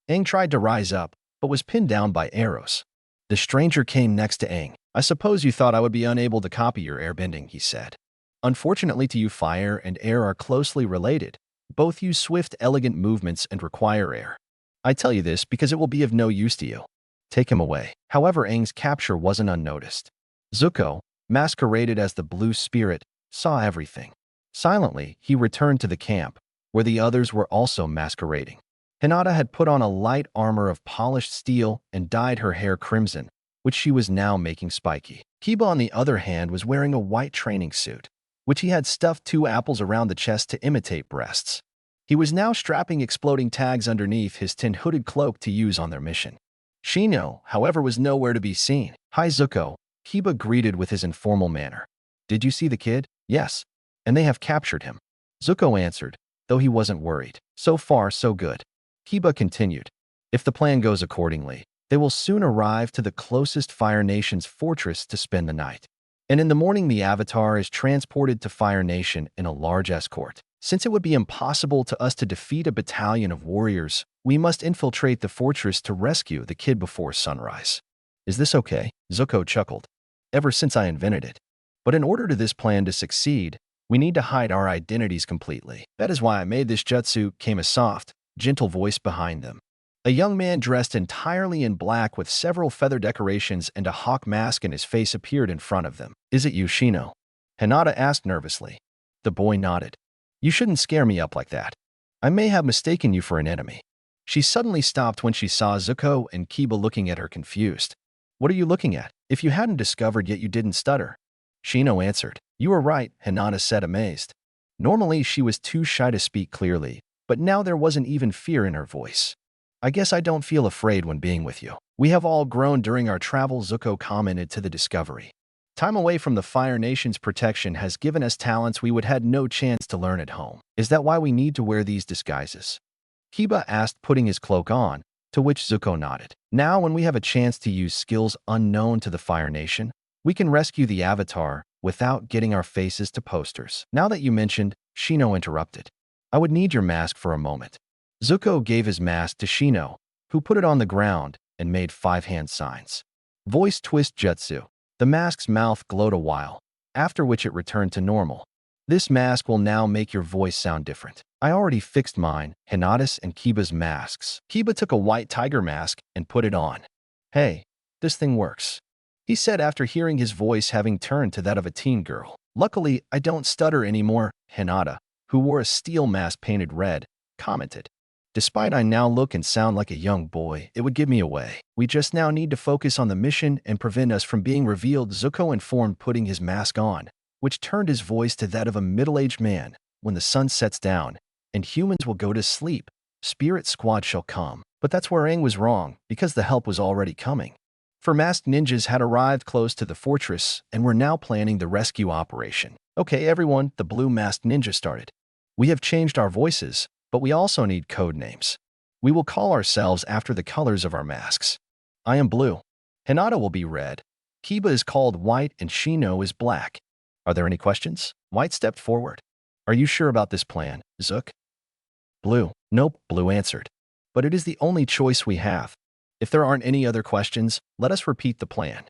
Aang tried to rise up, but was pinned down by arrows. The stranger came next to Aang. I suppose you thought I would be unable to copy your airbending, he said. Unfortunately to you, fire and air are closely related. Both use swift, elegant movements and require air. I tell you this because it will be of no use to you. Take him away. However, Aang's capture wasn't unnoticed. Zuko, masqueraded as the Blue Spirit, saw everything. Silently, he returned to the camp, where the others were also masquerading. Hinata had put on a light armor of polished steel and dyed her hair crimson, which she was now making spiky. Kiba, on the other hand, was wearing a white training suit, which he had stuffed 2 apples around the chest to imitate breasts. He was now strapping exploding tags underneath his tin-hooded cloak to use on their mission. Shino, however, was nowhere to be seen. Hi, Zuko, Kiba greeted with his informal manner. Did you see the kid? Yes. And they have captured him. Zuko answered, though he wasn't worried. So far, so good. Kiba continued. If the plan goes accordingly, they will soon arrive to the closest Fire Nation's fortress to spend the night. And in the morning, the Avatar is transported to Fire Nation in a large escort. Since it would be impossible to us to defeat a battalion of warriors, we must infiltrate the fortress to rescue the kid before sunrise. Is this okay? Zuko chuckled. Ever since I invented it. But in order for this plan to succeed, we need to hide our identities completely. That is why I made this jutsu, came a soft, gentle voice behind them. A young man dressed entirely in black with several feather decorations and a hawk mask in his face appeared in front of them. Is it you, Shino? Hinata asked nervously. The boy nodded. You shouldn't scare me up like that. I may have mistaken you for an enemy. She suddenly stopped when she saw Zuko and Kiba looking at her confused. What are you looking at? If you hadn't discovered yet, you didn't stutter. Shino answered. You were right, Hinata said, amazed. Normally, she was too shy to speak clearly, but now there wasn't even fear in her voice. I guess I don't feel afraid when being with you. We have all grown during our travel, Zuko commented to the Discovery. Time away from the Fire Nation's protection has given us talents we would had no chance to learn at home. Is that why we need to wear these disguises? Kiba asked, putting his cloak on, to which Zuko nodded. Now, when we have a chance to use skills unknown to the Fire Nation, we can rescue the Avatar without getting our faces to posters. Now that you mentioned, Shino interrupted. I would need your mask for a moment. Zuko gave his mask to Shino, who put it on the ground and made 5-hand signs. Voice twist jutsu. The mask's mouth glowed a while, after which it returned to normal. This mask will now make your voice sound different. I already fixed mine, Hinata's and Kiba's masks. Kiba took a white tiger mask and put it on. Hey, this thing works, he said after hearing his voice having turned to that of a teen girl. Luckily, I don't stutter anymore, Hinata, who wore a steel mask painted red, commented. Despite I now look and sound like a young boy, it would give me away. We just now need to focus on the mission and prevent us from being revealed, Zuko informed, putting his mask on, which turned his voice to that of a middle-aged man. When the sun sets down and humans will go to sleep, Spirit Squad shall come. But that's where Aang was wrong, because the help was already coming. For masked ninjas had arrived close to the fortress and were now planning the rescue operation. Okay, everyone, the blue masked ninja started. We have changed our voices, but we also need code names. We will call ourselves after the colors of our masks. I am blue. Hinata will be red. Kiba is called white and Shino is black. Are there any questions? White stepped forward. Are you sure about this plan, Zook? Blue. Nope, Blue answered. But it is the only choice we have. If there aren't any other questions, let us repeat the plan.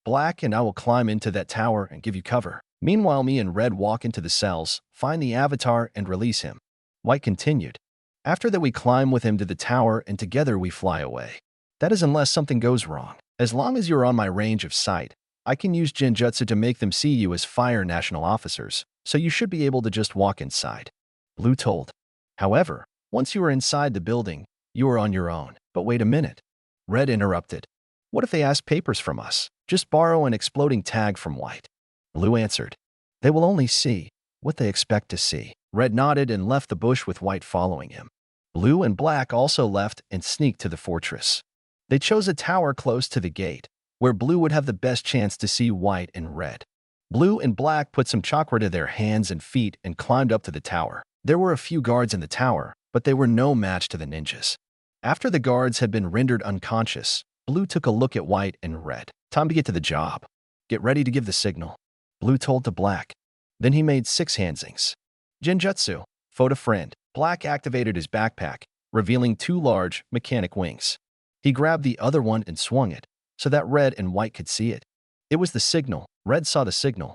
Black and I will climb into that tower and give you cover. Meanwhile, me and Red walk into the cells, find the Avatar, and release him. White continued. After that, we climb with him to the tower and together we fly away. That is unless something goes wrong. As long as you're on my range of sight, I can use Genjutsu to make them see you as Fire National officers, so you should be able to just walk inside. Blue told. However, once you are inside the building, you are on your own. But wait a minute. Red interrupted. What if they ask papers from us? Just borrow an exploding tag from White. Blue answered. They will only see what they expect to see. Red nodded and left the bush with White following him. Blue and Black also left and sneaked to the fortress. They chose a tower close to the gate, where Blue would have the best chance to see White and Red. Blue and Black put some chakra to their hands and feet and climbed up to the tower. There were a few guards in the tower, but they were no match to the ninjas. After the guards had been rendered unconscious, Blue took a look at White and Red. Time to get to the job. Get ready to give the signal, Blue told to Black. Then he made 6 handsings. Genjutsu, phone a friend. Black activated his backpack, revealing 2 large, mechanic wings. He grabbed the other one and swung it, so that Red and White could see it. It was the signal. Red saw the signal.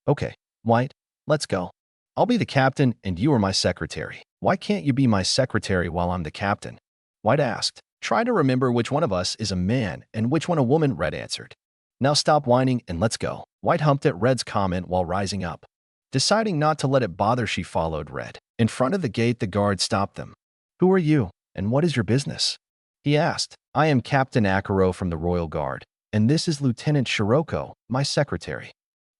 Okay, White, let's go. I'll be the captain and you are my secretary. Why can't you be my secretary while I'm the captain? White asked. Try to remember which one of us is a man and which one a woman, Red answered. Now stop whining and let's go. White humped at Red's comment while rising up. Deciding not to let it bother, she followed Red. In front of the gate, the guard stopped them. Who are you, and what is your business? He asked. I am Captain Akuro from the Royal Guard, and this is Lieutenant Shiroko, my secretary.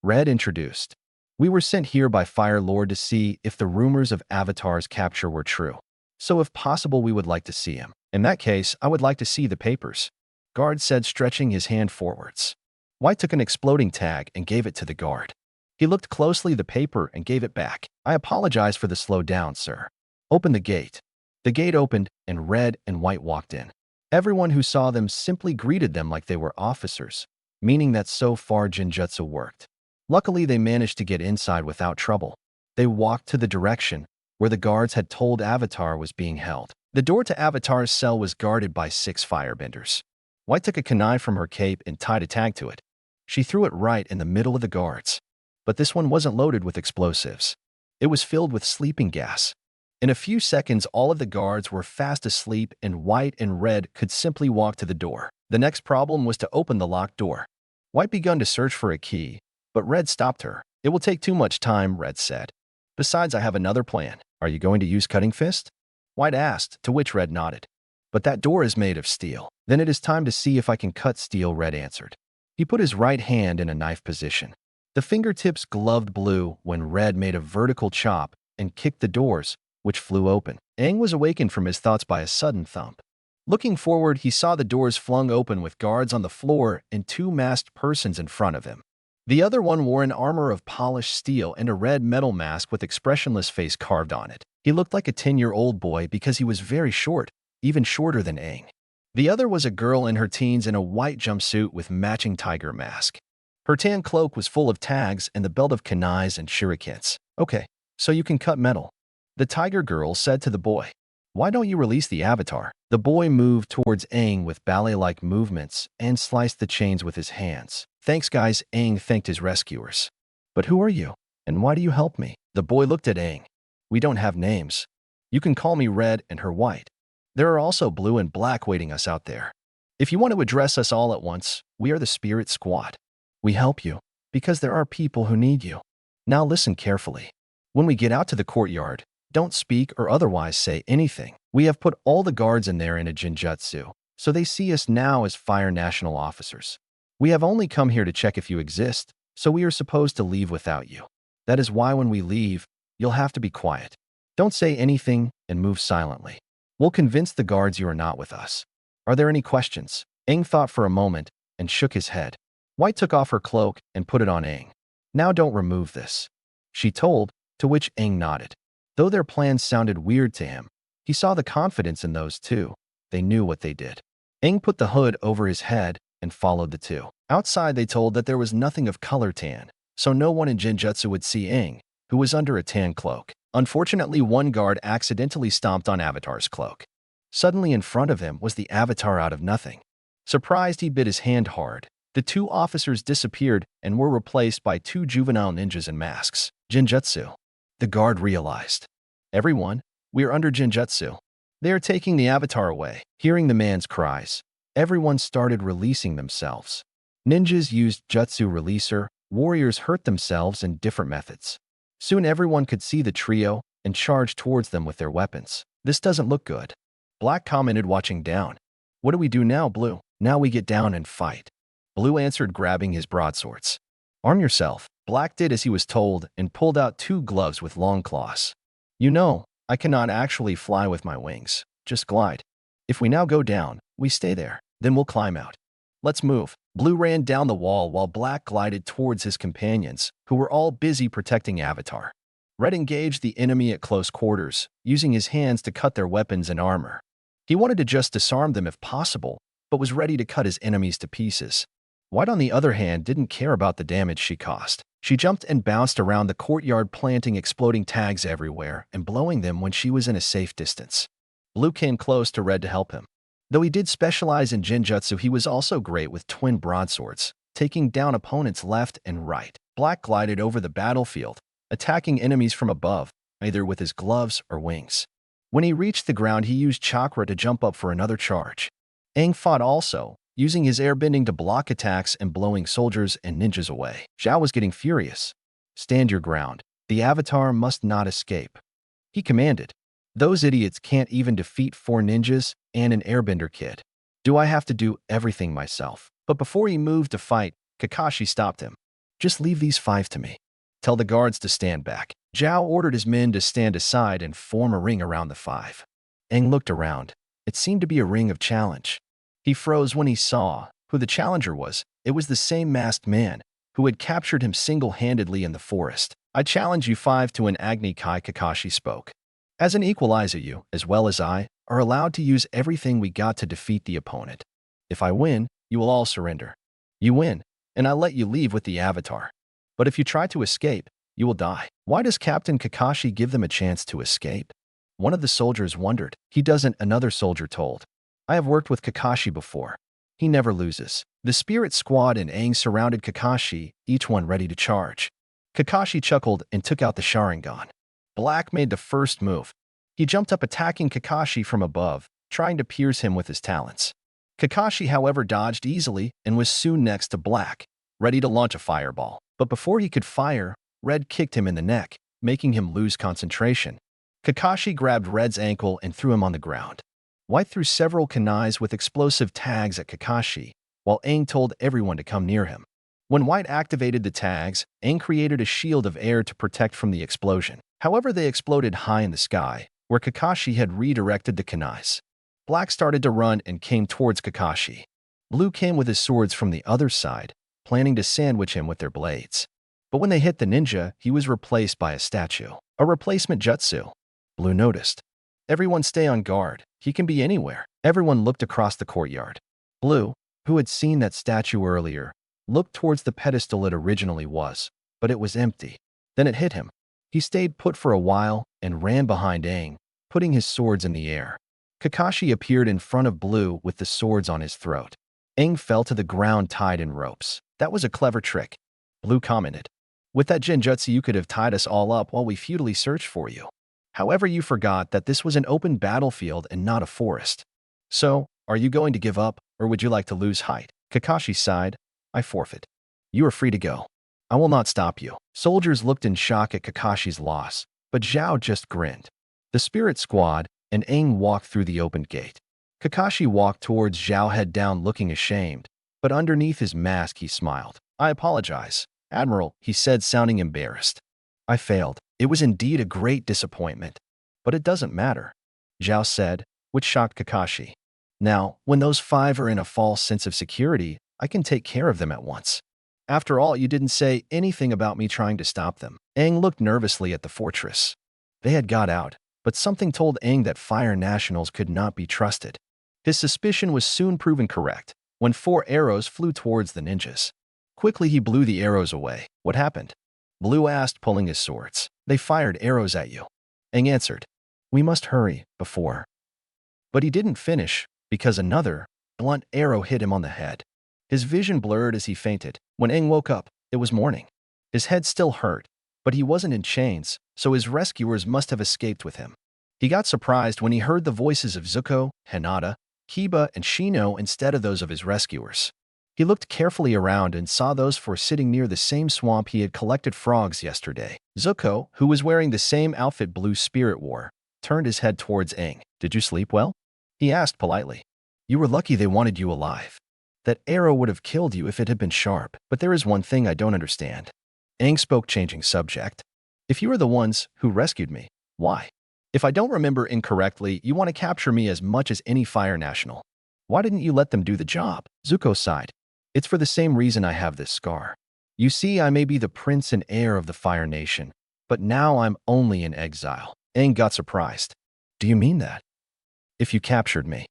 Red introduced. We were sent here by Fire Lord to see if the rumors of Avatar's capture were true. So if possible, we would like to see him. In that case, I would like to see the papers, Guard said, stretching his hand forwards. White took an exploding tag and gave it to the guard. He looked closely at the paper and gave it back. I apologize for the slow down, sir. Open the gate. The gate opened, and Red and White walked in. Everyone who saw them simply greeted them like they were officers, meaning that so far Genjutsu worked. Luckily, they managed to get inside without trouble. They walked to the direction where the guards had told Avatar was being held. The door to Avatar's cell was guarded by 6 firebenders. White took a kunai from her cape and tied a tag to it. She threw it right in the middle of the guards. But this one wasn't loaded with explosives. It was filled with sleeping gas. In a few seconds, all of the guards were fast asleep and White and Red could simply walk to the door. The next problem was to open the locked door. White began to search for a key, but Red stopped her. It will take too much time, Red said. Besides, I have another plan. Are you going to use Cutting Fist? White asked, to which Red nodded. But that door is made of steel. Then it is time to see if I can cut steel, Red answered. He put his right hand in a knife position. The fingertips gloved blue when Red made a vertical chop and kicked the doors, which flew open. Aang was awakened from his thoughts by a sudden thump. Looking forward, he saw the doors flung open with guards on the floor and two masked persons in front of him. The other one wore an armor of polished steel and a red metal mask with expressionless face carved on it. He looked like a 10-year-old boy because he was very short, even shorter than Aang. The other was a girl in her teens in a white jumpsuit with matching tiger mask. Her tan cloak was full of tags and the belt of kunais and shurikens. Okay, so you can cut metal. The tiger girl said to the boy. Why don't you release the avatar? The boy moved towards Aang with ballet-like movements and sliced the chains with his hands. Thanks, guys, Aang thanked his rescuers. But who are you? And why do you help me? The boy looked at Aang. We don't have names. You can call me Red and her White. There are also Blue and Black waiting us out there. If you want to address us all at once, we are the Spirit Squad. We help you because there are people who need you. Now listen carefully. When we get out to the courtyard, don't speak or otherwise say anything. We have put all the guards in there in a Jinjutsu, so they see us now as Fire National officers. We have only come here to check if you exist, so we are supposed to leave without you. That is why when we leave, you'll have to be quiet. Don't say anything and move silently. We'll convince the guards you are not with us. Are there any questions? Aang thought for a moment and shook his head. White took off her cloak and put it on Aang. Now don't remove this, she told, to which Aang nodded. Though their plans sounded weird to him, he saw the confidence in those two. They knew what they did. Aang put the hood over his head and followed the two. Outside, they told that there was nothing of color tan, so no one in Jinjutsu would see Aang, who was under a tan cloak. Unfortunately, one guard accidentally stomped on Avatar's cloak. Suddenly in front of him was the Avatar out of nothing. Surprised, he bit his hand hard. The two officers disappeared and were replaced by two juvenile ninjas in masks. Jinjutsu. The guard realized. Everyone, we are under Jinjutsu. They are taking the Avatar away. Hearing the man's cries, everyone started releasing themselves. Ninjas used jutsu releaser, warriors hurt themselves in different methods. Soon everyone could see the trio and charged towards them with their weapons. This doesn't look good. Black commented, watching down. What do we do now, Blue? Now we get down and fight. Blue answered, grabbing his broadswords. Arm yourself. Black did as he was told and pulled out two gloves with long claws. You know, I cannot actually fly with my wings, just glide. If we now go down, we stay there, then we'll climb out. Let's move. Blue ran down the wall while Black glided towards his companions, who were all busy protecting Avatar. Red engaged the enemy at close quarters, using his hands to cut their weapons and armor. He wanted to just disarm them if possible, but was ready to cut his enemies to pieces. White, on the other hand, didn't care about the damage she caused. She jumped and bounced around the courtyard, planting exploding tags everywhere and blowing them when she was in a safe distance. Blue came close to Red to help him. Though he did specialize in Jinjutsu, he was also great with twin broadswords, taking down opponents left and right. Black glided over the battlefield, attacking enemies from above, either with his gloves or wings. When he reached the ground, he used chakra to jump up for another charge. Aang fought also, using his airbending to block attacks and blowing soldiers and ninjas away. Zhao was getting furious. Stand your ground. The Avatar must not escape, he commanded. Those idiots can't even defeat 4 ninjas and an airbender kid. Do I have to do everything myself? But before he moved to fight, Kakashi stopped him. Just leave these 5 to me. Tell the guards to stand back. Zhao ordered his men to stand aside and form a ring around the 5. Aang looked around. It seemed to be a ring of challenge. He froze when he saw who the challenger was. It was the same masked man who had captured him single-handedly in the forest. I challenge you 5 to an Agni Kai, Kakashi spoke. As an equalizer, you, as well as I, are allowed to use everything we got to defeat the opponent. If I win, you will all surrender. You win, and I let you leave with the Avatar. But if you try to escape, you will die. Why does Captain Kakashi give them a chance to escape? One of the soldiers wondered. He doesn't, another soldier told. I have worked with Kakashi before. He never loses. The Spirit Squad and Aang surrounded Kakashi, each one ready to charge. Kakashi chuckled and took out the Sharingan. Black made the first move. He jumped up, attacking Kakashi from above, trying to pierce him with his talons. Kakashi, however, dodged easily and was soon next to Black, ready to launch a fireball. But before he could fire, Red kicked him in the neck, making him lose concentration. Kakashi grabbed Red's ankle and threw him on the ground. White threw several kunais with explosive tags at Kakashi, while Aang told everyone to come near him. When White activated the tags, Aang created a shield of air to protect from the explosion. However, they exploded high in the sky, where Kakashi had redirected the kunais. Black started to run and came towards Kakashi. Blue came with his swords from the other side, planning to sandwich him with their blades. But when they hit the ninja, he was replaced by a statue. A replacement jutsu. Blue noticed. Everyone stay on guard. He can be anywhere. Everyone looked across the courtyard. Blue, who had seen that statue earlier, looked towards the pedestal it originally was, but it was empty. Then it hit him. He stayed put for a while and ran behind Aang, putting his swords in the air. Kakashi appeared in front of Blue with the swords on his throat. Aang fell to the ground tied in ropes. That was a clever trick. Blue commented. With that genjutsu you could have tied us all up while we futilely searched for you. However, you forgot that this was an open battlefield and not a forest. So, are you going to give up, or would you like to lose height? Kakashi sighed. I forfeit. You are free to go. I will not stop you. Soldiers looked in shock at Kakashi's loss, but Zhao just grinned. The spirit squad and Aang walked through the opened gate. Kakashi walked towards Zhao head down looking ashamed, but underneath his mask he smiled. I apologize, Admiral, he said sounding embarrassed. I failed. It was indeed a great disappointment. But it doesn't matter, Zhao said, which shocked Kakashi. Now, when those 5 are in a false sense of security, I can take care of them at once. After all, you didn't say anything about me trying to stop them. Aang looked nervously at the fortress. They had got out, but something told Aang that Fire Nationals could not be trusted. His suspicion was soon proven correct when 4 arrows flew towards the ninjas. Quickly he blew the arrows away. What happened? Blue asked, pulling his swords. They fired arrows at you. Aang answered. We must hurry, before. But he didn't finish, because another blunt arrow hit him on the head. His vision blurred as he fainted. When Aang woke up, it was morning. His head still hurt, but he wasn't in chains, so his rescuers must have escaped with him. He got surprised when he heard the voices of Zuko, Hinata, Kiba, and Shino instead of those of his rescuers. He looked carefully around and saw those 4 sitting near the same swamp he had collected frogs yesterday. Zuko, who was wearing the same outfit Blue Spirit wore, turned his head towards Aang. Did you sleep well? He asked politely. You were lucky they wanted you alive. That arrow would have killed you if it had been sharp, but there is one thing I don't understand. Aang spoke, changing subject. If you are the ones who rescued me, why? If I don't remember incorrectly, you want to capture me as much as any Fire National. Why didn't you let them do the job? Zuko sighed. It's for the same reason I have this scar. You see, I may be the prince and heir of the Fire Nation, but now I'm only in exile. Aang got surprised. Do you mean that? If you captured me,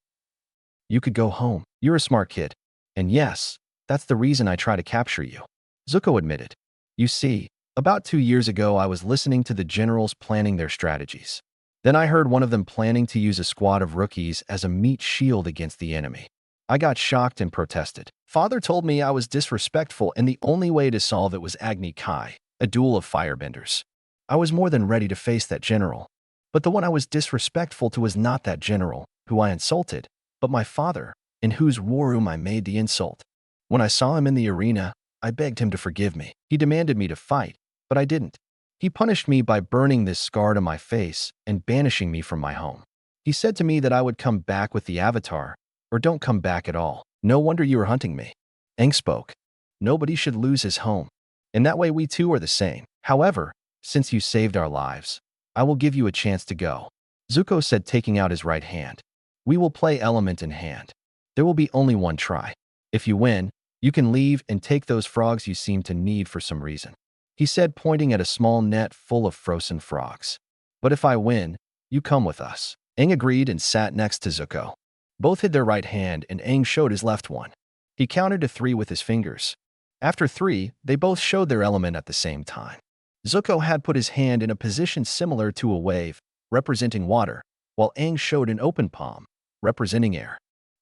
you could go home. You're a smart kid. And yes, that's the reason I try to capture you. Zuko admitted. You see, about 2 years ago I was listening to the generals planning their strategies. Then I heard one of them planning to use a squad of rookies as a meat shield against the enemy. I got shocked and protested. Father told me I was disrespectful and the only way to solve it was Agni Kai, a duel of firebenders. I was more than ready to face that general. But the one I was disrespectful to was not that general, who I insulted, but my father, in whose war room I made the insult. When I saw him in the arena, I begged him to forgive me. He demanded me to fight, but I didn't. He punished me by burning this scar to my face and banishing me from my home. He said to me that I would come back with the Avatar, or don't come back at all. No wonder you were hunting me. Aang spoke. Nobody should lose his home. In that way we too are the same. However, since you saved our lives, I will give you a chance to go. Zuko said, taking out his right hand. We will play element in hand. There will be only one try. If you win, you can leave and take those frogs you seem to need for some reason. He said, pointing at a small net full of frozen frogs. But if I win, you come with us. Aang agreed and sat next to Zuko. Both hid their right hand and Aang showed his left one. He counted to 3 with his fingers. After 3, they both showed their element at the same time. Zuko had put his hand in a position similar to a wave, representing water, while Aang showed an open palm, representing air.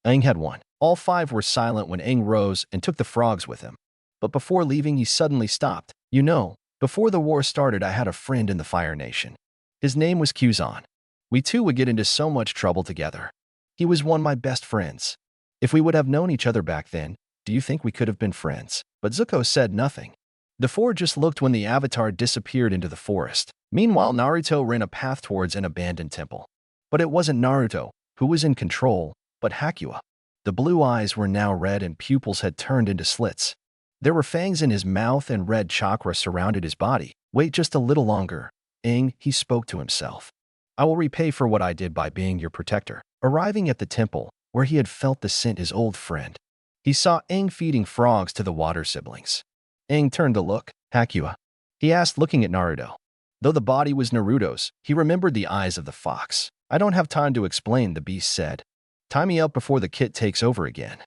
Aang had won. All 5 were silent when Aang rose and took the frogs with him. But before leaving, he suddenly stopped. You know, before the war started, I had a friend in the Fire Nation. His name was Kuzan. We two would get into so much trouble together. He was one of my best friends. If we would have known each other back then, do you think we could have been friends? But Zuko said nothing. The 4 just looked when the Avatar disappeared into the forest. Meanwhile, Naruto ran a path towards an abandoned temple. But it wasn't Naruto who was in control, but Hakua. The blue eyes were now red and pupils had turned into slits. There were fangs in his mouth and red chakra surrounded his body. Wait just a little longer, Aang, he spoke to himself. I will repay for what I did by being your protector. Arriving at the temple, where he had felt the scent his old friend, he saw Aang feeding frogs to the water siblings. Aang turned to look. Hakua, he asked, looking at Naruto. Though the body was Naruto's, he remembered the eyes of the fox. I don't have time to explain, the beast said. Tie me up before the kit takes over again.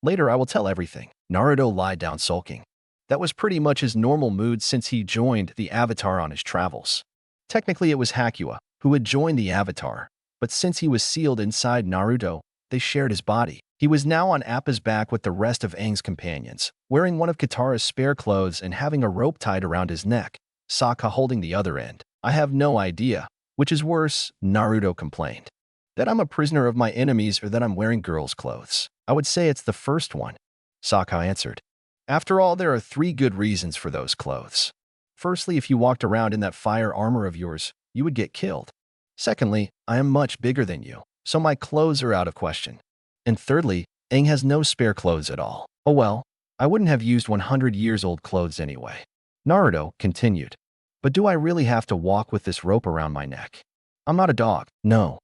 Later I will tell everything. Naruto lied down sulking. That was pretty much his normal mood since he joined the Avatar on his travels. Technically it was Hakua who had joined the Avatar, but since he was sealed inside Naruto, they shared his body. He was now on Appa's back with the rest of Aang's companions, wearing one of Katara's spare clothes and having a rope tied around his neck, Sokka holding the other end. I have no idea, which is worse, Naruto complained. That I'm a prisoner of my enemies or that I'm wearing girls' clothes. I would say it's the first one, Sokka answered. After all, there are 3 good reasons for those clothes. Firstly, if you walked around in that fire armor of yours, you would get killed. Secondly, I am much bigger than you, so my clothes are out of question. And thirdly, Aang has no spare clothes at all. Oh well, I wouldn't have used 100-years-old clothes anyway. Naruto continued. But do I really have to walk with this rope around my neck? I'm not a dog, no,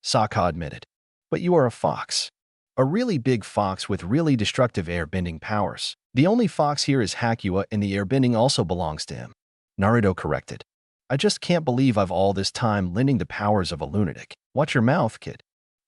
Sokka admitted. But you are a fox. A really big fox with really destructive airbending powers. The only fox here is Hakua, and the airbending also belongs to him, Naruto corrected. I just can't believe I've all this time lending the powers of a lunatic. Watch your mouth, kid,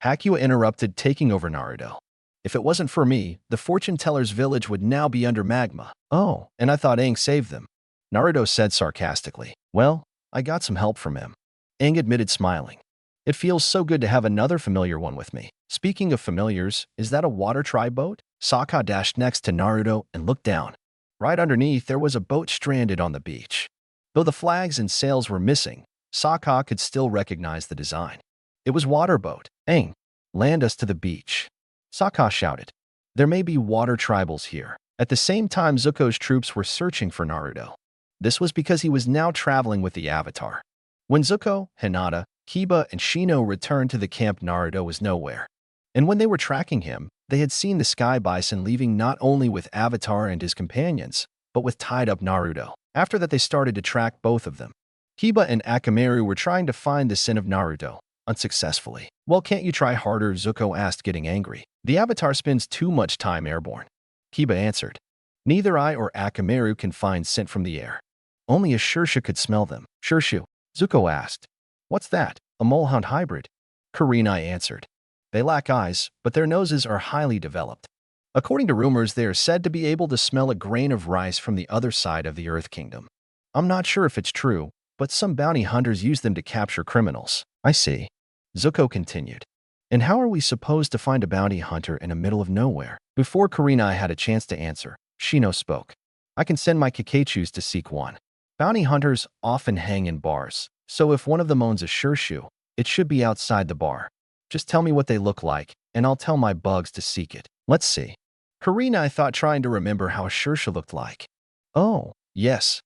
Hakua interrupted, taking over Naruto. If it wasn't for me, the fortune teller's village would now be under magma. Oh, and I thought Aang saved them, Naruto said sarcastically. Well, I got some help from him, Aang admitted, smiling. It feels so good to have another familiar one with me. Speaking of familiars, is that a water tribe boat? Sokka dashed next to Naruto and looked down. Right underneath, there was a boat stranded on the beach. Though the flags and sails were missing, Sokka could still recognize the design. It was water boat. Aang, land us to the beach, Sokka shouted. There may be water tribals here. At the same time, Zuko's troops were searching for Naruto. This was because he was now traveling with the Avatar. When Zuko, Hinata, Kiba, and Shino returned to the camp, Naruto was nowhere. And when they were tracking him, they had seen the Sky Bison leaving not only with Avatar and his companions, but with tied-up Naruto. After that, they started to track both of them. Kiba and Akamaru were trying to find the sin of Naruto, unsuccessfully. Well, can't you try harder? Zuko asked, getting angry. The Avatar spends too much time airborne, Kiba answered. Neither I or Akamaru can find scent from the air. Only a Shershu could smell them. Shershu, Zuko asked. What's that? A molehound hybrid, Kurenai answered. They lack eyes, but their noses are highly developed. According to rumors, they are said to be able to smell a grain of rice from the other side of the Earth Kingdom. I'm not sure if it's true, but some bounty hunters use them to capture criminals. I see, Zuko continued. And how are we supposed to find a bounty hunter in the middle of nowhere? Before Kurenai had a chance to answer, Shino spoke. I can send my Kakechus to seek one. Bounty hunters often hang in bars, so if one of them owns a Shershu, it should be outside the bar. Just tell me what they look like, and I'll tell my bugs to seek it. Let's see. Kurenai thought, trying to remember how a Shershu looked like. Oh, yes.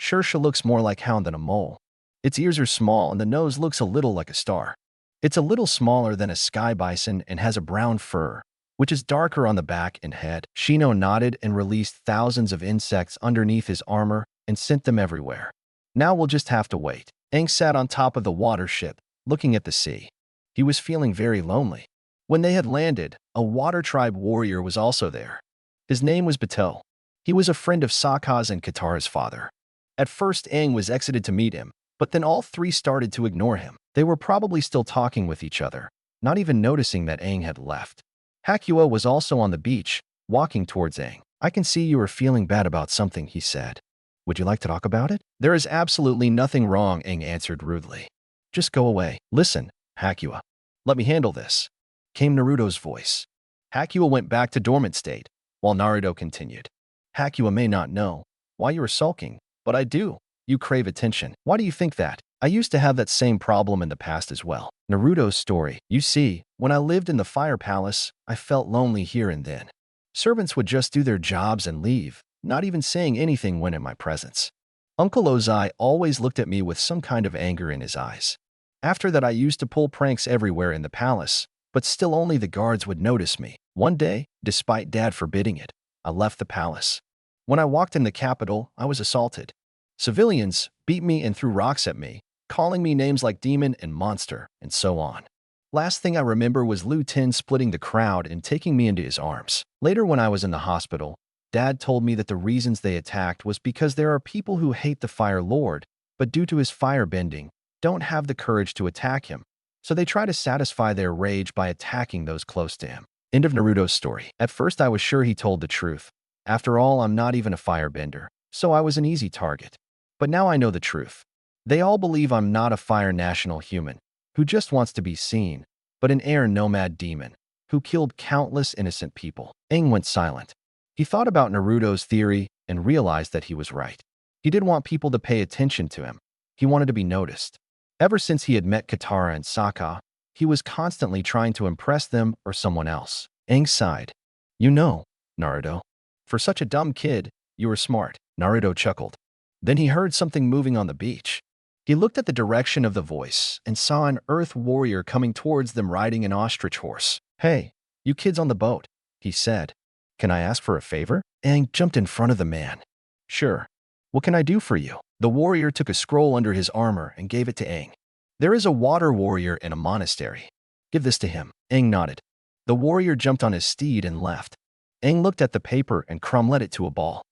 Shershu looks more like hound than a mole. Its ears are small and the nose looks a little like a star. It's a little smaller than a sky bison and has a brown fur, which is darker on the back and head. Shino nodded and released thousands of insects underneath his armor and sent them everywhere. Now we'll just have to wait. Aang sat on top of the water ship, looking at the sea. He was feeling very lonely. When they had landed, a water tribe warrior was also there. His name was Bato. He was a friend of Sokka's and Katara's father. At first, Aang was excited to meet him, but then all 3 started to ignore him. They were probably still talking with each other, not even noticing that Aang had left. Hakua was also on the beach, walking towards Aang. I can see you are feeling bad about something, he said. Would you like to talk about it? There is absolutely nothing wrong, Aang answered rudely. Just go away. Listen, Hakua. Let me handle this, came Naruto's voice. Hakua went back to dormant state, while Naruto continued. Hakua may not know why you are sulking, but I do. You crave attention. Why do you think that? I used to have that same problem in the past as well. Naruto's story. You see, when I lived in the Fire Palace, I felt lonely here and then. Servants would just do their jobs and leave, not even saying anything when in my presence. Uncle Ozai always looked at me with some kind of anger in his eyes. After that, I used to pull pranks everywhere in the palace, but still only the guards would notice me. One day, despite Dad forbidding it, I left the palace. When I walked in the capital, I was assaulted. Civilians beat me and threw rocks at me, calling me names like demon and monster, and so on. Last thing I remember was Lu Tin splitting the crowd and taking me into his arms. Later, when I was in the hospital, Dad told me that the reasons they attacked was because there are people who hate the Fire Lord, but due to his fire bending, don't have the courage to attack him. So they try to satisfy their rage by attacking those close to him. End of Naruto's story. At first I was sure he told the truth. After all, I'm not even a firebender, so I was an easy target. But now I know the truth. They all believe I'm not a fire national human, who just wants to be seen, but an air nomad demon, who killed countless innocent people. Aang went silent. He thought about Naruto's theory and realized that he was right. He didn't want people to pay attention to him. He wanted to be noticed. Ever since he had met Katara and Sokka, he was constantly trying to impress them or someone else. Aang sighed. You know, Naruto, for such a dumb kid, you were smart. Naruto chuckled. Then he heard something moving on the beach. He looked at the direction of the voice and saw an earth warrior coming towards them riding an ostrich horse. Hey, you kids on the boat, he said. Can I ask for a favor? Aang jumped in front of the man. Sure. What can I do for you? The warrior took a scroll under his armor and gave it to Aang. There is a water warrior in a monastery. Give this to him. Aang nodded. The warrior jumped on his steed and left. Aang looked at the paper and crumbled it to a ball.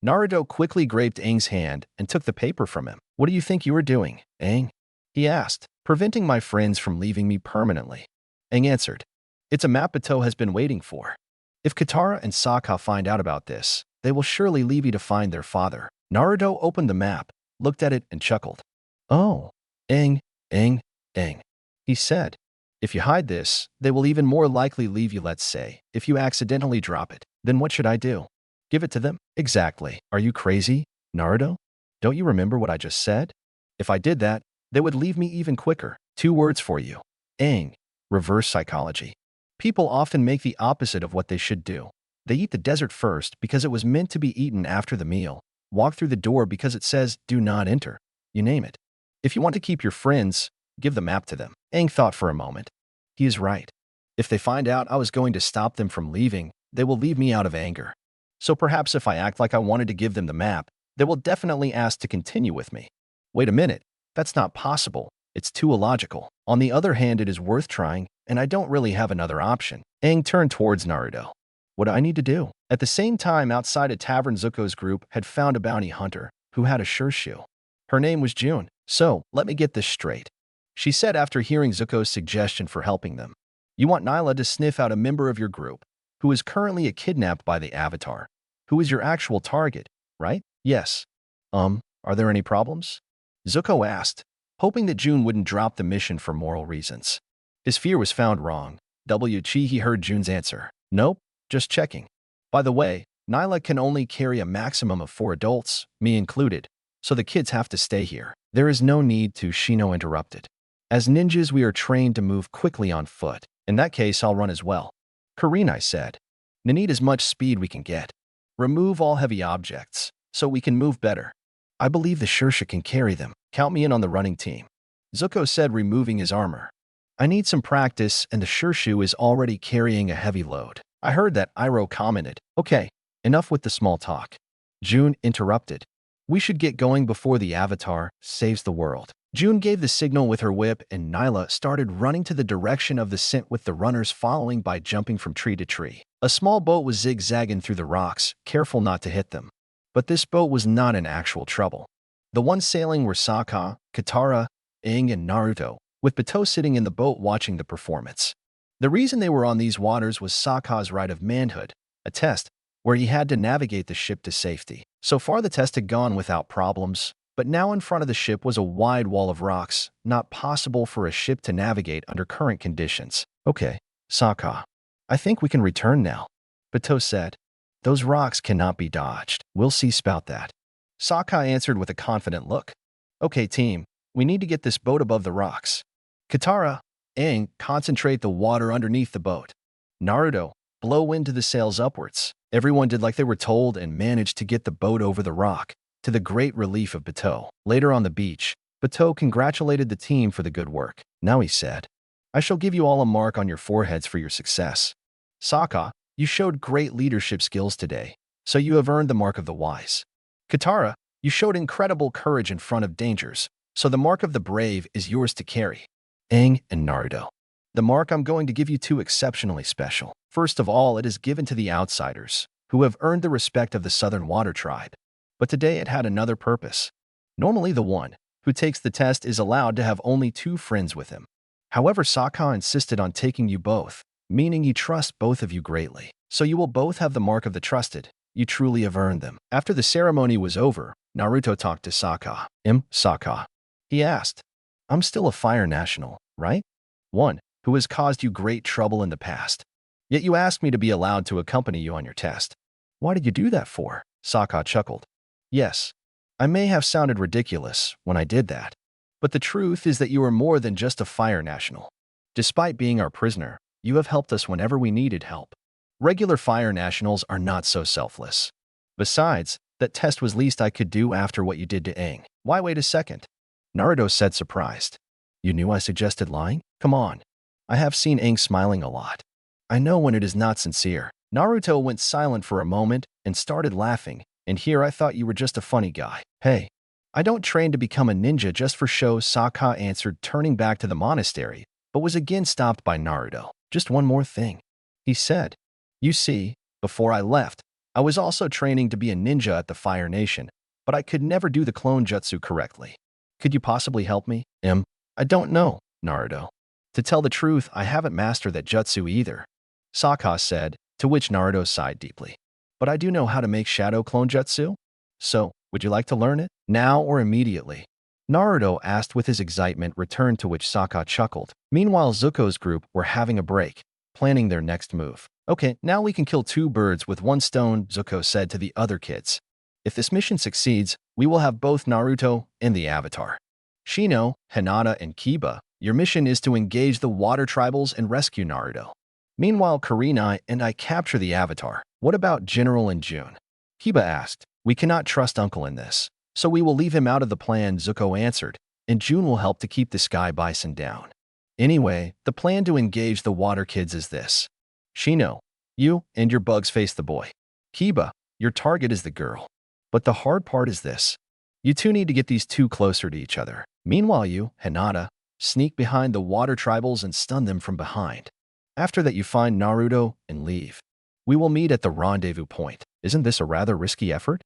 Naruto quickly grabbed Aang's hand and took the paper from him. What do you think you are doing, Aang? He asked, preventing my friends from leaving me permanently. Aang answered, it's a map Bato has been waiting for. If Katara and Sokka find out about this, they will surely leave you to find their father. Naruto opened the map, looked at it, and chuckled. Oh, Aang, Aang, Aang. He said, if you hide this, they will even more likely leave you. Let's say, if you accidentally drop it, then what should I do? Give it to them? Exactly. Are you crazy, Naruto? Don't you remember what I just said? If I did that, they would leave me even quicker. 2 words for you. Aang, reverse psychology. People often make the opposite of what they should do. They eat the dessert first because it was meant to be eaten after the meal. Walk through the door because it says, do not enter. You name it. If you want to keep your friends, give the map to them. Aang thought for a moment. He is right. If they find out I was going to stop them from leaving, they will leave me out of anger. So perhaps if I act like I wanted to give them the map, they will definitely ask to continue with me. Wait a minute. That's not possible. It's too illogical. On the other hand, it is worth trying, and I don't really have another option. Aang turned towards Naruto. What do I need to do? At the same time, outside a tavern, Zuko's group had found a bounty hunter who had a Shurshu. Her name was June. So, let me get this straight. She said after hearing Zuko's suggestion for helping them. You want Nyla to sniff out a member of your group who is currently kidnapped by the Avatar, who is your actual target, right? Yes. Are there any problems? Zuko asked, hoping that June wouldn't drop the mission for moral reasons. His fear was found wrong. He heard June's answer. Nope, just checking. By the way, Nyla can only carry a maximum of 4 adults, me included, so the kids have to stay here. There is no need to, Shino interrupted. As ninjas, we are trained to move quickly on foot. In that case, I'll run as well. Kurenai said. Need as much speed we can get. Remove all heavy objects, so we can move better. I believe the Shursha can carry them. Count me in on the running team. Zuko said, removing his armor. I need some practice, and the Shurshu is already carrying a heavy load. I heard that, Iroh commented. Okay, enough with the small talk. June interrupted. We should get going before the Avatar saves the world. June gave the signal with her whip, and Nyla started running to the direction of the scent, with the runners following by jumping from tree to tree. A small boat was zigzagging through the rocks, careful not to hit them. But this boat was not in actual trouble. The ones sailing were Sokka, Katara, Aang, and Naruto, with Bato sitting in the boat watching the performance. The reason they were on these waters was Sokka's right of manhood, a test where he had to navigate the ship to safety. So far the test had gone without problems, but now in front of the ship was a wide wall of rocks, not possible for a ship to navigate under current conditions. Okay, Sokka, I think we can return now, Bato said. Those rocks cannot be dodged. We'll see about that. Sokka answered with a confident look. Okay, team, we need to get this boat above the rocks. Katara, Aang, concentrate the water underneath the boat. Naruto, blow wind to the sails upwards. Everyone did like they were told and managed to get the boat over the rock, to the great relief of Bato. Later on the beach, Bato congratulated the team for the good work. Now he said, I shall give you all a mark on your foreheads for your success. Sokka, you showed great leadership skills today, so you have earned the mark of the wise. Katara, you showed incredible courage in front of dangers, so the mark of the brave is yours to carry. Aang and Naruto. The mark I'm going to give you two exceptionally special. First of all, it is given to the outsiders, who have earned the respect of the Southern Water Tribe. But today it had another purpose. Normally the one who takes the test is allowed to have only 2 friends with him. However, Sokka insisted on taking you both, meaning he trusts both of you greatly. So you will both have the mark of the trusted. You truly have earned them. After the ceremony was over, Naruto talked to Sokka. Sokka. He asked, I'm still a fire national, right? One who has caused you great trouble in the past. Yet you asked me to be allowed to accompany you on your test. Why did you do that for? Sokka chuckled. Yes, I may have sounded ridiculous when I did that, but the truth is that you are more than just a fire national. Despite being our prisoner, you have helped us whenever we needed help. Regular fire nationals are not so selfless. Besides, that test was least I could do after what you did to Aang. Why wait a second? Naruto said, surprised. You knew I suggested lying? Come on. I have seen Aang smiling a lot. I know when it is not sincere. Naruto went silent for a moment and started laughing, and here I thought you were just a funny guy. Hey, I don't train to become a ninja just for show, Sokka answered, turning back to the monastery, but was again stopped by Naruto. Just one more thing, he said. You see, before I left, I was also training to be a ninja at the Fire Nation, but I could never do the clone jutsu correctly. Could you possibly help me? I don't know, Naruto. To tell the truth, I haven't mastered that jutsu either, Sokka said, to which Naruto sighed deeply. But I do know how to make shadow clone jutsu. So, would you like to learn it? Now or immediately? Naruto asked with his excitement returned, to which Sokka chuckled. Meanwhile, Zuko's group were having a break, planning their next move. Okay, now we can kill 2 birds with 1 stone, Zuko said to the other kids. If this mission succeeds, we will have both Naruto and the Avatar. Shino, Hinata, and Kiba, your mission is to engage the water tribals and rescue Naruto. Meanwhile, Kurenai and I capture the Avatar. What about General and June? Kiba asked. We cannot trust Uncle in this, so we will leave him out of the plan, Zuko answered, and June will help to keep the Sky Bison down. Anyway, the plan to engage the water kids is this. Shino, you and your bugs face the boy. Kiba, your target is the girl. But the hard part is this. You two need to get these 2 closer to each other. Meanwhile, you, Hinata, sneak behind the water tribals and stun them from behind. After that, you find Naruto and leave. We will meet at the rendezvous point. Isn't this a rather risky effort?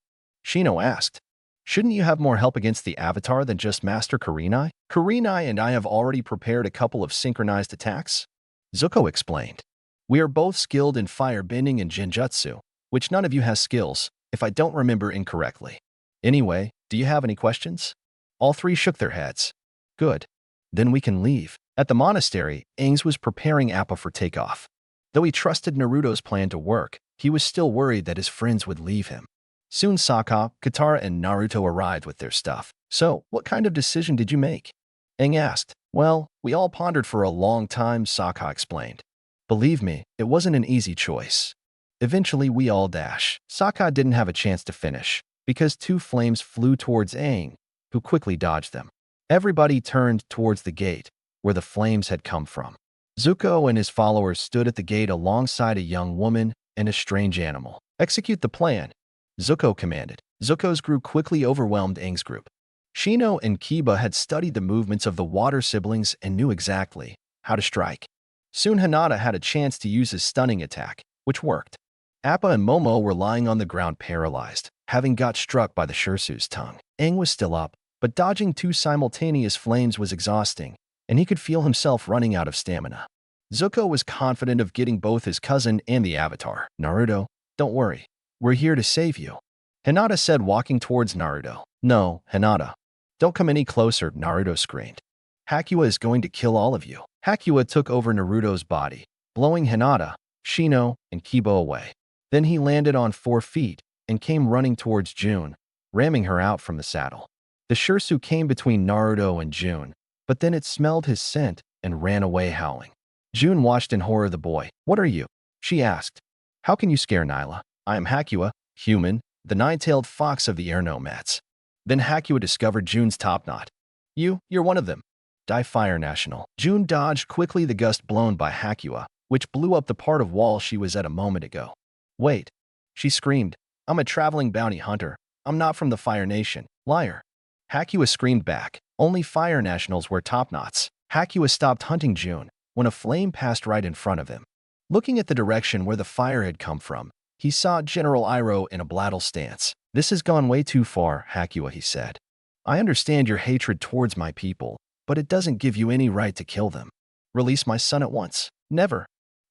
Shino asked. Shouldn't you have more help against the Avatar than just Master Kurenai? Kurenai and I have already prepared a couple of synchronized attacks, Zuko explained. We are both skilled in fire bending and genjutsu, which none of you has skills, if I don't remember incorrectly. Anyway, do you have any questions? All 3 shook their heads. Good. Then we can leave. At the monastery, Aang was preparing Appa for takeoff. Though he trusted Naruto's plan to work, he was still worried that his friends would leave him. Soon Sokka, Katara, and Naruto arrived with their stuff. So, what kind of decision did you make? Aang asked. Well, we all pondered for a long time, Sokka explained. Believe me, it wasn't an easy choice. Eventually, we all dash. Sokka didn't have a chance to finish, because 2 flames flew towards Aang, who quickly dodged them. Everybody turned towards the gate, where the flames had come from. Zuko and his followers stood at the gate alongside a young woman and a strange animal. Execute the plan, Zuko commanded. Zuko's group quickly overwhelmed Aang's group. Shino and Kiba had studied the movements of the water siblings and knew exactly how to strike. Soon Hinata had a chance to use his stunning attack, which worked. Appa and Momo were lying on the ground paralyzed, having got struck by the Shirsu's tongue. Aang was still up, but dodging 2 simultaneous flames was exhausting, and he could feel himself running out of stamina. Zuko was confident of getting both his cousin and the Avatar. Naruto, don't worry. We're here to save you, Hinata said, walking towards Naruto. No, Hinata. Don't come any closer, Naruto screamed. Hakua is going to kill all of you. Hakua took over Naruto's body, blowing Hinata, Shino, and Kiba away. Then he landed on 4 feet and came running towards June, ramming her out from the saddle. The Shirsu came between Naruto and June, but then it smelled his scent and ran away howling. June watched in horror the boy. What are you? She asked. How can you scare Nyla? I am Hakua, human, the 9-tailed fox of the air nomads. Then Hakua discovered June's top knot. You're one of them. Die Fire National. June dodged quickly the gust blown by Hakua, which blew up the part of wall she was at a moment ago. Wait, she screamed. I'm a traveling bounty hunter. I'm not from the Fire Nation. Liar. Hakua screamed back. Only Fire Nationals wear top knots. Hakua stopped hunting June when a flame passed right in front of him. Looking at the direction where the fire had come from, he saw General Iroh in a battle stance. This has gone way too far, Hakua, he said. I understand your hatred towards my people, but it doesn't give you any right to kill them. Release my son at once. Never.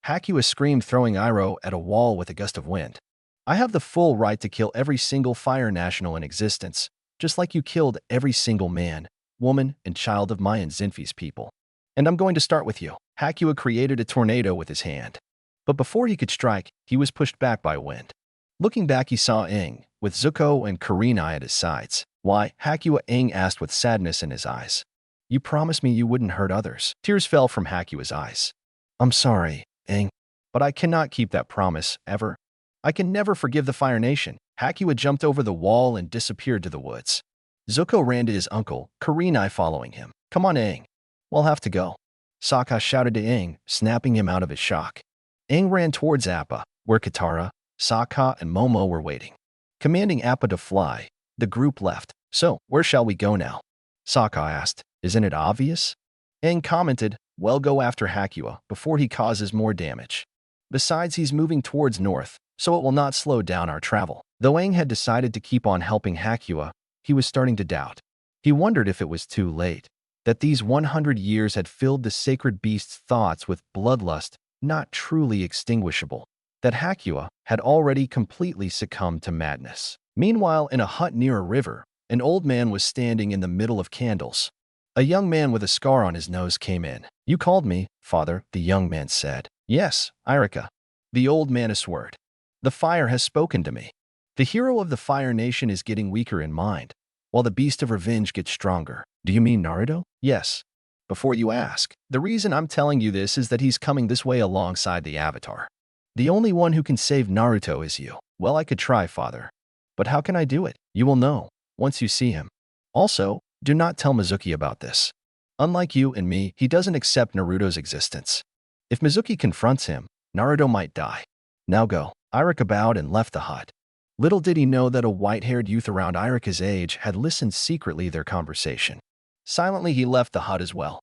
Hakua screamed, throwing Iroh at a wall with a gust of wind. I have the full right to kill every single Fire National in existence, just like you killed every single man, woman, and child of my and Zinfi's people. And I'm going to start with you. Hakua created a tornado with his hand. But before he could strike, he was pushed back by wind. Looking back, he saw Aang, with Zuko and Kurenai at his sides. Why, Hakua, Aang asked with sadness in his eyes. You promised me you wouldn't hurt others. Tears fell from Hakua's eyes. I'm sorry, Aang, but I cannot keep that promise, ever. I can never forgive the Fire Nation. Hakua jumped over the wall and disappeared to the woods. Zuko ran to his uncle, Kurenai following him. Come on, Aang. We'll have to go. Sokka shouted to Aang, snapping him out of his shock. Aang ran towards Appa, where Katara, Sokka, and Momo were waiting. Commanding Appa to fly, the group left. So, where shall we go now? Sokka asked. Isn't it obvious? Aang commented, well, go after Hakua before he causes more damage. Besides, he's moving towards north, so it will not slow down our travel. Though Aang had decided to keep on helping Hakua, he was starting to doubt. He wondered if it was too late, that these 100 years had filled the sacred beast's thoughts with bloodlust not truly extinguishable, that Hakua had already completely succumbed to madness. Meanwhile, in a hut near a river, an old man was standing in the middle of candles. A young man with a scar on his nose came in. You called me, father, the young man said. Yes, Irika. The old man sweared. The fire has spoken to me. The hero of the Fire Nation is getting weaker in mind, while the beast of revenge gets stronger. Do you mean Naruto? Yes. Before you ask, the reason I'm telling you this is that he's coming this way alongside the Avatar. The only one who can save Naruto is you. Well, I could try, father. But how can I do it? You will know, once you see him. Also, do not tell Mizuki about this. Unlike you and me, he doesn't accept Naruto's existence. If Mizuki confronts him, Naruto might die. Now go. Irika bowed and left the hut. Little did he know that a white-haired youth around Irika's age had listened secretly their conversation. Silently, he left the hut as well.